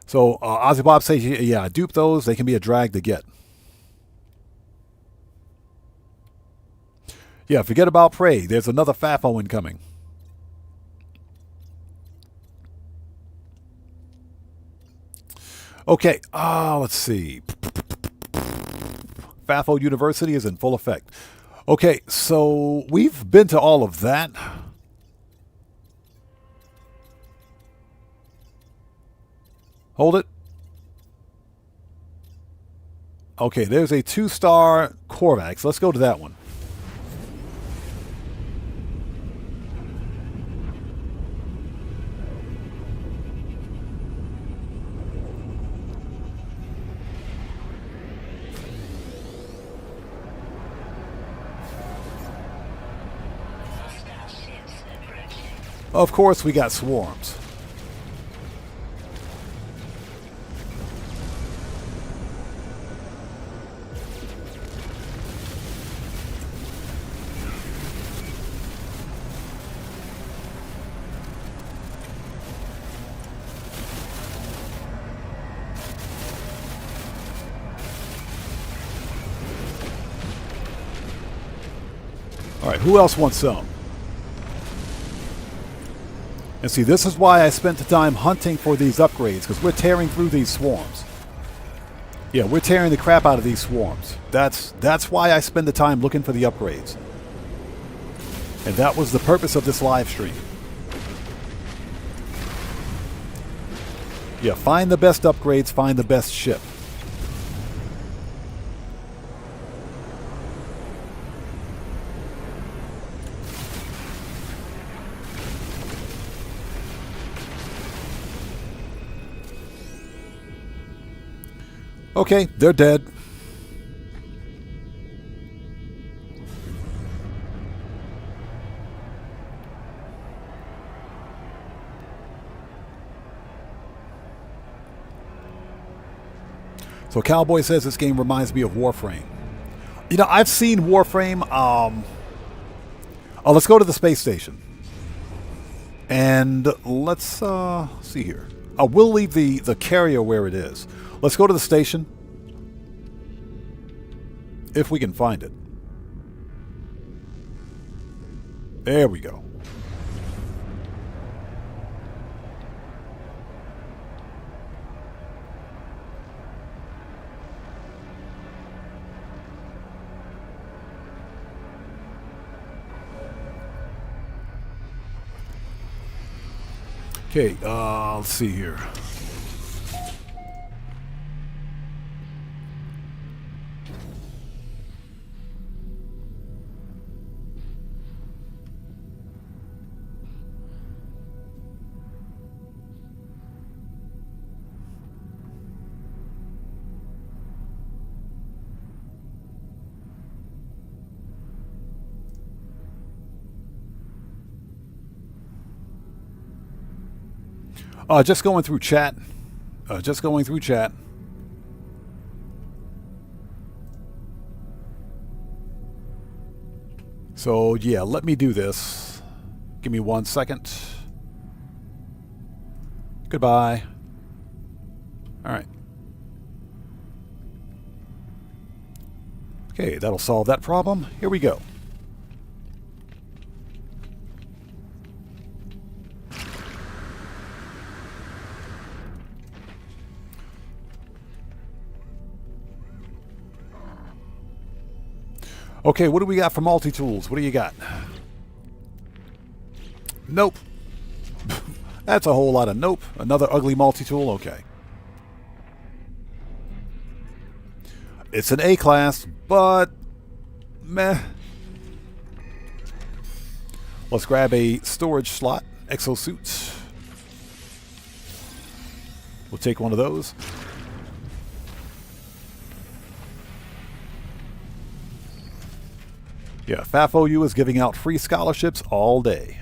Ozzy Bob says, yeah, dupe those. They can be a drag to get. Yeah, forget about Prey. There's another FAFO incoming. Okay, let's see. FAFO University is in full effect. Okay, so we've been to all of that. Hold it. Okay, there's a 2-star Korvax. Let's go to that one. Starships approaching. Of course, we got swarms. All right, who else wants some? And see, this is why I spent the time hunting for these upgrades, because we're tearing through these swarms. Yeah, we're tearing the crap out of these swarms. That's why I spend the time looking for the upgrades. And that was the purpose of this live stream. Yeah, find the best upgrades, find the best ship. Okay, they're dead. So Cowboy says this game reminds me of Warframe. You know, I've seen Warframe. Oh, let's go to the space station. And let's see here. We'll leave the carrier where it is. Let's go to the station. If we can find it. There we go. Okay, let's see here. Just going through chat. Just going through chat. So, yeah, let me do this. Give me 1 second. Goodbye. All right. Okay, that'll solve that problem. Here we go. Okay, what do we got for multi-tools? What do you got? Nope. That's a whole lot of nope. Another ugly multi-tool? Okay. It's an A class, but meh. Let's grab a storage slot. Exosuit. We'll take one of those. Yeah, FAFOU is giving out free scholarships all day.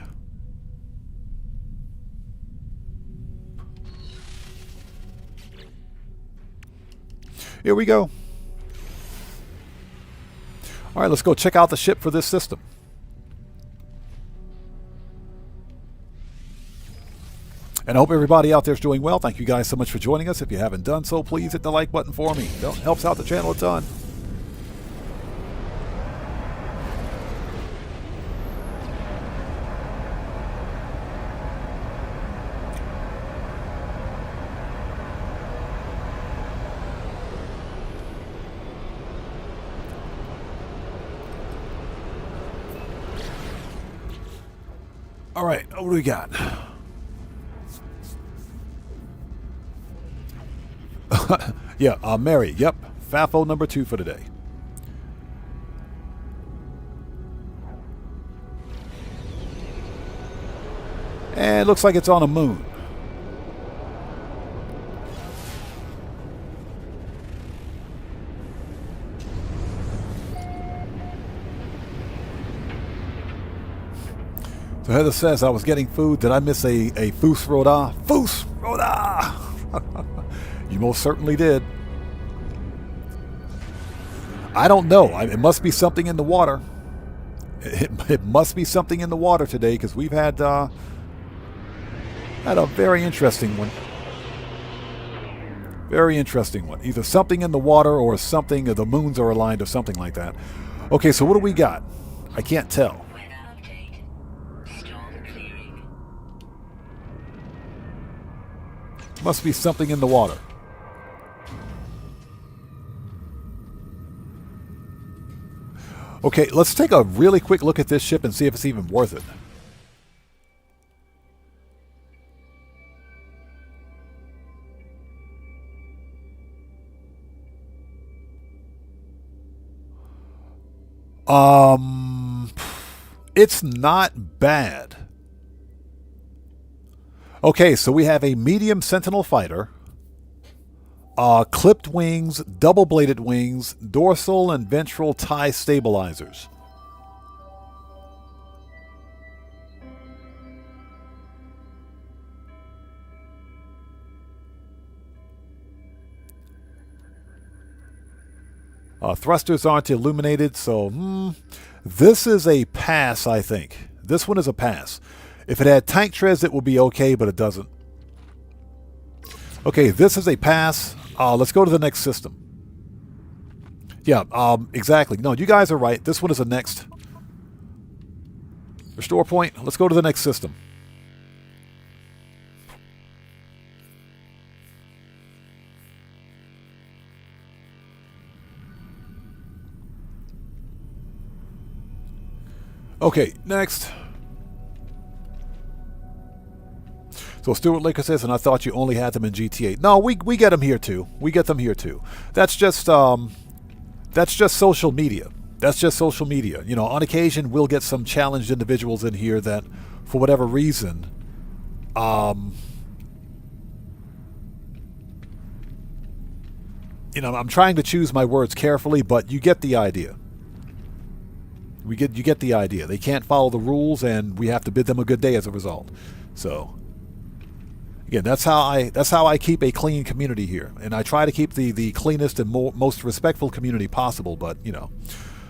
Here we go. All right, let's go check out the ship for this system. And I hope everybody out there is doing well. Thank you guys so much for joining us. If you haven't done so, please hit the like button for me. It helps out the channel a ton. All right, what do we got? Yeah, Mary. Yep. FAFO number 2 for today. And it looks like it's on a moon. So Heather says, I was getting food. Did I miss a Foos Roda? Foos Roda! You most certainly did. I don't know. It must be something in the water. It must be something in the water today, because we've had a very interesting one. Very interesting one. Either something in the water or something, or the moons are aligned or something like that. Okay, so what do we got? I can't tell. Weather update. Storm clearing. Must be something in the water. Okay, let's take a really quick look at this ship and see if it's even worth it. It's not bad. Okay, so we have a medium Sentinel fighter, clipped wings, double-bladed wings, dorsal and ventral tie stabilizers. Thrusters aren't illuminated, so this is a pass, I think. This one is a pass. If it had tank treads, it would be okay, but it doesn't. Okay, this is a pass. Let's go to the next system. Yeah, exactly. No, you guys are right. This one is a next. Restore point. Let's go to the next system. Okay, next. So Stuart Laker says, and I thought you only had them in GTA. No, we get them here too. We get them here too. That's just social media. That's just social media. You know, on occasion we'll get some challenged individuals in here that, for whatever reason, you know, I'm trying to choose my words carefully, but you get the idea. You get the idea. They can't follow the rules, and we have to bid them a good day as a result. So, again, that's how I keep a clean community here, and I try to keep the cleanest and most respectful community possible. But you know,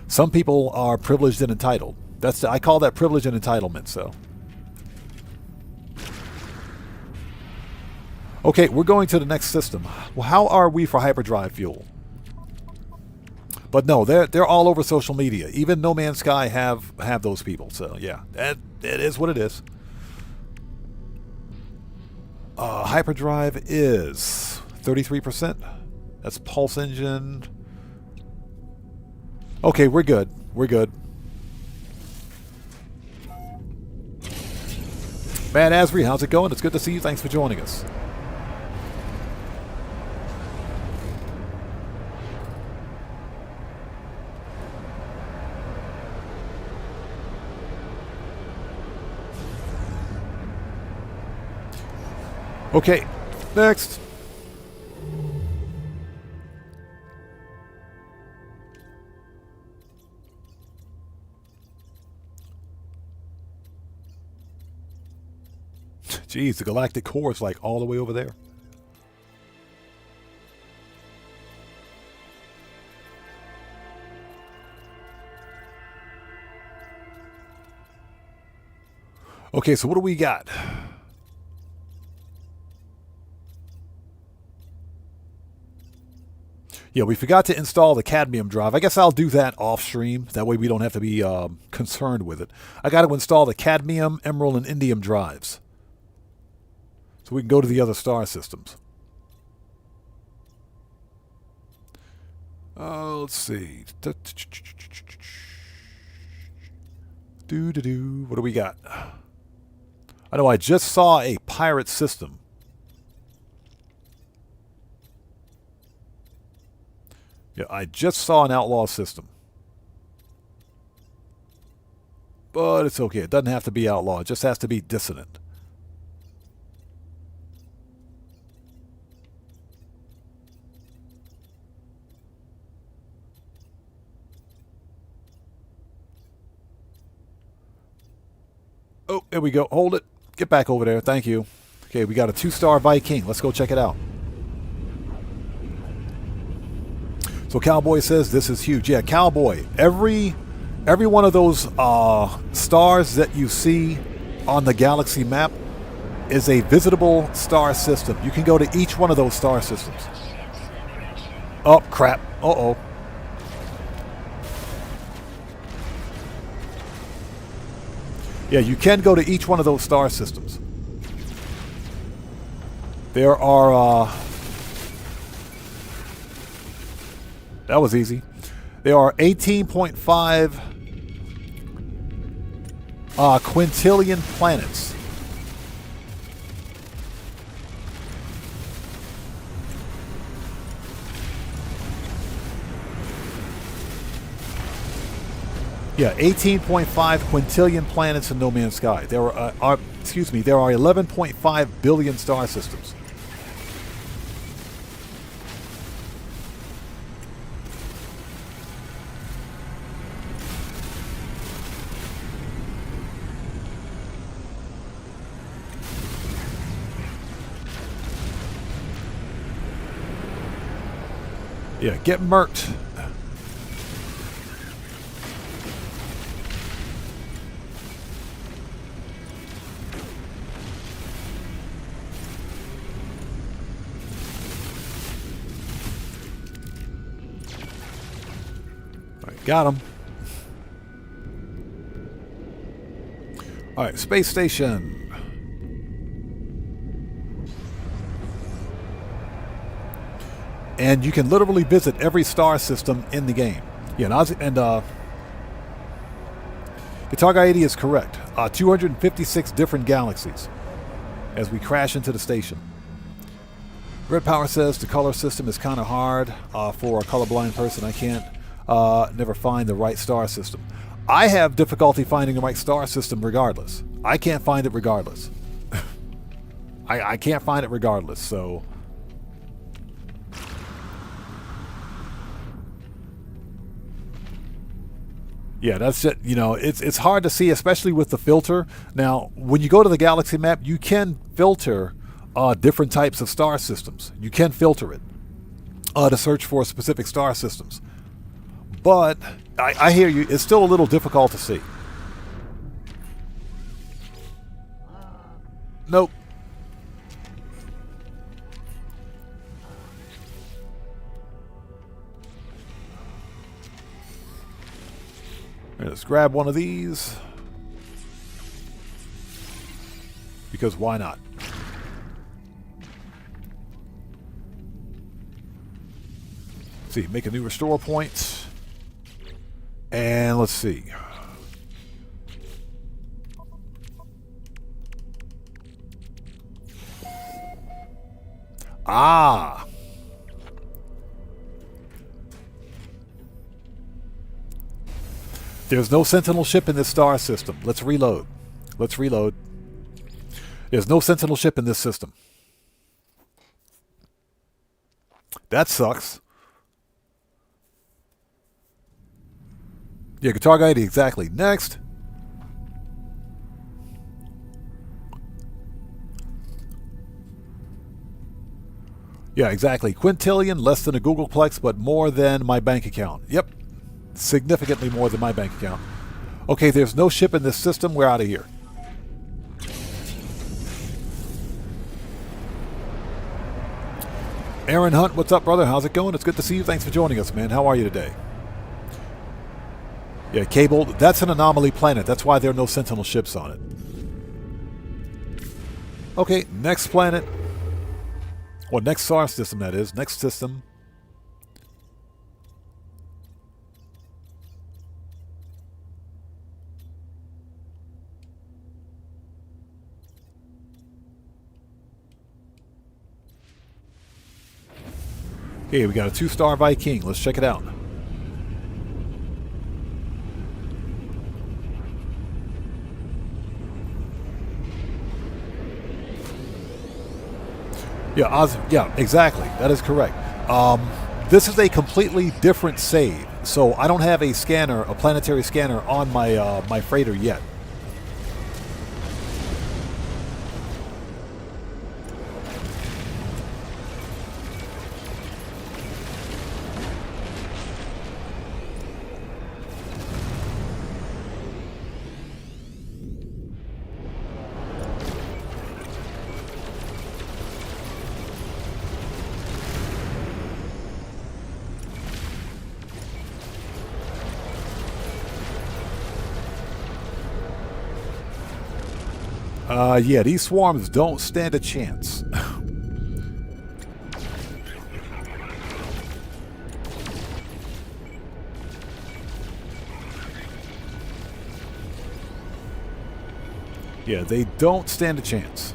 some people are privileged and entitled. I call that privilege and entitlement. So, okay, we're going to the next system. Well, how are we for hyperdrive fuel? But no, they're all over social media. Even No Man's Sky have those people. So yeah, it is what it is. Hyperdrive is 33%. That's pulse engine. Okay, we're good. We're good. Bad Asri, how's it going? It's good to see you. Thanks for joining us. Okay, next. Geez, the galactic core is like all the way over there. Okay, so what do we got? Yeah, we forgot to install the cadmium drive. I guess I'll do that off stream. That way we don't have to be concerned with it. I got to install the cadmium, emerald, and indium drives, so we can go to the other star systems. Let's see. What do we got? I know I just saw a pirate system. Yeah, I just saw an outlaw system. But it's okay. It doesn't have to be outlaw. It just has to be dissonant. Oh, there we go. Hold it. Get back over there. Thank you. Okay, we got a 2-star Viking. Let's go check it out. So Cowboy says this is huge. Yeah, Cowboy. Every one of those stars that you see on the galaxy map is a visitable star system. You can go to each one of those star systems. Oh, crap. Uh-oh. Yeah, you can go to each one of those star systems. There are... that was easy. There are 18.5 quintillion planets. Yeah, 18.5 quintillion planets in No Man's Sky. There are there are 11.5 billion star systems. Yeah, get murked. All right, got him. All right, space station. And you can literally visit every star system in the game. Yeah, and Guitar Guy 80 is correct. 256 different galaxies as we crash into the station. Red Power says the color system is kind of hard for a colorblind person. I can't never find the right star system. I have difficulty finding the right star system regardless. I can't find it regardless. I can't find it regardless, so... Yeah, that's it. You know, it's hard to see, especially with the filter. Now, when you go to the galaxy map, you can filter different types of star systems. You can filter it to search for specific star systems. But I hear you. It's still a little difficult to see. Nope. Let's grab one of these. Because why not? Let's see, make a new restore point. And let's see. Ah! There's no Sentinel ship in this star system. Let's reload. Let's reload. There's no Sentinel ship in this system. That sucks. Yeah, Guitar Guy 80, exactly. Next. Yeah, exactly. Quintillion, less than a Googleplex, but more than my bank account. Yep. Significantly more than my bank account. Okay, there's no ship in this system. We're out of here. Aaron Hunt, what's up, brother? How's it going? It's good to see you. Thanks for joining us, man. How are you today? Yeah, Cable, that's an anomaly planet. That's why there are no Sentinel ships on it. Okay, next planet. Well, next star system, that is. Next system. Okay, we got a 2-star Viking. Let's check it out. Yeah, exactly. That is correct. This is a completely different save, so I don't have a scanner, a planetary scanner, on my my freighter yet. Yeah, these swarms don't stand a chance. Yeah, they don't stand a chance.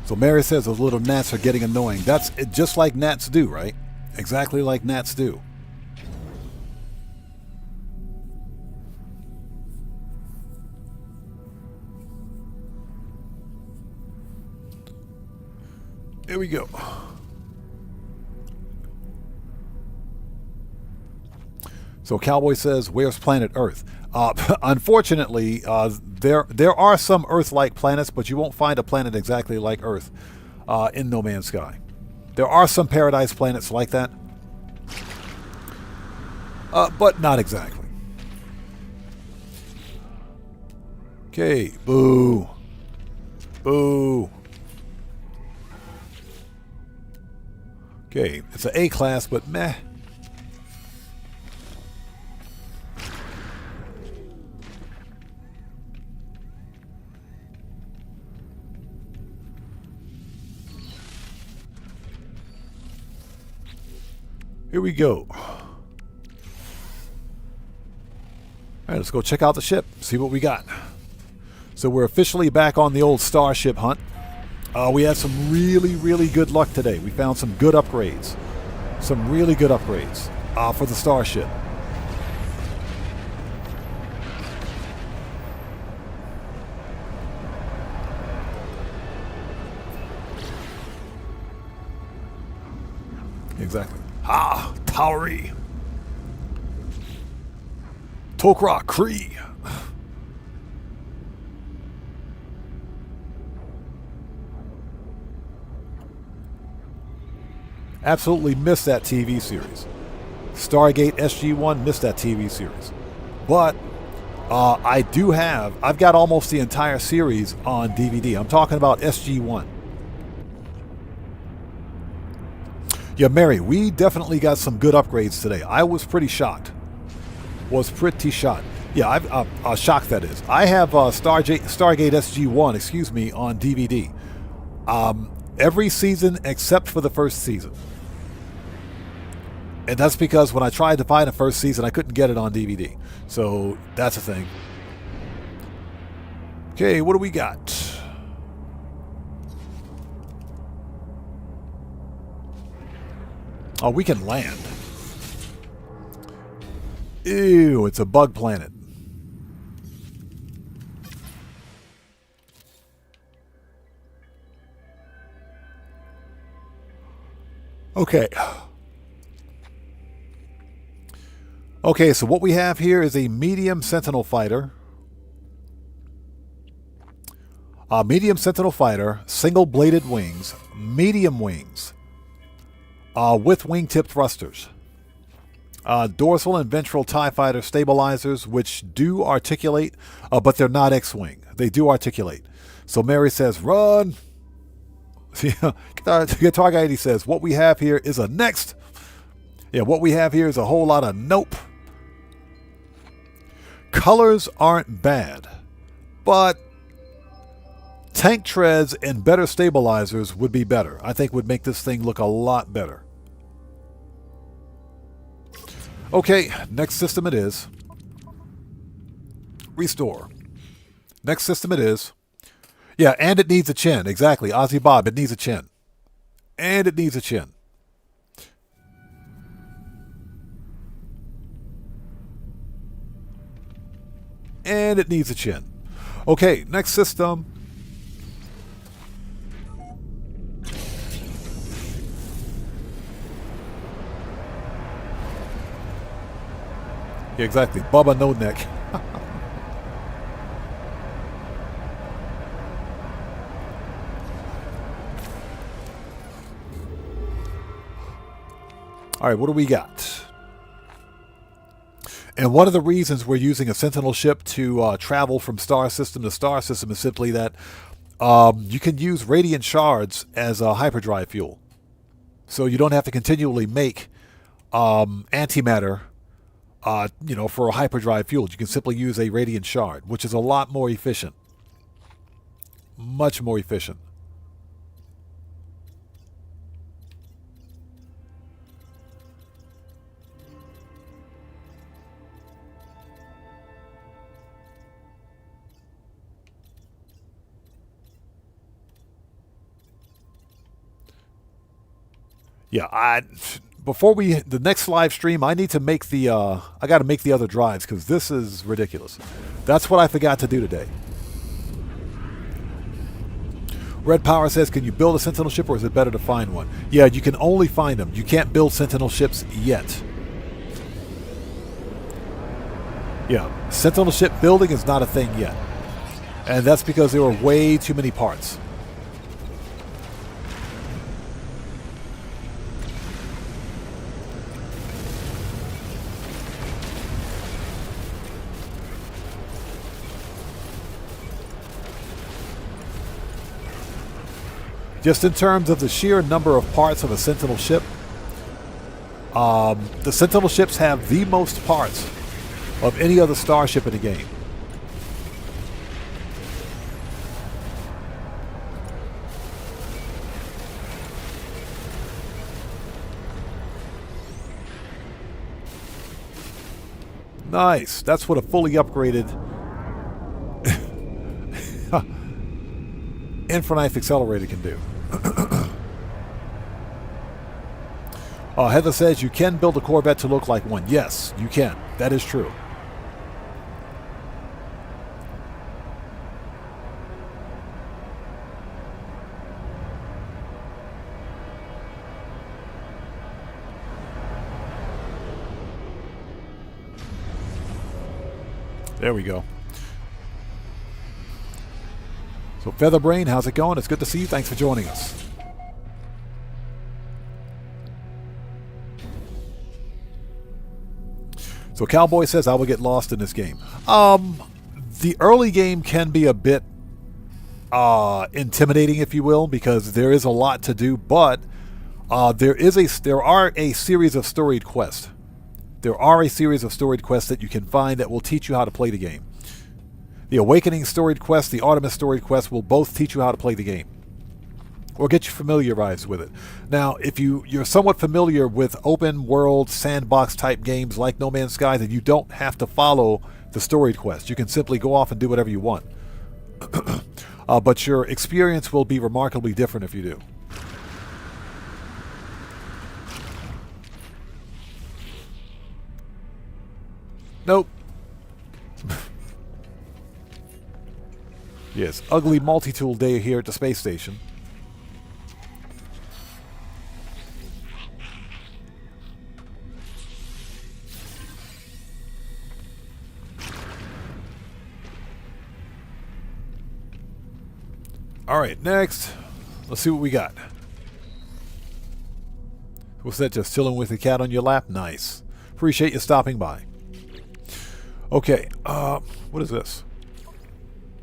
So Mary says those little gnats are getting annoying. That's just like gnats do, right? Exactly like gnats do. Here we go. So Cowboy says, "Where's planet Earth?" Unfortunately, there are some Earth-like planets, but you won't find a planet exactly like Earth in No Man's Sky. There are some paradise planets like that, but not exactly. Okay, boo, boo. Okay, it's an A class, but meh. Here we go. All right, let's go check out the ship, see what we got. So we're officially back on the old Starship hunt. We had some really, really good luck today. We found some good upgrades. Some really good upgrades for the Starship. Exactly. Ah, Tauri. Tok'ra Kree. Absolutely missed that TV series. Stargate SG-1, missed that TV series. But I've got almost the entire series on DVD. I'm talking about SG-1. Yeah, Mary, we definitely got some good upgrades today. I was pretty shocked. Yeah, I'm shocked, that is. I have Stargate SG-1, excuse me, on DVD. Every season except for the first season. And that's because when I tried to find the first season, I couldn't get it on DVD. So that's a thing. Okay, what do we got? Oh, we can land. Ew, it's a bug planet. Okay. Okay, so what we have here is a medium Sentinel fighter. Medium Sentinel fighter, single-bladed wings, medium wings, with wingtip thrusters. Dorsal and ventral TIE fighter stabilizers, which do articulate, but they're not X-Wing. They do articulate. So Mary says, run! Guitar Guy says, what we have here is a next. Yeah, what we have here is a whole lot of nope. Colors aren't bad, but tank treads and better stabilizers would be better. I think would make this thing look a lot better. Okay, next system it is. Restore. Next system it is. Yeah, and it needs a chin. Exactly. Ozzy Bob, it needs a chin. And it needs a chin. And it needs a chin. Okay, next system. Yeah, exactly. Bubba No Neck. All right, what do we got? And one of the reasons we're using a Sentinel ship to travel from star system to star system is simply that you can use radiant shards as a hyperdrive fuel. So you don't have to continually make antimatter for a hyperdrive fuel. You can simply use a radiant shard, which is a lot more efficient. Much more efficient. Yeah, before the next live stream, I need to make the I got to make the other drives because this is ridiculous. That's what I forgot to do today. Red Power says, can you build a Sentinel ship or is it better to find one? Yeah, you can only find them. You can't build Sentinel ships yet. Yeah, Sentinel ship building is not a thing yet. And that's because there are way too many parts. Just in terms of the sheer number of parts of a Sentinel ship, the Sentinel ships have the most parts of any other starship in the game. Nice. That's what a fully upgraded Infinite Accelerator can do. Heather says you can build a Corvette to look like one. Yes, you can. That is true. There we go. So Featherbrain, how's it going? It's good to see you. Thanks for joining us. So Cowboy says I will get lost in this game. The early game can be a bit intimidating, if you will, because there is a lot to do, but there are a series of storied quests. There are a series of storied quests that you can find that will teach you how to play the game. The Awakening storied quest, the Artemis storied quest will both teach you how to play the game, or get you familiarized with it. Now, if you're somewhat familiar with open world sandbox type games like No Man's Sky, then you don't have to follow the storied quest. You can simply go off and do whatever you want. But your experience will be remarkably different if you do. Nope. Yes, ugly multi-tool day here at the space station. All right, next, let's see what we got. What's that, just chilling with the cat on your lap? Nice. Appreciate you stopping by. Okay, what is this?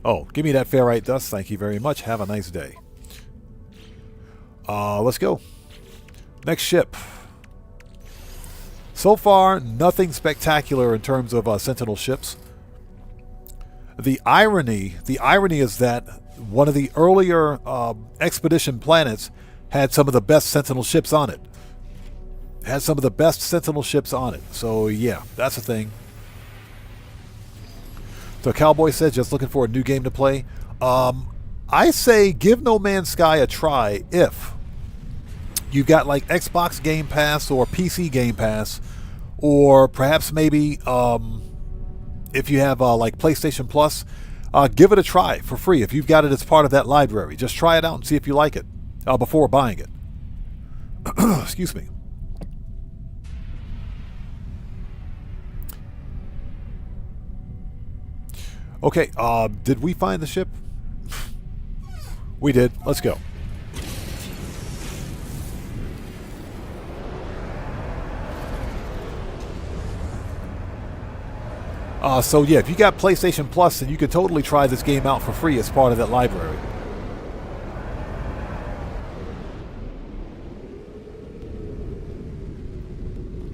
Oh, give me that ferrite dust. Thank you very much. Have a nice day. Let's go. Next ship. So far, nothing spectacular in terms of Sentinel ships. The irony is that one of the earlier expedition planets had some of the best Sentinel ships on it. Has some of the best Sentinel ships on it. So yeah, that's a thing. So Cowboy says, just looking for a new game to play. I say give No Man's Sky a try if you've got like Xbox Game Pass or PC Game Pass, or perhaps maybe if you have like PlayStation Plus, give it a try for free if you've got it as part of that library. Just try it out and see if you like it before buying it. Excuse me. Okay, did we find the ship? We did. Let's go. So yeah, if you got PlayStation Plus, then you could totally try this game out for free as part of that library.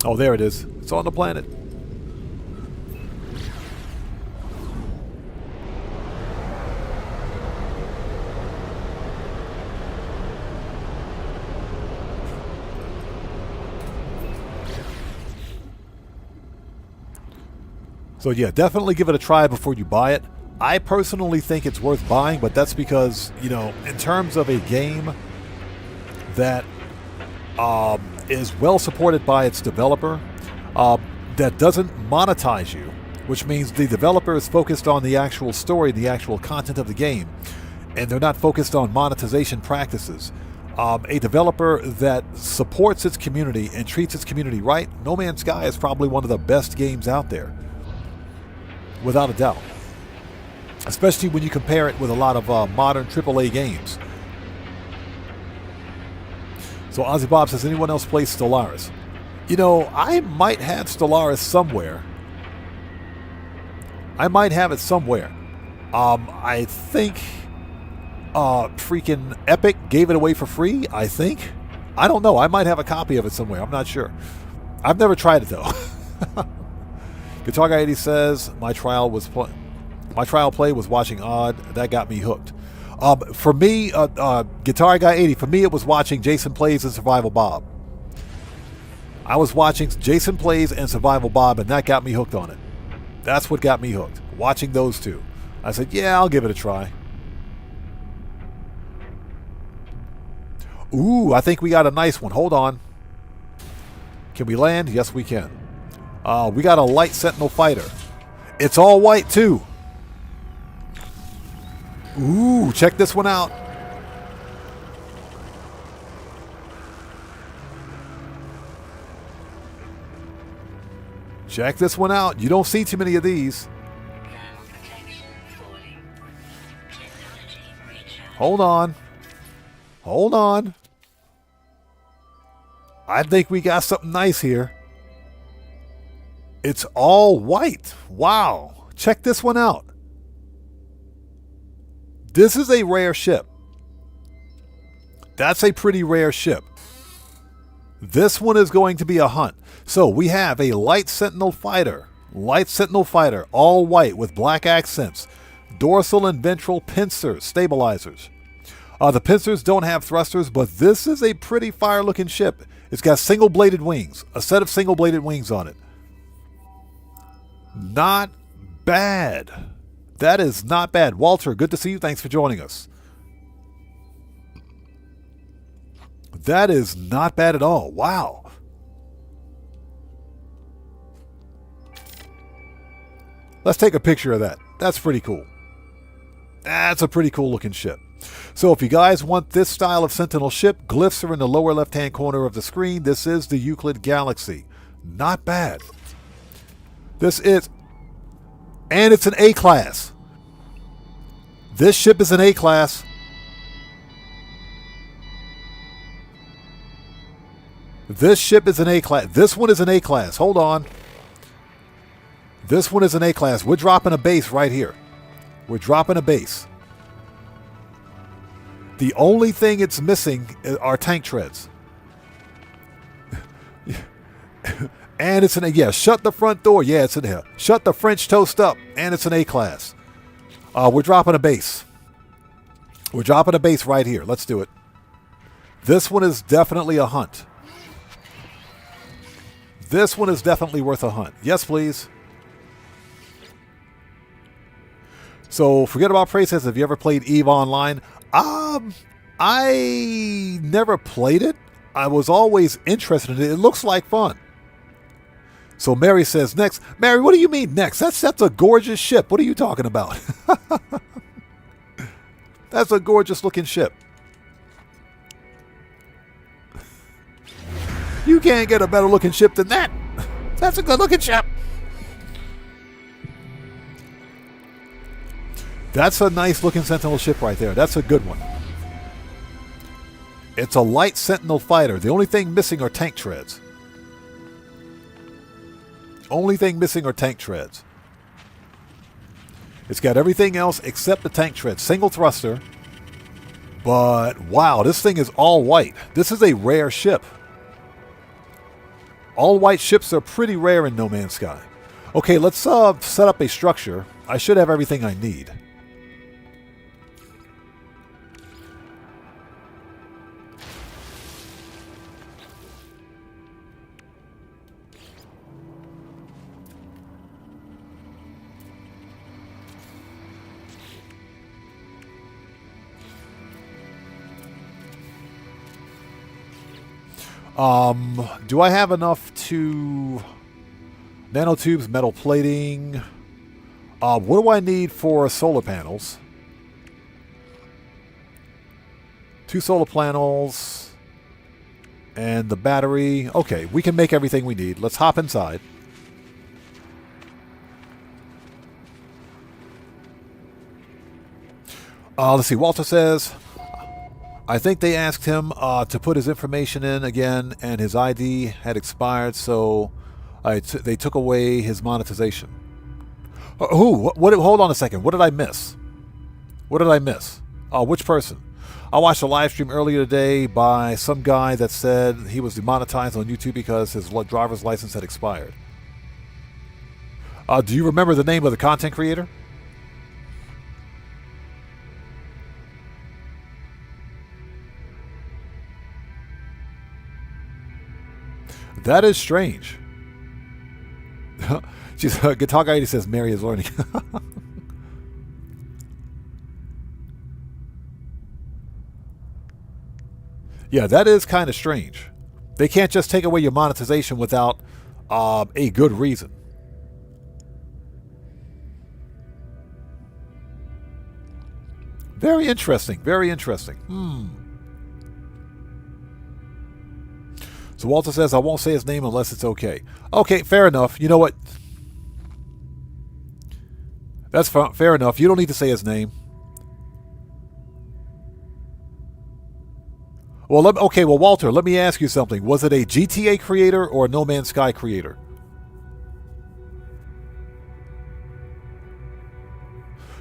Oh, there it is. It's on the planet. So yeah, definitely give it a try before you buy it. I personally think it's worth buying, but that's because, you know, in terms of a game that is well supported by its developer, that doesn't monetize you, which means the developer is focused on the actual story, the actual content of the game, and they're not focused on monetization practices. A developer that supports its community and treats its community right, No Man's Sky is probably one of the best games out there. Without a doubt. Especially when you compare it with a lot of modern AAA games. So Ozzy Bob says, anyone else play Stellaris? You know, I might have Stellaris somewhere. I might have it somewhere. I think freaking Epic gave it away for free, I think. I don't know. I might have a copy of it somewhere. I'm not sure. I've never tried it, though. Guitar Guy 80 says, my trial play was watching Odd. That got me hooked. For me, Guitar Guy 80, for me it was watching Jason Plays and Survival Bob. I was watching Jason Plays and Survival Bob, and that got me hooked on it. That's what got me hooked. Watching those two. I said, yeah, I'll give it a try. Ooh, I think we got a nice one. Hold on. Can we land? Yes, we can. We got a light Sentinel fighter. It's all white, too. Ooh, check this one out. Check this one out. You don't see too many of these. Hold on. Hold on. I think we got something nice here. It's all white. Wow. Check this one out. This is a rare ship. That's a pretty rare ship. This one is going to be a hunt. So we have a light Sentinel fighter. Light Sentinel fighter, all white with black accents. Dorsal and ventral pincers, stabilizers. The pincers don't have thrusters, but this is a pretty fire-looking ship. It's got single-bladed wings. A set of single-bladed wings on it. Not bad. That is not bad. Walter, good to see you. Thanks for joining us. That is not bad at all. Wow. Let's take a picture of that. That's pretty cool. That's a pretty cool looking ship. So if you guys want this style of Sentinel ship, glyphs are in the lower left-hand corner of the screen. This is the Euclid Galaxy. Not bad. This is, and it's an A-class. This ship is an A-class. This ship is an A-class. This one is an A-class. Hold on. This one is an A-class. We're dropping a base right here. We're dropping a base. The only thing it's missing are tank treads. And it's an A. Yeah, shut the front door. Yeah, it's in here. Shut the French toast up. And it's an A-class. We're dropping a base. We're dropping a base right here. Let's do it. This one is definitely a hunt. This one is definitely worth a hunt. Yes, please. So, forget about Prey says, have you ever played EVE Online? I never played it. I was always interested in it. It looks like fun. So Mary says, next. Mary, what do you mean next? That's a gorgeous ship. What are you talking about? That's a gorgeous looking ship. You can't get a better looking ship than that. That's a good looking ship. That's a nice looking Sentinel ship right there. That's a good one. It's a light Sentinel fighter. The only thing missing are tank treads. Only thing missing are tank treads. It's got everything else except the tank treads. Single thruster. But wow, this thing is all white. This is a rare ship. All white ships are pretty rare in No Man's Sky. Okay, let's set up a structure. I should have everything I need. Do I have enough to... Nanotubes, metal plating. What do I need for solar panels? 2 solar panels. And the battery. Okay, we can make everything we need. Let's hop inside. Let's see. Walter says... I think they asked him to put his information in again, and his ID had expired, so they took away his monetization. Who? What? Hold on a second. What did I miss? What did I miss? Which person? I watched a live stream earlier today by some guy that said he was demonetized on YouTube because his driver's license had expired. Do you remember the name of the content creator? That is strange. She's Guitar Guy says Mary is learning. Yeah, that is kind of strange. They can't just take away your monetization without a good reason. Very interesting. Very interesting. So Walter says, I won't say his name unless it's okay. Okay, fair enough. You know what? That's fair enough. You don't need to say his name. Well, okay, well, Walter, let me ask you something. Was it a GTA creator or a No Man's Sky creator?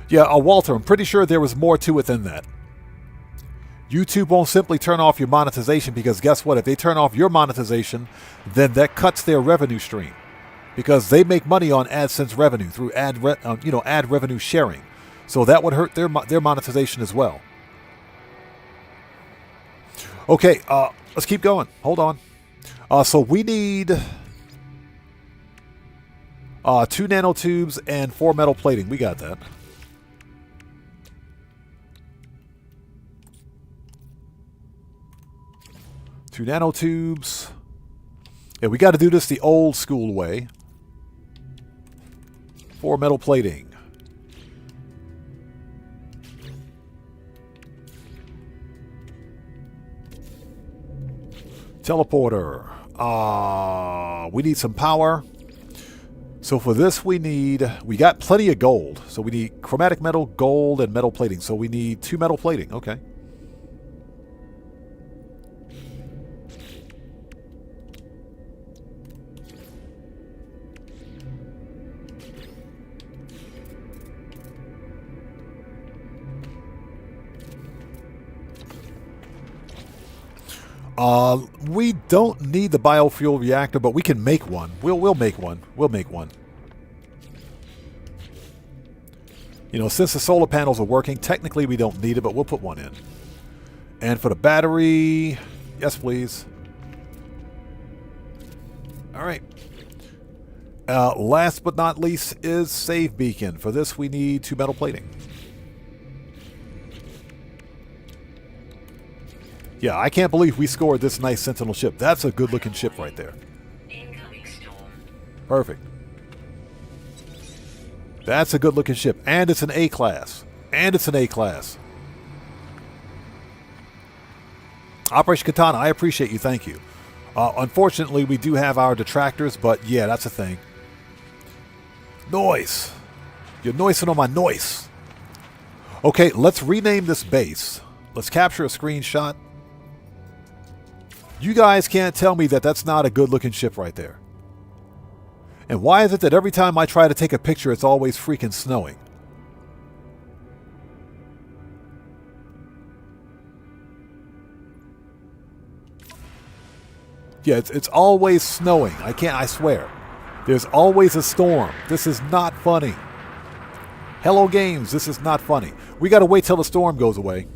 Yeah, Walter, I'm pretty sure there was more to it than that. YouTube won't simply turn off your monetization because guess what? If they turn off your monetization, then that cuts their revenue stream because they make money on AdSense revenue through ad revenue sharing. So that would hurt their monetization as well. Okay, let's keep going. Hold on. So we need 2 nanotubes and 4 metal plating. We got that. Two nanotubes. Yeah, we got to do this the old school way. 4 metal plating. Teleporter. We need some power. So for this we got plenty of gold. So we need chromatic metal, gold, and metal plating. So we need 2 metal plating. Okay. We don't need the biofuel reactor, but we can make one. We'll make one. We'll make one. You know, since the solar panels are working, technically we don't need it, but we'll put one in. And for the battery, yes, please. All right. Last but not least is save beacon. For this, we need 2 metal plating. Yeah, I can't believe we scored this nice Sentinel ship. That's a good-looking ship right there. Incoming storm. Perfect. That's a good-looking ship. And it's an A-class. And it's an A-class. Operation Katana, I appreciate you. Thank you. Unfortunately, we do have our detractors, but yeah, that's a thing. Noise. You're noising on my noise. Okay, let's rename this base. Let's capture a screenshot. You guys can't tell me that that's not a good-looking ship right there. And why is it that every time I try to take a picture, it's always freaking snowing? Yeah, it's always snowing. I swear. There's always a storm. This is not funny. Hello Games, this is not funny. We gotta wait till the storm goes away.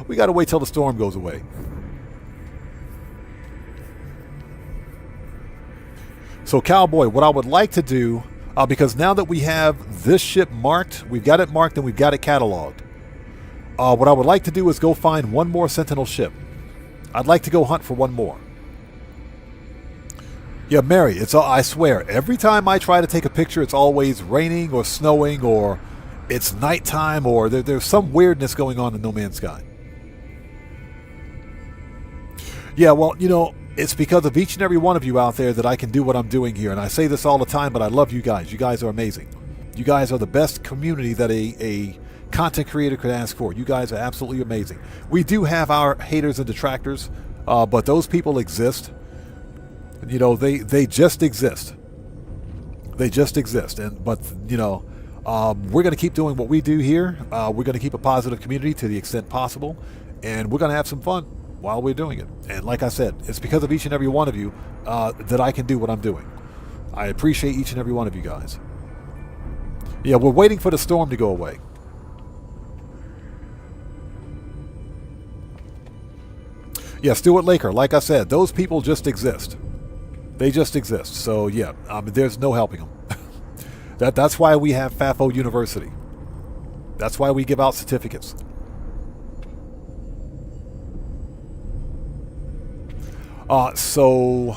We gotta wait till the storm goes away. So Cowboy, what I would like to do, because now that we have this ship marked, we've got it marked and we've got it cataloged. What I would like to do is go find one more Sentinel ship. I'd like to go hunt for one more. Yeah, Mary, I swear, every time I try to take a picture, it's always raining or snowing or it's nighttime or there's some weirdness going on in No Man's Sky. Yeah, well, you know, it's because of each and every one of you out there that I can do what I'm doing here. And I say this all the time, but I love you guys. You guys are amazing. You guys are the best community that a content creator could ask for. You guys are absolutely amazing. We do have our haters and detractors, but those people exist. You know, they just exist. They just exist. But you know, we're going to keep doing what we do here. We're going to keep a positive community to the extent possible, and we're going to have some fun while we're doing it. And like I said, it's because of each and every one of you that I can do what I'm doing. I appreciate each and every one of you guys. Yeah, we're waiting for the storm to go away. Yeah, Stuart Laker, like I said, those people just exist. They just exist. So yeah, there's no helping them. That's why we have FAFO University. That's why we give out certificates. So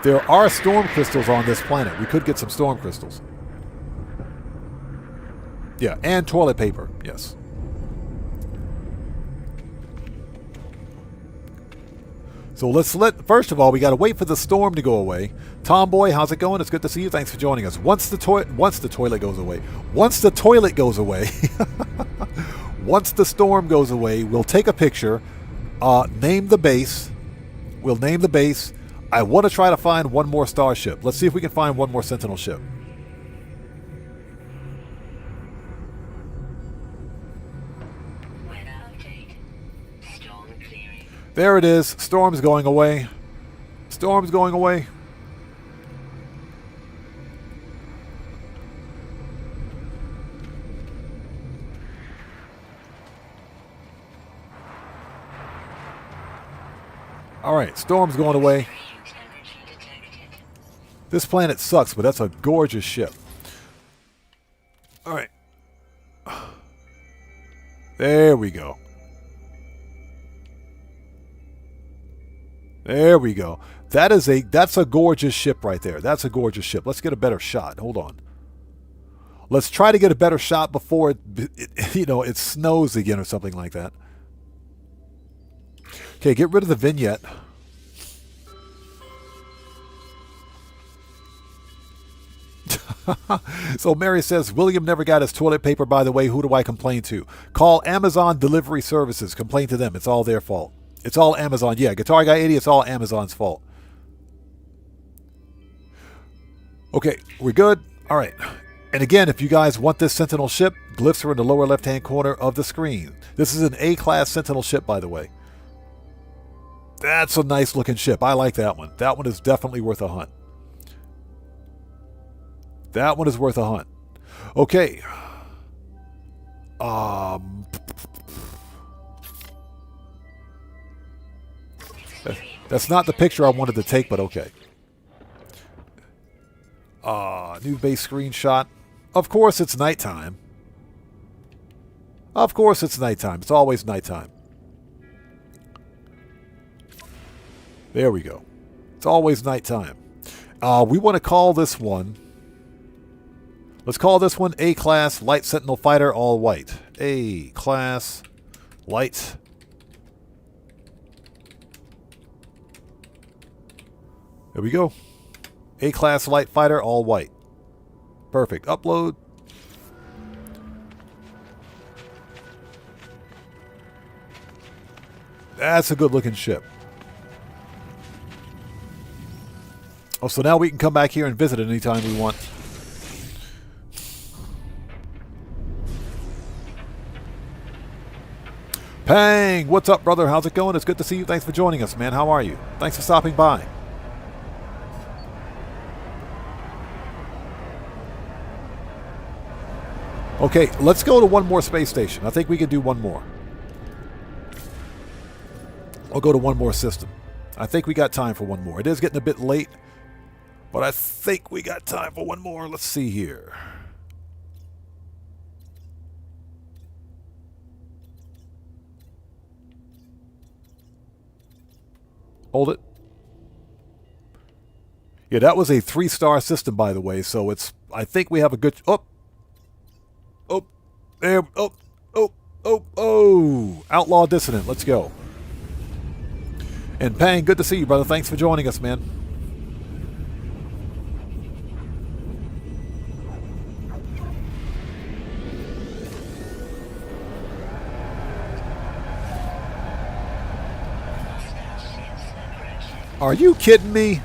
there are storm crystals on this planet. We could get some storm crystals. Yeah, and toilet paper, yes. So first of all, we got to wait for the storm to go away. Tomboy, how's it going? It's good to see you. Thanks for joining us. Once the toilet goes away, once the storm goes away, we'll take a picture, name the base. We'll name the base. I want to try to find one more Starship. Let's see if we can find one more Sentinel ship. There it is. Storm's going away. Storm's going away. Alright, storm's going away. This planet sucks, but that's a gorgeous ship. Alright. There we go. There we go. That's a gorgeous ship right there. That's a gorgeous ship. Let's get a better shot. Hold on. Let's try to get a better shot before it snows again or something like that. Okay, get rid of the vignette. So Mary says, William never got his toilet paper, by the way. Who do I complain to? Call Amazon Delivery Services. Complain to them. It's all their fault. It's all Amazon. Yeah, Guitar Guy 80, it's all Amazon's fault. Okay, we're good. All right. And again, if you guys want this Sentinel ship, glyphs are in the lower left-hand corner of the screen. This is an A-class Sentinel ship, by the way. That's a nice looking ship. I like that one. That one is definitely worth a hunt. That one is worth a hunt. Okay. That's not the picture I wanted to take, but okay. New base screenshot. Of course it's nighttime. Of course it's nighttime. It's always nighttime. There we go. It's always nighttime. We want to call this one... Let's call this one A-Class Light Sentinel Fighter All White. A-Class Light. There we go. A-Class Light Fighter All White. Perfect. Upload. That's a good looking ship. Oh, so now we can come back here and visit it anytime we want. Pang! What's up, brother? How's it going? It's good to see you. Thanks for joining us, man. How are you? Thanks for stopping by. Okay, let's go to one more space station. I think we can do one more. I'll go to one more system. I think we got time for one more. It is getting a bit late, but I think we got time for one more. Let's see here. Hold it. Yeah, that was a 3-star system, by the way, so it's... I think we have a good... Oh! Oh! There... Oh! Oh! Oh! Oh! Outlaw Dissident. Let's go. And Pang, good to see you, brother. Thanks for joining us, man. Are you kidding me?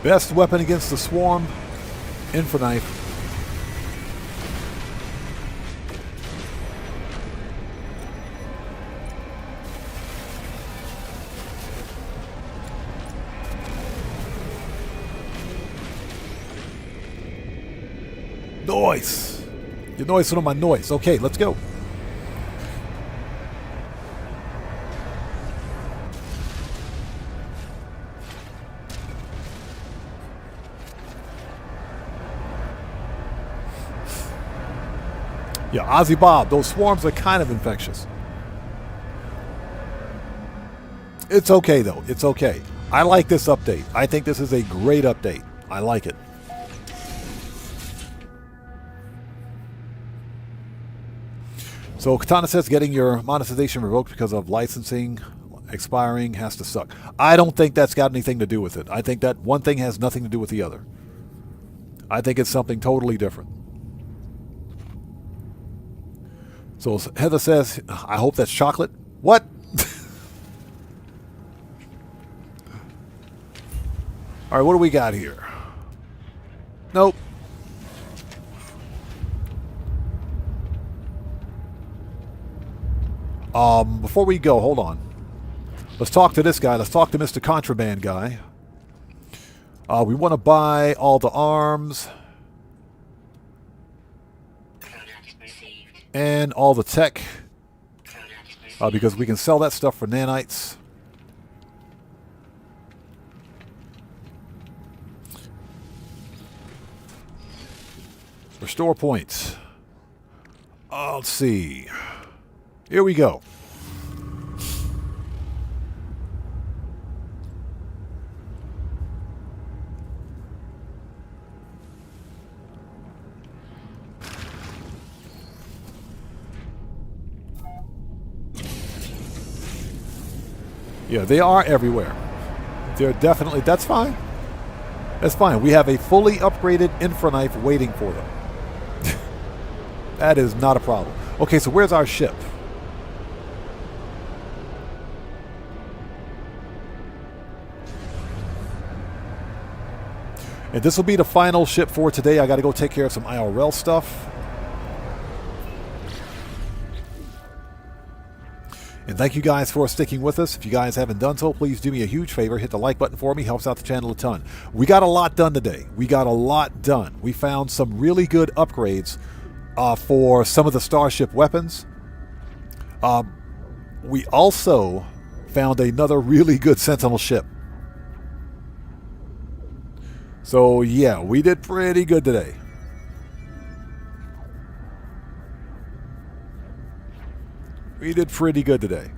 Best weapon against the swarm, Infoknife. Noise. You're noising on my noise. Okay, let's go. Yeah, Ozzy Bob, those swarms are kind of infectious. It's okay, though. It's okay. I like this update. I think this is a great update. I like it. So Katana says getting your monetization revoked because of licensing expiring has to suck. I don't think that's got anything to do with it. I think that one thing has nothing to do with the other. I think it's something totally different. So Heather says, I hope that's chocolate. What? All right, what do we got here? Nope. Before we go, hold on. Let's talk to this guy. Let's talk to Mr. Contraband guy. We want to buy all the arms. And all the tech, because we can sell that stuff for nanites. Restore points. Let's see. Here we go. Yeah, they are everywhere. They're definitely, that's fine. That's fine. We have a fully upgraded infra knife waiting for them. That is not a problem. Okay, so where's our ship? And this will be the final ship for today. I got to go take care of some IRL stuff. And thank you guys for sticking with us. If you guys haven't done so, please do me a huge favor. Hit the like button for me. Helps out the channel a ton. We got a lot done today. We got a lot done. We found some really good upgrades for some of the Starship weapons. We also found another really good Sentinel ship. So yeah, we did pretty good today. We did pretty good today.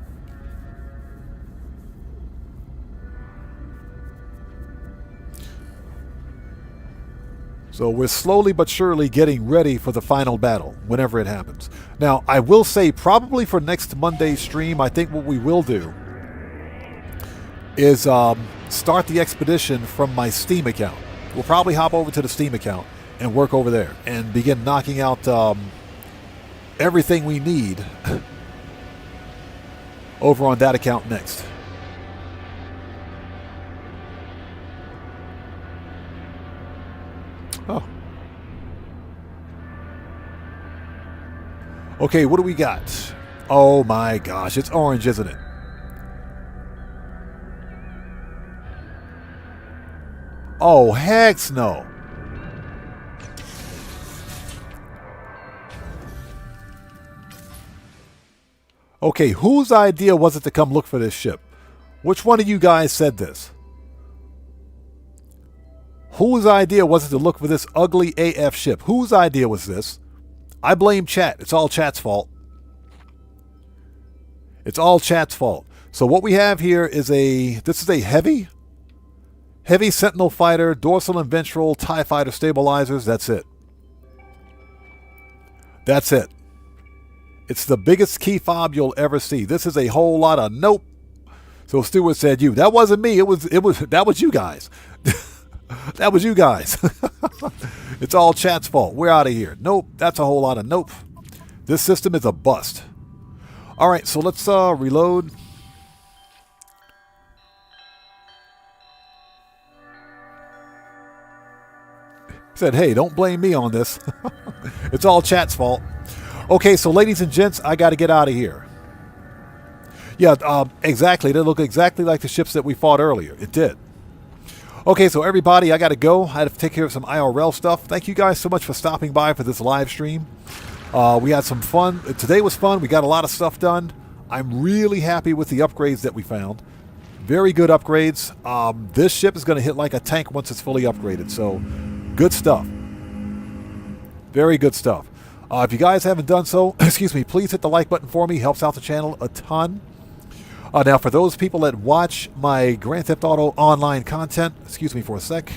So we're slowly but surely getting ready for the final battle, whenever it happens. Now, I will say, probably for next Monday's stream, I think what we will do is start the expedition from my Steam account. We'll probably hop over to the Steam account and work over there and begin knocking out everything we need over on that account next. Oh. Okay, what do we got? Oh my gosh, it's orange, isn't it? Oh, heck no. Okay, whose idea was it to come look for this ship? Which one of you guys said this? Whose idea was it to look for this ugly AF ship? Whose idea was this? I blame chat. It's all chat's fault. It's all chat's fault. So what we have here is this is a heavy Sentinel fighter, dorsal and ventral TIE fighter stabilizers. That's it. That's it. It's the biggest key fob you'll ever see. This is a whole lot of nope. So Stewart said you. That wasn't me. That was you guys. That was you guys. It's all chat's fault. We're out of here. Nope. That's a whole lot of nope. This system is a bust. All right, so let's reload. Said, hey, don't blame me on this. It's all chat's fault. Okay, so ladies and gents, I got to get out of here. Yeah, exactly. They look exactly like the ships that we fought earlier. It did. Okay, so everybody, I got to go. I had to take care of some IRL stuff. Thank you guys so much for stopping by for this live stream. We had some fun. Today was fun. We got a lot of stuff done. I'm really happy with the upgrades that we found. Very good upgrades. This ship is going to hit like a tank once it's fully upgraded. So, good stuff. Very good stuff. If you guys haven't done so, excuse me, please hit the like button for me. Helps out the channel a ton. Now, for those people that watch my Grand Theft Auto Online content, excuse me for a sec.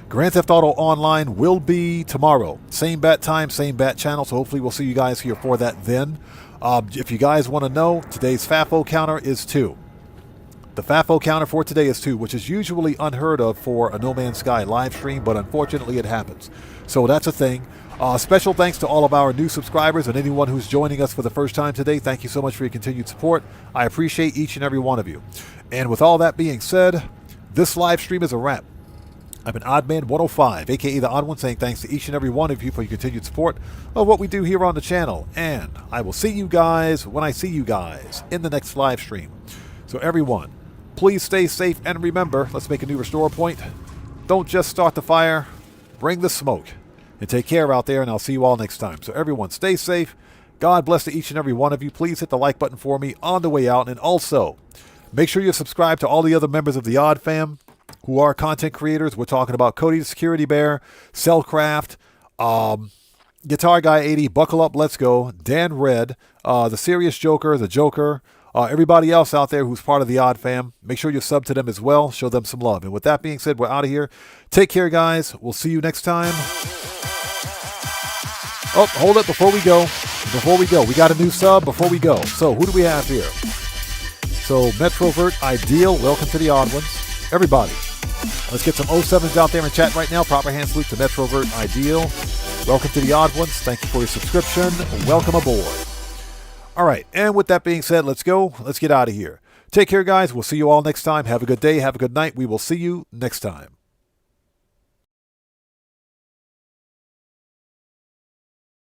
Grand Theft Auto Online will be tomorrow. Same bat time, same bat channel, so hopefully we'll see you guys here for that then. If you guys want to know, today's FAFO counter is 2. The FAFO counter for today is 2, which is usually unheard of for a No Man's Sky live stream, but unfortunately it happens. So that's a thing. Special thanks to all of our new subscribers and anyone who's joining us for the first time today. Thank you so much for your continued support. I appreciate each and every one of you. And with all that being said, this live stream is a wrap. I've been Oddman105, aka The Odd One, saying thanks to each and every one of you for your continued support of what we do here on the channel. And I will see you guys when I see you guys in the next live stream. So everyone, please stay safe and remember, let's make a new restore point. Don't just start the fire, bring the smoke. And take care out there, and I'll see you all next time. So everyone, stay safe. God bless to each and every one of you. Please hit the like button for me on the way out. And also, make sure you subscribe to all the other members of the Odd Fam who are content creators. We're talking about Cody the Security Bear, Cellcraft, Guitar Guy 80, Buckle Up, Let's Go, Dan Red, the Serious Joker, the Joker, everybody else out there who's part of the Odd Fam. Make sure you sub to them as well. Show them some love. And with that being said, we're out of here. Take care, guys. We'll see you next time. Oh, hold it before we go. Before we go, we got a new sub before we go. So who do we have here? So Metrovert Ideal, welcome to the Odd Ones. Everybody, let's get some 07s out there in chat right now. Proper hand salute to Metrovert Ideal. Welcome to the Odd Ones. Thank you for your subscription. Welcome aboard. All right, and with that being said, let's go. Let's get out of here. Take care, guys. We'll see you all next time. Have a good day. Have a good night. We will see you next time.